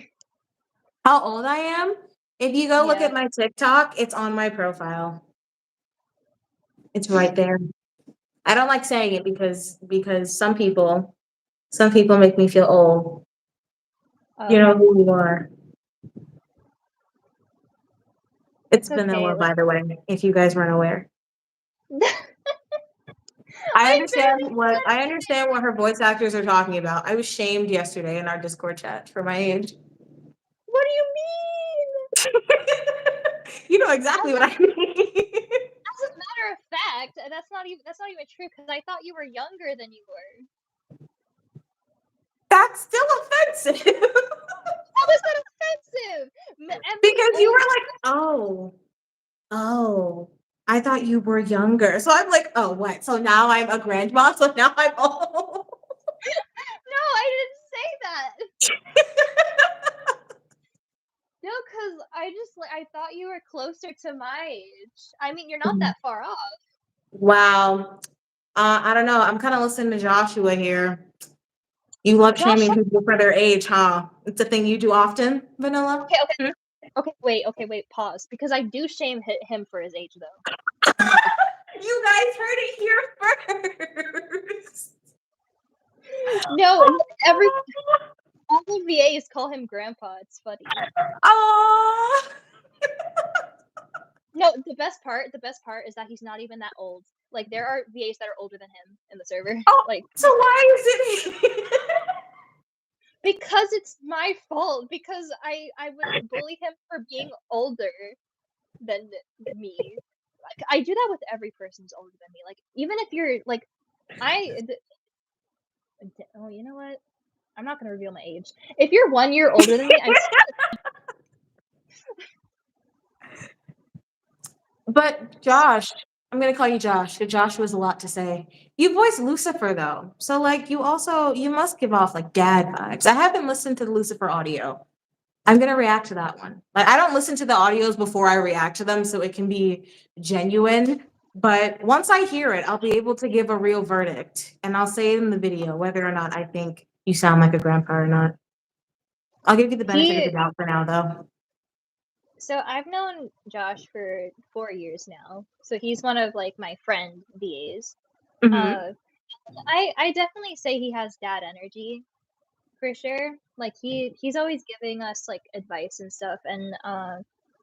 [SPEAKER 1] how old I am? If you go look
[SPEAKER 2] Yeah.
[SPEAKER 1] at my TikTok, it's on my profile. It's right there. I don't like saying it because some people make me feel old. You know
[SPEAKER 2] Okay.
[SPEAKER 1] who you are. It's
[SPEAKER 2] It's okay.
[SPEAKER 1] Vanilla,
[SPEAKER 2] Like
[SPEAKER 1] by the way, if you guys weren't aware.
[SPEAKER 2] I barely
[SPEAKER 1] I
[SPEAKER 2] said
[SPEAKER 1] understand what her voice actors are talking about. I was shamed yesterday in our Discord chat for my age.
[SPEAKER 2] what do you mean?
[SPEAKER 1] You know exactly
[SPEAKER 2] As
[SPEAKER 1] what
[SPEAKER 2] a,
[SPEAKER 1] I mean.
[SPEAKER 2] as a matter of fact, that's not even true because I thought you were younger than you were.
[SPEAKER 1] That's still offensive.
[SPEAKER 2] How is that offensive? Every
[SPEAKER 1] Because you
[SPEAKER 2] old
[SPEAKER 1] were like, oh, I thought you were younger. So I'm like, oh, what? So now I'm a grandma? So now I'm old?
[SPEAKER 2] No, I didn't say that. No, because I just like I thought you were closer to my age. I mean, you're not that far off.
[SPEAKER 1] Wow. I don't know. I'm kind of listening to Joshua here. You love
[SPEAKER 2] Josh,
[SPEAKER 1] shaming people for their age, huh? It's a thing you do often, Vanilla?
[SPEAKER 2] okay, okay,
[SPEAKER 1] Hmm?
[SPEAKER 2] okay, wait, pause. Because I do shame him for his age, though.
[SPEAKER 1] You guys heard it here first.
[SPEAKER 2] No, every all the VAs call him grandpa. It's funny.
[SPEAKER 1] Oh.
[SPEAKER 2] No, the best part is that he's not even that old. Like there are VAs that are older than him in the server.
[SPEAKER 1] Oh,
[SPEAKER 2] Like
[SPEAKER 1] so why is it?
[SPEAKER 2] because it's my fault. Because I would bully him for being older than me. Like, I do that with every person who's older than me. Like even if you're like oh, you know what? I'm not gonna reveal my age. If you're 1 year older than me, I'm
[SPEAKER 1] But Josh, I'm gonna call you Josh, because Josh was a lot to say. You voiced Lucifer though, so like you must give off like dad vibes. I haven't listened to the Lucifer audio. I'm gonna react to that one. Like I don't listen to the audios before I react to them, so it can be genuine. But once I hear it, I'll be able to give a real verdict, and I'll say it in the video whether or not I think you sound like a grandpa or not. I'll give you the benefit of the doubt for now, though.
[SPEAKER 2] So I've known Josh for 4 years now. So he's one of like my friend VAs.
[SPEAKER 1] Mm-hmm.
[SPEAKER 2] Uh, I definitely say he has dad energy for sure. Like he's always giving us like advice and stuff, and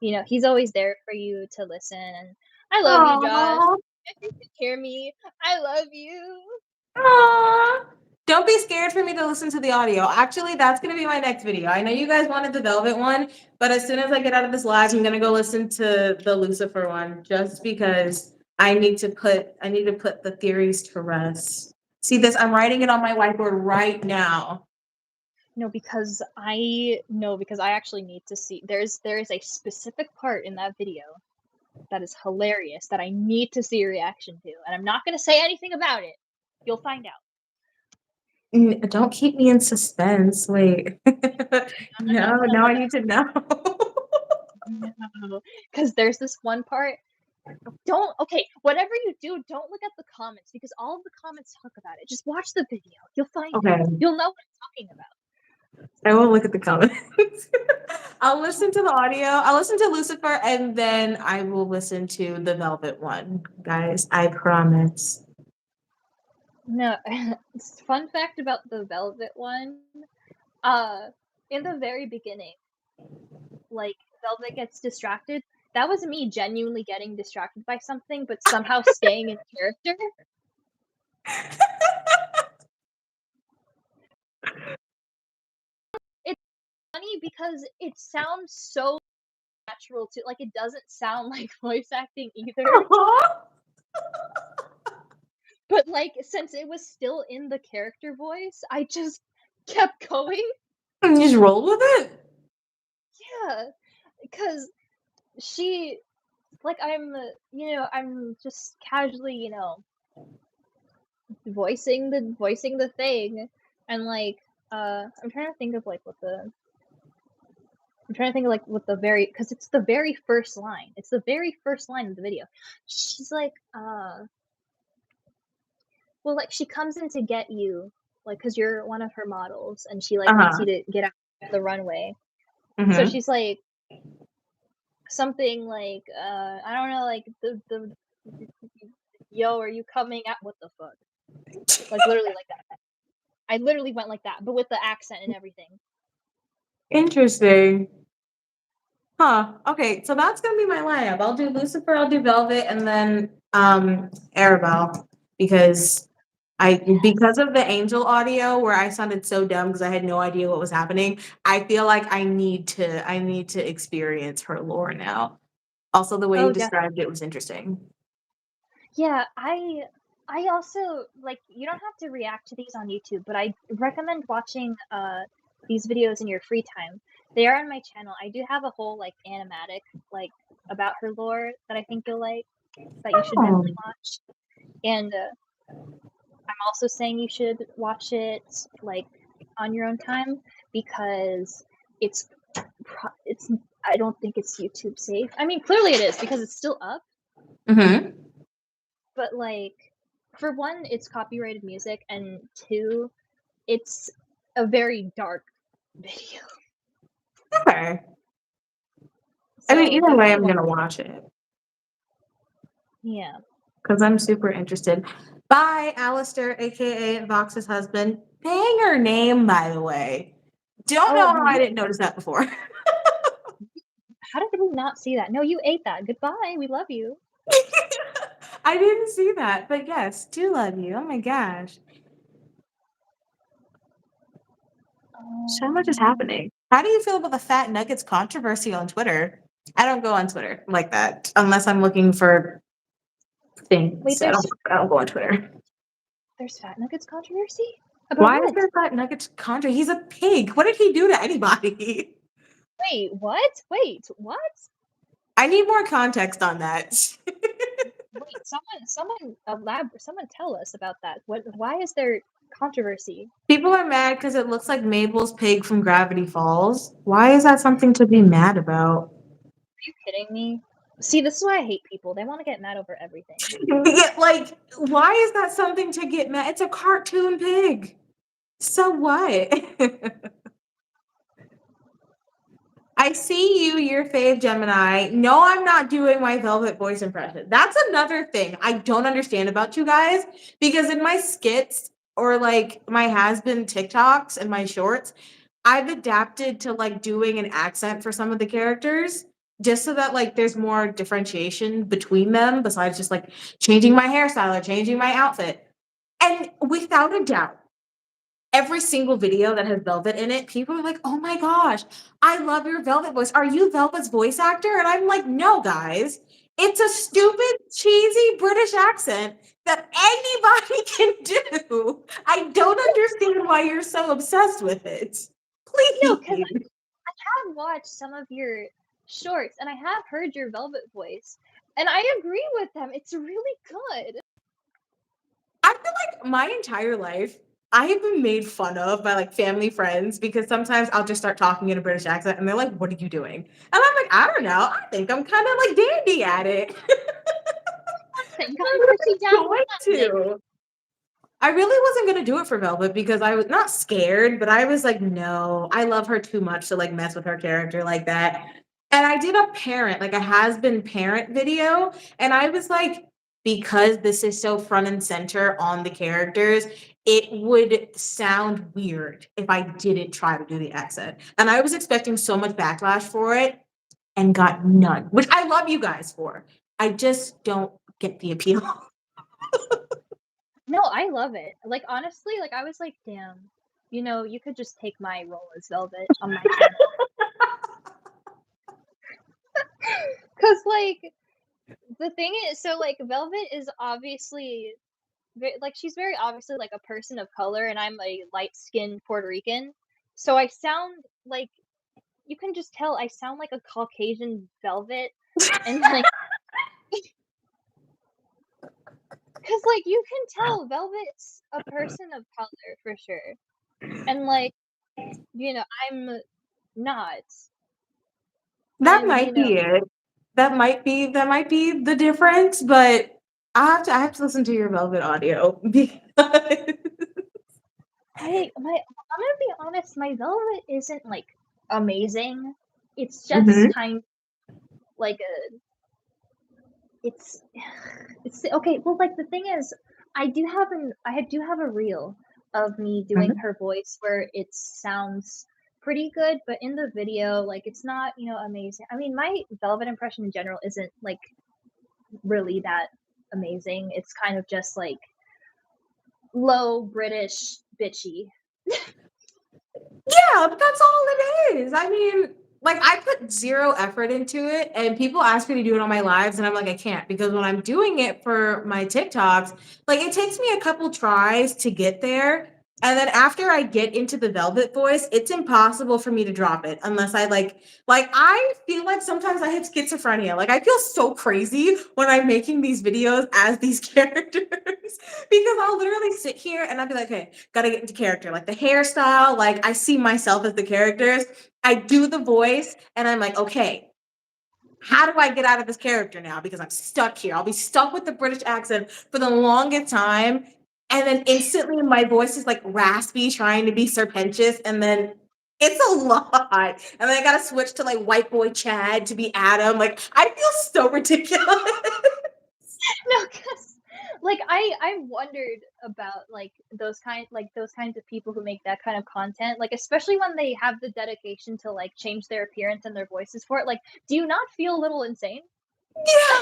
[SPEAKER 2] he's always there for you to listen. And I love you, Josh.
[SPEAKER 1] Aww.
[SPEAKER 2] If you can hear me, I love you.
[SPEAKER 1] Aww. Don't be scared for me to listen to the audio. Actually, that's gonna be my next video. I know you guys wanted the Velvet one, but as soon as I get out of this live, I'm gonna go listen to the Lucifer one just because I need to put the theories to rest. See this? I'm writing it on my whiteboard right now.
[SPEAKER 2] No, because I actually need to see. There is a specific part in that video that is hilarious that I need to see a reaction to, and I'm not gonna say anything about it. You'll find out.
[SPEAKER 1] Don't keep me in suspense. Wait. No, now I need to know.
[SPEAKER 2] No, because there's this one part. Whatever you do, don't look at the comments because all of the comments talk about it. Just watch the video. You'll find
[SPEAKER 1] Okay.
[SPEAKER 2] out. You'll know what I'm talking about.
[SPEAKER 1] I won't look at the comments. I'll listen to the audio. I'll listen to Lucifer and then I will listen to the Velvet one, guys. I promise.
[SPEAKER 2] No, fun fact about the Velvet one. In the very beginning, like Velvet gets distracted. That was me genuinely getting distracted by something, but somehow staying in character. It's funny because it sounds so natural too. Like it doesn't sound like voice acting either. But like since it was still in the character voice, I just kept going.
[SPEAKER 1] And you just roll with it?
[SPEAKER 2] Yeah, because she, like, I'm just casually, voicing the thing, and like, I'm trying to think of like what the. I'm trying to think of like what the very, because it's the very first line. It's the very first line of the video. She's like, well, like she comes in to get you, like, because you're one of her models, and she like wants you to get out the runway. So she's like something like I don't know, like the yo, are you coming at what the fuck? Like literally like that. I literally went like that, but with the accent and everything.
[SPEAKER 1] Interesting. Huh. Okay, so that's gonna be my lineup. I'll do Lucifer, I'll do Velvet, and then Arabelle because because of the Angel audio where I sounded so dumb because I had no idea what was happening. I feel like I need to experience her lore now. Also, the way you described it was interesting.
[SPEAKER 2] Yeah, I also like, you don't have to react to these on YouTube, but I recommend watching these videos in your free time. They are on my channel. I do have a whole like animatic like about her lore that I think you'll like, that you should definitely watch. And I'm also saying you should watch it like on your own time because it's I don't think it's YouTube safe. I mean, clearly it is because it's still up. But like, for one, it's copyrighted music, and two, it's a very dark video.
[SPEAKER 1] Okay.
[SPEAKER 2] So
[SPEAKER 1] I mean, either way, I'm gonna watch it.
[SPEAKER 2] Yeah.
[SPEAKER 1] Because I'm super interested. Bye, Alistair, aka Vox's husband. Banger name, by the way. Don't know how I didn't notice that before.
[SPEAKER 2] How did we not see that? No, you ate that. Goodbye. We love you.
[SPEAKER 1] I didn't see that, but yes, do love you. Oh my gosh. So much is happening. How do you feel about the Fat Nuggets controversy on Twitter? I don't go on Twitter like that unless I'm looking for things.
[SPEAKER 2] Wait,
[SPEAKER 1] I don't go on Twitter.
[SPEAKER 2] There's Fat Nuggets controversy? About
[SPEAKER 1] Why
[SPEAKER 2] what?
[SPEAKER 1] is there Fat Nuggets controversy? He's a pig. What did he do to anybody?
[SPEAKER 2] Wait, what? Wait, what?
[SPEAKER 1] I need more context on that.
[SPEAKER 2] Wait, someone tell us about that. Why is there controversy?
[SPEAKER 1] People are mad because it looks like Mabel's pig from Gravity Falls. Why is that something to be mad about?
[SPEAKER 2] Are you kidding me? See, this is why I hate people. They want to get mad over everything.
[SPEAKER 1] Yeah, like, why is that something to get mad? It's a cartoon pig. So what? I see you, your fave Gemini. No, I'm not doing my Velvet voice impression. That's another thing I don't understand about you guys because in my skits or like my has-been TikToks and my shorts, I've adapted to like doing an accent for some of the characters just so that like there's more differentiation between them besides just like changing my hairstyle or changing my outfit. And without a doubt, every single video that has Velvet in it, people are like, "Oh my gosh, I love your Velvet voice. Are you Velvet's voice actor?" And I'm like, "No, guys. It's a stupid, cheesy British accent that anybody can do. I don't understand why you're so obsessed with it.
[SPEAKER 2] No, because
[SPEAKER 1] Please."
[SPEAKER 2] I have watched some of your shorts and I have heard your Velvet voice, and I agree with them. It's really good.
[SPEAKER 1] I feel like my entire life, I have been made fun of by like family friends because sometimes I'll just start talking in a British accent and they're like, "What are you doing?" And I'm like, "I don't know. I think I'm kind of like dandy at it."
[SPEAKER 2] I think
[SPEAKER 1] I'm
[SPEAKER 2] I'm pretty damn
[SPEAKER 1] going
[SPEAKER 2] good at it.
[SPEAKER 1] to. I really wasn't gonna do it for Velvet because I was not scared, but I was like, no, I love her too much to like mess with her character like that. And I did a parent, like a has-been parent video, and I was like, because this is so front and center on the characters, it would sound weird if I didn't try to do the accent. And I was expecting so much backlash for it and got none, which I love you guys for. I just don't get the appeal.
[SPEAKER 2] No, I love it. Like honestly, like I was like, damn, you could just take my role as Velvet on my channel. Cause like the thing is, so like Velvet is obviously like she's very obviously like a person of color, and I'm a light-skinned Puerto Rican, so I sound like you can just tell I sound like a Caucasian Velvet, and like, cause like you can tell Velvet's a person of color for sure, and like I'm not,
[SPEAKER 1] That
[SPEAKER 2] and
[SPEAKER 1] might be it. That might be the difference, but I have to listen to your Velvet audio because
[SPEAKER 2] I'm gonna be honest, my Velvet isn't like amazing. It's just
[SPEAKER 1] Mhm.
[SPEAKER 2] kind of like a it's it's okay. Well, like the thing is, I do have a reel of me doing
[SPEAKER 1] Mhm.
[SPEAKER 2] her voice where it sounds pretty good, but in the video, like it's not amazing. I mean, my Velvet impression in general isn't like really that amazing. It's kind of just like low British bitchy.
[SPEAKER 1] Yeah, but that's all it is. I mean, like I put zero effort into it, and people ask me to do it on my lives, and I'm like, I can't because when I'm doing it for my TikToks, like it takes me a couple tries to get there. And then after I get into the Velvet voice, it's impossible for me to drop it unless I like I feel like sometimes I have schizophrenia. Like I feel so crazy when I'm making these videos as these characters because I'll literally sit here and I'll be like, okay, gotta get into character. Like the hairstyle, like I see myself as the characters. I do the voice and I'm like, okay, how do I get out of this character now? Because I'm stuck here. I'll be stuck with the British accent for the longest time. And then instantly my voice is like raspy, trying to be serpentous. And then it's a lot. And then I gotta switch to like white boy Chad to be Adam. Like I feel so ridiculous.
[SPEAKER 2] No, cause like I wondered about like those kinds of people who make that kind of content, like especially when they have the dedication to like change their appearance and their voices for it. Like, do you not feel a little insane?
[SPEAKER 1] Yeah.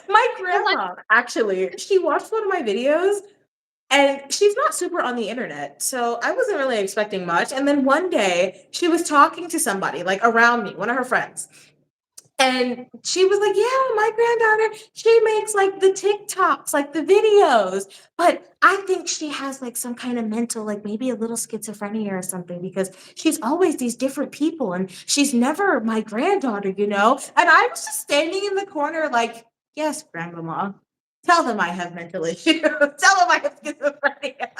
[SPEAKER 1] My
[SPEAKER 2] Because like,
[SPEAKER 1] grandma, actually, she watched one of my videos and she's not super on the internet. So I wasn't really expecting much. And then one day she was talking to somebody like around me, one of her friends. And she was like, yeah, my granddaughter, she makes like the TikToks, like the videos. But I think she has like some kind of mental, like maybe a little schizophrenia or something, because she's always these different people and she's never my granddaughter, you know? And I was just standing in the corner, like, Yes, Grandmama. Tell them I have mental issues. Tell them I have schizophrenia.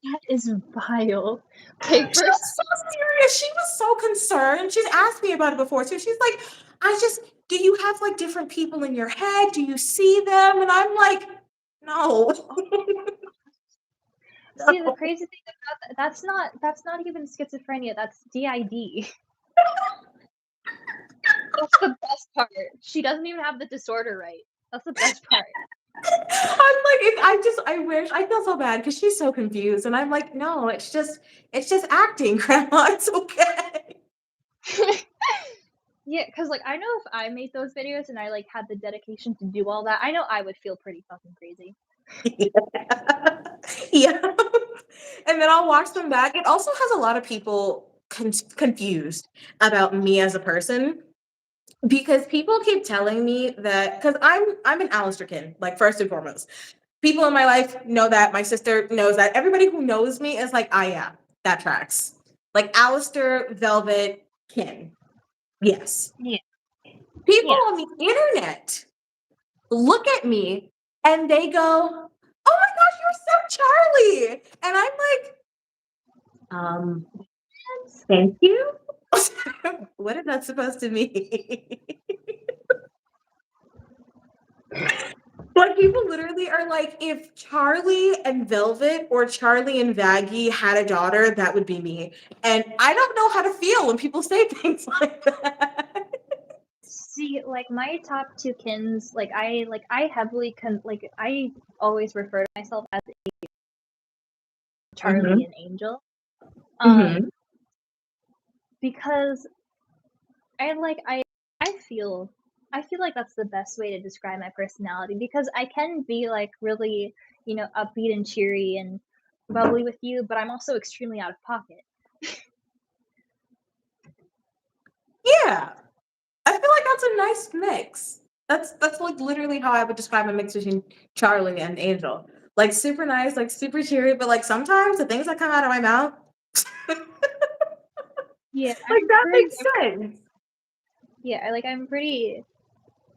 [SPEAKER 2] That is vile. Okay,
[SPEAKER 1] She was so serious. She was so concerned. She's asked me about it before too. She's like, do you have like different people in your head? Do you see them? And I'm like, no.
[SPEAKER 2] See, the crazy thing about that's not even schizophrenia, that's DID. That's the best part. She doesn't even have the disorder right. That's the best part.
[SPEAKER 1] I'm like, I feel so bad because she's so confused. And I'm like, no, it's just acting, Grandma. It's okay.
[SPEAKER 2] Yeah, because like I know if I made those videos and I like had the dedication to do all that, I know I would feel pretty fucking crazy.
[SPEAKER 1] Yeah. And then I'll watch them back. It also has a lot of people confused about me as a person because people keep telling me that because I'm an Alistairkin, like first and foremost. People in my life know that. My sister knows that. Everybody who knows me is like, yeah, that tracks. Like Alistair, Velvet, Kin. Yes.
[SPEAKER 2] Yeah.
[SPEAKER 1] People
[SPEAKER 2] Yeah.
[SPEAKER 1] on the internet look at me and they go, oh my gosh, you're so Charlie. And I'm like, thank you. What is that supposed to mean? Like people literally are like, if Charlie and Velvet or Charlie and Vaggie had a daughter, that would be me. And I don't know how to feel when people say things like that.
[SPEAKER 2] See, like my top two kins, like I heavily I always refer to myself as Charlie and Angel. Because I feel like that's the best way to describe my personality because I can be like really, upbeat and cheery and bubbly with you, but I'm also extremely out of pocket.
[SPEAKER 1] Yeah. I feel like that's a nice mix. That's like literally how I would describe a mix between Charlie and Angel. Like super nice, like super cheery, but like sometimes the things that come out of my mouth,
[SPEAKER 2] Yeah,
[SPEAKER 1] like that makes sense.
[SPEAKER 2] Yeah, like I'm pretty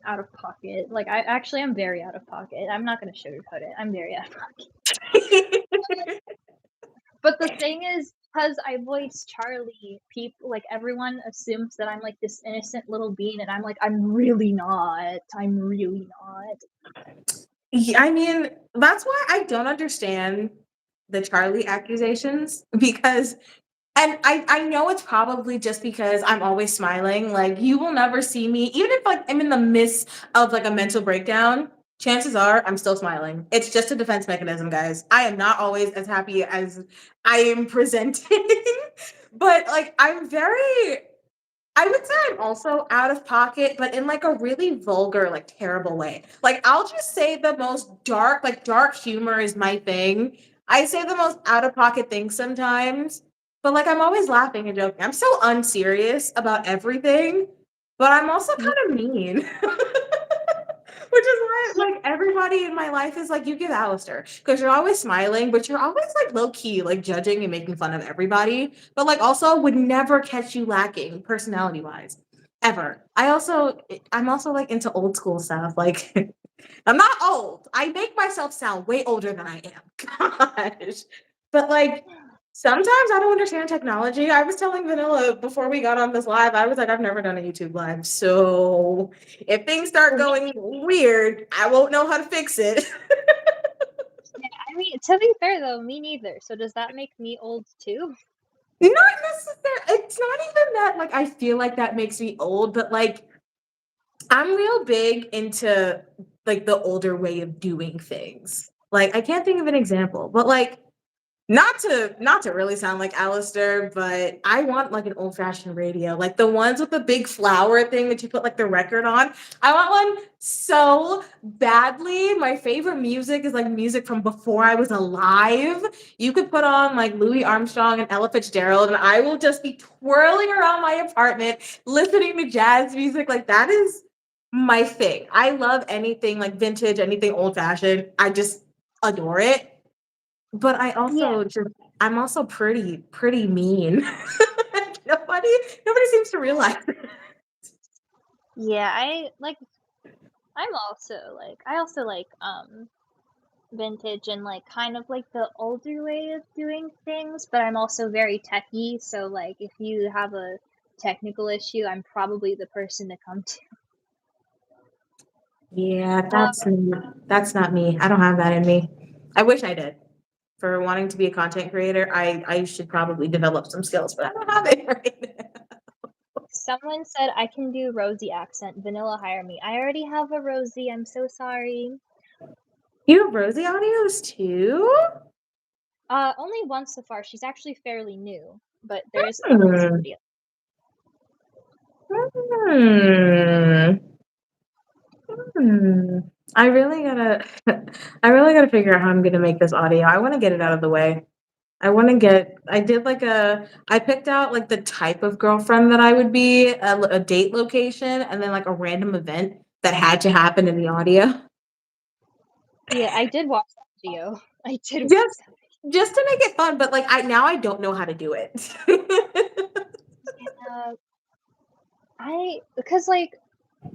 [SPEAKER 2] out of pocket. Like I'm very out of pocket. I'm not gonna sugarcoat it. I'm very out of pocket. But the thing is, because I voice Charlie, people like everyone assumes that I'm like this innocent little bean, and I'm like, I'm really not. I'm really not.
[SPEAKER 1] Yeah, I mean, that's why I don't understand the Charlie accusations because and I know it's probably just because I'm always smiling. Like you will never see me, even if like I'm in the midst of like a mental breakdown, chances are I'm still smiling. It's just a defense mechanism, guys. I am not always as happy as I am presenting. But like I would say I'm also out of pocket, but in like a really vulgar, like terrible way. Like I'll just say the most dark, like dark humor is my thing. I say the most out of pocket things sometimes, but like I'm always laughing and joking. I'm so unserious about everything, but I'm also kind of mean. Which is why like everybody in my life is like, you give Alistair because you're always smiling, but you're always like low key, like judging and making fun of everybody. But like also would never catch you lacking personality wise. Ever. I'm also like into old school stuff. Like I'm not old. I make myself sound way older than I am. Gosh. But like sometimes I don't understand technology. I was telling Vanilla before we got on this live, I was like, I've never done a YouTube live. So if things start going weird, I won't know how to fix it.
[SPEAKER 2] Yeah, I mean, to be fair though, me neither. So does that make me old too?
[SPEAKER 1] Not necessarily. It's not even that like I feel like that makes me old, but like I'm real big into like the older way of doing things. Like I can't think of an example, but like not to really sound like Alistair, but I want like an old-fashioned radio, like the ones with the big flower thing that you put like the record on. I want one so badly. My favorite music is like music from before I was alive. You could put on like Louis Armstrong and Ella Fitzgerald, and I will just be twirling around my apartment listening to jazz music. Like that is my thing. I love anything like vintage, anything old-fashioned. I just adore it. But I'm also pretty mean. Nobody seems to realize it.
[SPEAKER 2] Yeah, I like I'm also like I also like vintage and like kind of like the older way of doing things, but I'm also very techy, so like if you have a technical issue, I'm probably the person to come to.
[SPEAKER 1] Yeah,
[SPEAKER 2] Um,
[SPEAKER 1] that's not me. I don't have that in me. I wish I did. For wanting to be a content creator, I should probably develop some skills, but I don't have it right now.
[SPEAKER 2] Someone said I can do Rosie accent. Vanilla hire me. I already have a Rosie. I'm so sorry.
[SPEAKER 1] You have Rosie audios too?
[SPEAKER 2] Only once so far. She's actually fairly new, but there is a Rosie
[SPEAKER 1] Hmm.
[SPEAKER 2] video.
[SPEAKER 1] Hmm. Hmm. I really gotta I really gotta figure out how I'm gonna make this audio. I want to get it out of the way. I picked out like the type of girlfriend that I would be, a date location, and then like a random event that had to happen in the audio.
[SPEAKER 2] Yeah, I did watch that video. I did watch
[SPEAKER 1] Just
[SPEAKER 2] that
[SPEAKER 1] just to make it fun, but like I don't know how to do it.
[SPEAKER 2] video. Because like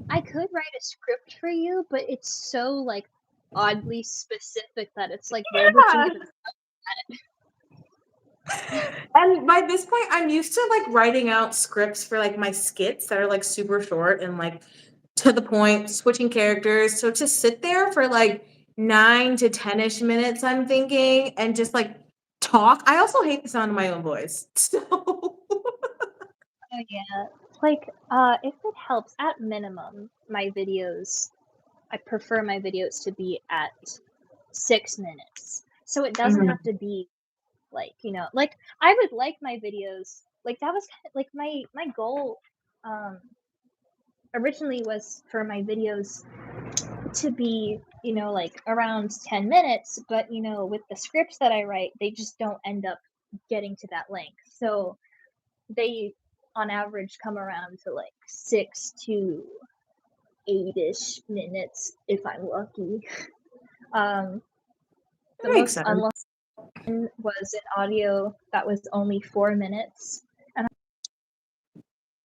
[SPEAKER 2] I could write a script for you, but it's so like oddly specific that it's like, where would you
[SPEAKER 1] Yeah.
[SPEAKER 2] even
[SPEAKER 1] And by this point, I'm used to like writing out scripts for like my skits that are like super short and like to the point, switching characters. So to sit there for like 9 to 10-ish minutes, I'm thinking, and just like talk. I also hate the sound of my own voice. So
[SPEAKER 2] Oh yeah. Like, if it helps, at minimum, my videos, I prefer my videos to be at 6 minutes. So it doesn't
[SPEAKER 1] Mhm.
[SPEAKER 2] have to be like, like I would like my videos, like that was kind of like my goal, um, originally was for my videos to be, like around 10 minutes, but with the scripts that I write, they just don't end up getting to that length. So they on average come around to like 6 to 8-ish minutes if I'm lucky. Um,
[SPEAKER 1] That
[SPEAKER 2] the
[SPEAKER 1] makes
[SPEAKER 2] most
[SPEAKER 1] sense.
[SPEAKER 2] unlucky one was an audio that was only 4 minutes. And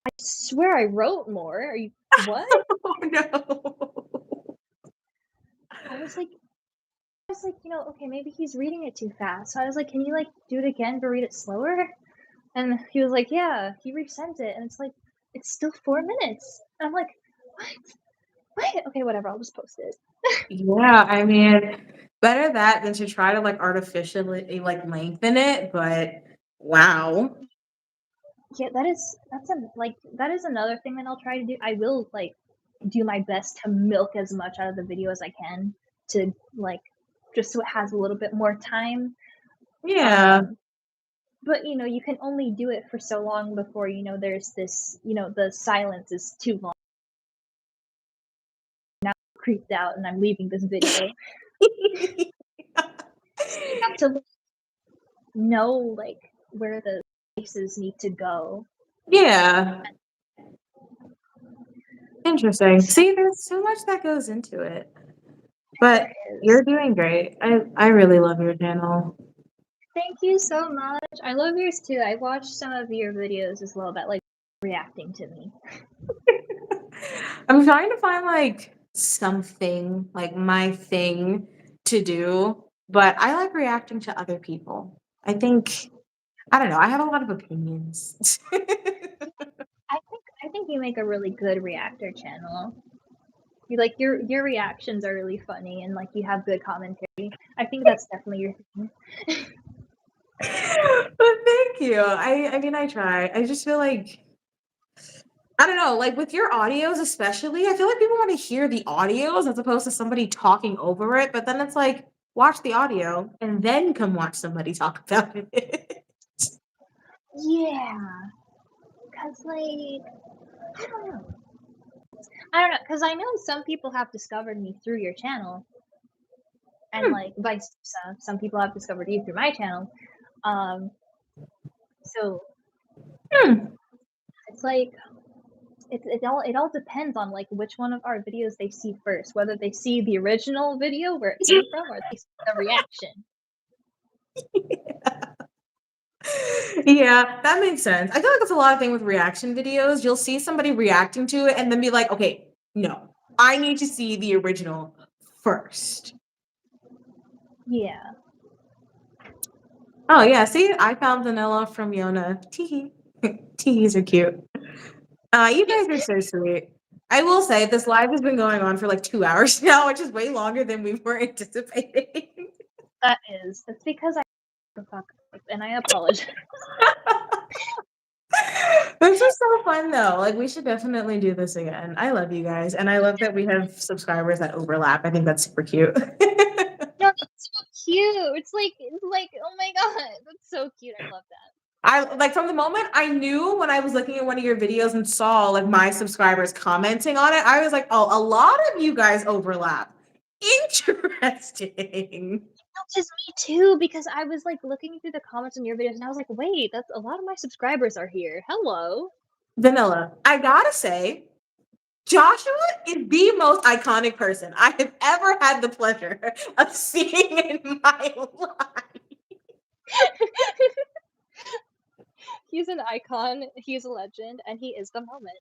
[SPEAKER 2] I swear I wrote more. Are you what?
[SPEAKER 1] Oh no.
[SPEAKER 2] I was like, okay, maybe he's reading it too fast. So I was like, can you like do it again but read it slower? And he was like, yeah, he resent it. And it's like, it's still 4 minutes. And I'm like, what? What? Okay, whatever, I'll just post it.
[SPEAKER 1] Yeah, I mean, better that than to try to like artificially like lengthen it, but wow.
[SPEAKER 2] Yeah, that is another thing that I'll try to do. I will like do my best to milk as much out of the video as I can to like just so it has a little bit more time.
[SPEAKER 1] Yeah.
[SPEAKER 2] Um, but you can only do it for so long before there's this the silence is too long. Now I'm creeped out and I'm leaving this video. So you have to know like where the spaces need to go.
[SPEAKER 1] Yeah. Interesting. See, there's so much that goes into it.
[SPEAKER 2] There
[SPEAKER 1] But
[SPEAKER 2] is.
[SPEAKER 1] you're doing great. I really love your channel.
[SPEAKER 2] Thank you so much. I love yours too. I watched some of your videos as well that like reacting to me.
[SPEAKER 1] I'm trying to find like something, like my thing to do, but I like reacting to other people. I don't know, I have a lot of opinions.
[SPEAKER 2] I think you make a really good reactor channel. You like your reactions are really funny and like you have good commentary. I think that's definitely your thing.
[SPEAKER 1] But thank you. I mean, I try. I just feel like I don't know, like with your audios especially, I feel like people want to hear the audios as opposed to somebody talking over it, but then it's like watch the audio and then come watch somebody talk about it.
[SPEAKER 2] Yeah, cause like I don't know. I don't know, cause I know some people have discovered me through your channel, and
[SPEAKER 1] Hmm,
[SPEAKER 2] like vice versa. Some people have discovered you through my channel. Um, so
[SPEAKER 1] hmm.
[SPEAKER 2] it's like it all depends on like which one of our videos they see first, whether they see the original video where it came from or they see the reaction.
[SPEAKER 1] Yeah, that makes sense. I feel like it's a lot of thing with reaction videos. You'll see somebody reacting to it and then be like, okay, no, I need to see the original first.
[SPEAKER 2] Yeah.
[SPEAKER 1] Oh yeah, see, I found vanilla from Yona. Teehee. Teehees are cute. You guys are so sweet. I will say this live has been going on for like 2 hours now, which is way longer than we were anticipating.
[SPEAKER 2] That's because I the fuck up, and I apologize.
[SPEAKER 1] This is so fun though. Like we should definitely do this again. I love you guys, and I love that we have subscribers that overlap. I think that's super cute.
[SPEAKER 2] No, that's so cute. It's like, oh my god, that's so cute. I love that.
[SPEAKER 1] I like from the moment I knew when I was looking at one of your videos and saw like my subscribers commenting on it, I was like, oh, a lot of you guys overlap. Interesting.
[SPEAKER 2] That's just me too, because I was like looking through the comments on your videos and I was like, wait, that's a lot of my subscribers are here. Hello.
[SPEAKER 1] Vanilla, I gotta say, Joshua is the most iconic person I have ever had the pleasure of seeing in my life.
[SPEAKER 2] He's an icon, he's a legend, and he is the moment.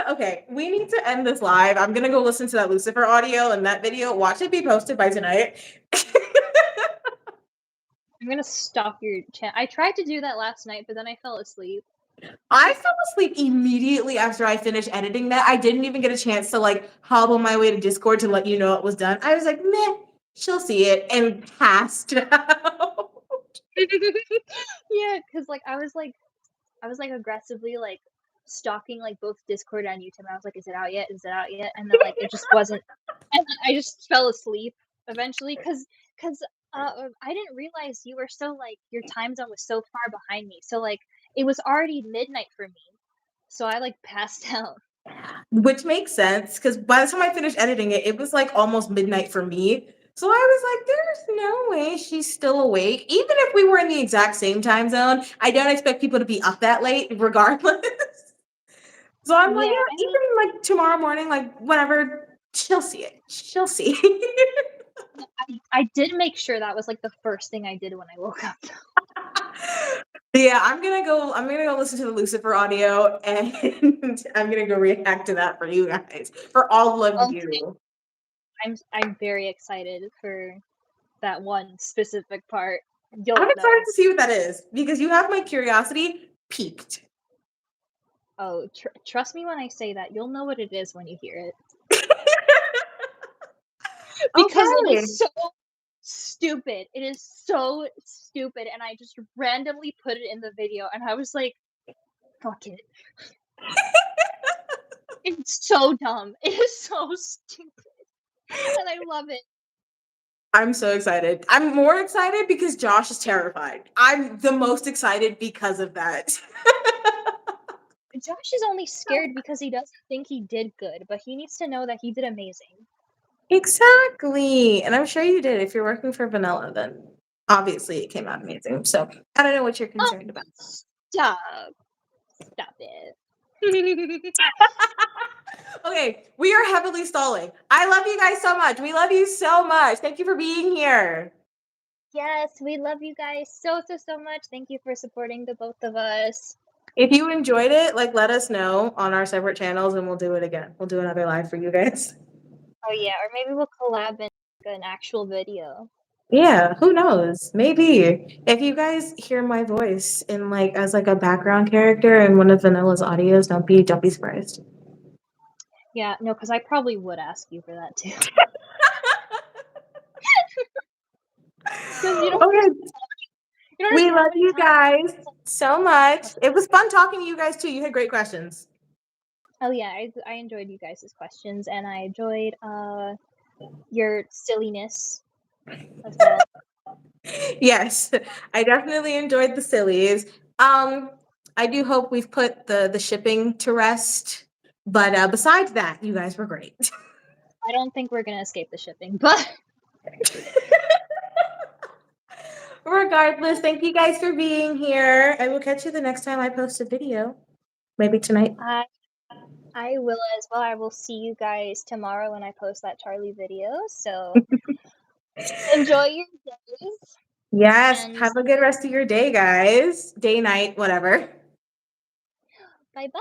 [SPEAKER 1] Okay, we need to end this live. I'm gonna go listen to that Lucifer audio and that video. Watch it be posted by tonight.
[SPEAKER 2] I'm gonna stalk your chat. I tried to do that last night, but then I fell asleep.
[SPEAKER 1] I fell asleep immediately after I finished editing that. I didn't even get a chance to like hobble my way to Discord to let you know it was done. I was like, meh, she'll see it, and passed out.
[SPEAKER 2] Yeah, because like I was like aggressively like stalking like both Discord and YouTube. I was like, is it out yet? Is it out yet? And then like it just wasn't, and I just fell asleep eventually because I didn't realize you were so like your time zone was so far behind me. So like it was already midnight for me. So I like passed out.
[SPEAKER 1] Which makes sense because by the time I finished editing it, it was like almost midnight for me. So I was like, there's no way she's still awake. Even if we were in the exact same time zone, I don't expect people to be up that late regardless. So I'm like,
[SPEAKER 2] Yeah,
[SPEAKER 1] yeah,
[SPEAKER 2] I mean,
[SPEAKER 1] even like tomorrow morning, like whenever, she'll see it. She'll see.
[SPEAKER 2] I did make sure that was like the first thing I did when I woke up.
[SPEAKER 1] Yeah, I'm gonna go listen to the Lucifer audio and I'm gonna go react to that for you guys. For all of you.
[SPEAKER 2] I'm very excited for that one specific part.
[SPEAKER 1] I'm
[SPEAKER 2] You'll
[SPEAKER 1] excited
[SPEAKER 2] know.
[SPEAKER 1] to see what that is because you have my curiosity piqued.
[SPEAKER 2] Oh, trust me when I say that. You'll know what it is when you hear it. Because it
[SPEAKER 1] Okay.
[SPEAKER 2] is so stupid. It is so stupid. And I just randomly put it in the video and I was like, fuck it. It's so dumb. It is so stupid. And I love it.
[SPEAKER 1] I'm so excited. I'm more excited because Josh is terrified. I'm the most excited because of that.
[SPEAKER 2] Josh is only scared because he doesn't think he did good, but he needs to know that he did amazing.
[SPEAKER 1] Exactly. And I'm sure you did. If you're working for Vanilla, then obviously it came out amazing. So I don't know what you're concerned about.
[SPEAKER 2] Stop. Stop it.
[SPEAKER 1] Okay, we are heavily stalling. I love you guys so much. We love you so much. Thank you for being here.
[SPEAKER 2] Yes, we love you guys so much. Thank you for supporting the both of us.
[SPEAKER 1] If you enjoyed it, like let us know on our separate channels and we'll do it again. We'll do another live for you guys.
[SPEAKER 2] Oh yeah, or maybe we'll collab in like, an actual video.
[SPEAKER 1] Yeah, who knows? Maybe. If you guys hear my voice in like as like a background character in one of Vanilla's audios, don't be surprised.
[SPEAKER 2] Yeah, no, because I probably would ask you for that too. Because you don't
[SPEAKER 1] Okay. We
[SPEAKER 2] understand how
[SPEAKER 1] love
[SPEAKER 2] many
[SPEAKER 1] you
[SPEAKER 2] times.
[SPEAKER 1] guys so much. It was fun talking to you guys too. You had great questions.
[SPEAKER 2] Oh yeah, I enjoyed you guys' questions and I enjoyed your silliness as well.
[SPEAKER 1] Yes, I definitely enjoyed the sillies. I do hope we've put the shipping to rest. But besides that, you guys were great.
[SPEAKER 2] I don't think we're gonna escape the shipping, but
[SPEAKER 1] Regardless, thank you guys for being here. I will catch you the next time I post a video. Maybe tonight.
[SPEAKER 2] I will as well. I will see you guys tomorrow when I post that Charlie video. So enjoy your days.
[SPEAKER 1] Yes,
[SPEAKER 2] And
[SPEAKER 1] have a good rest of your day, guys. Day, night, whatever.
[SPEAKER 2] bye bye.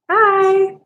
[SPEAKER 1] Bye.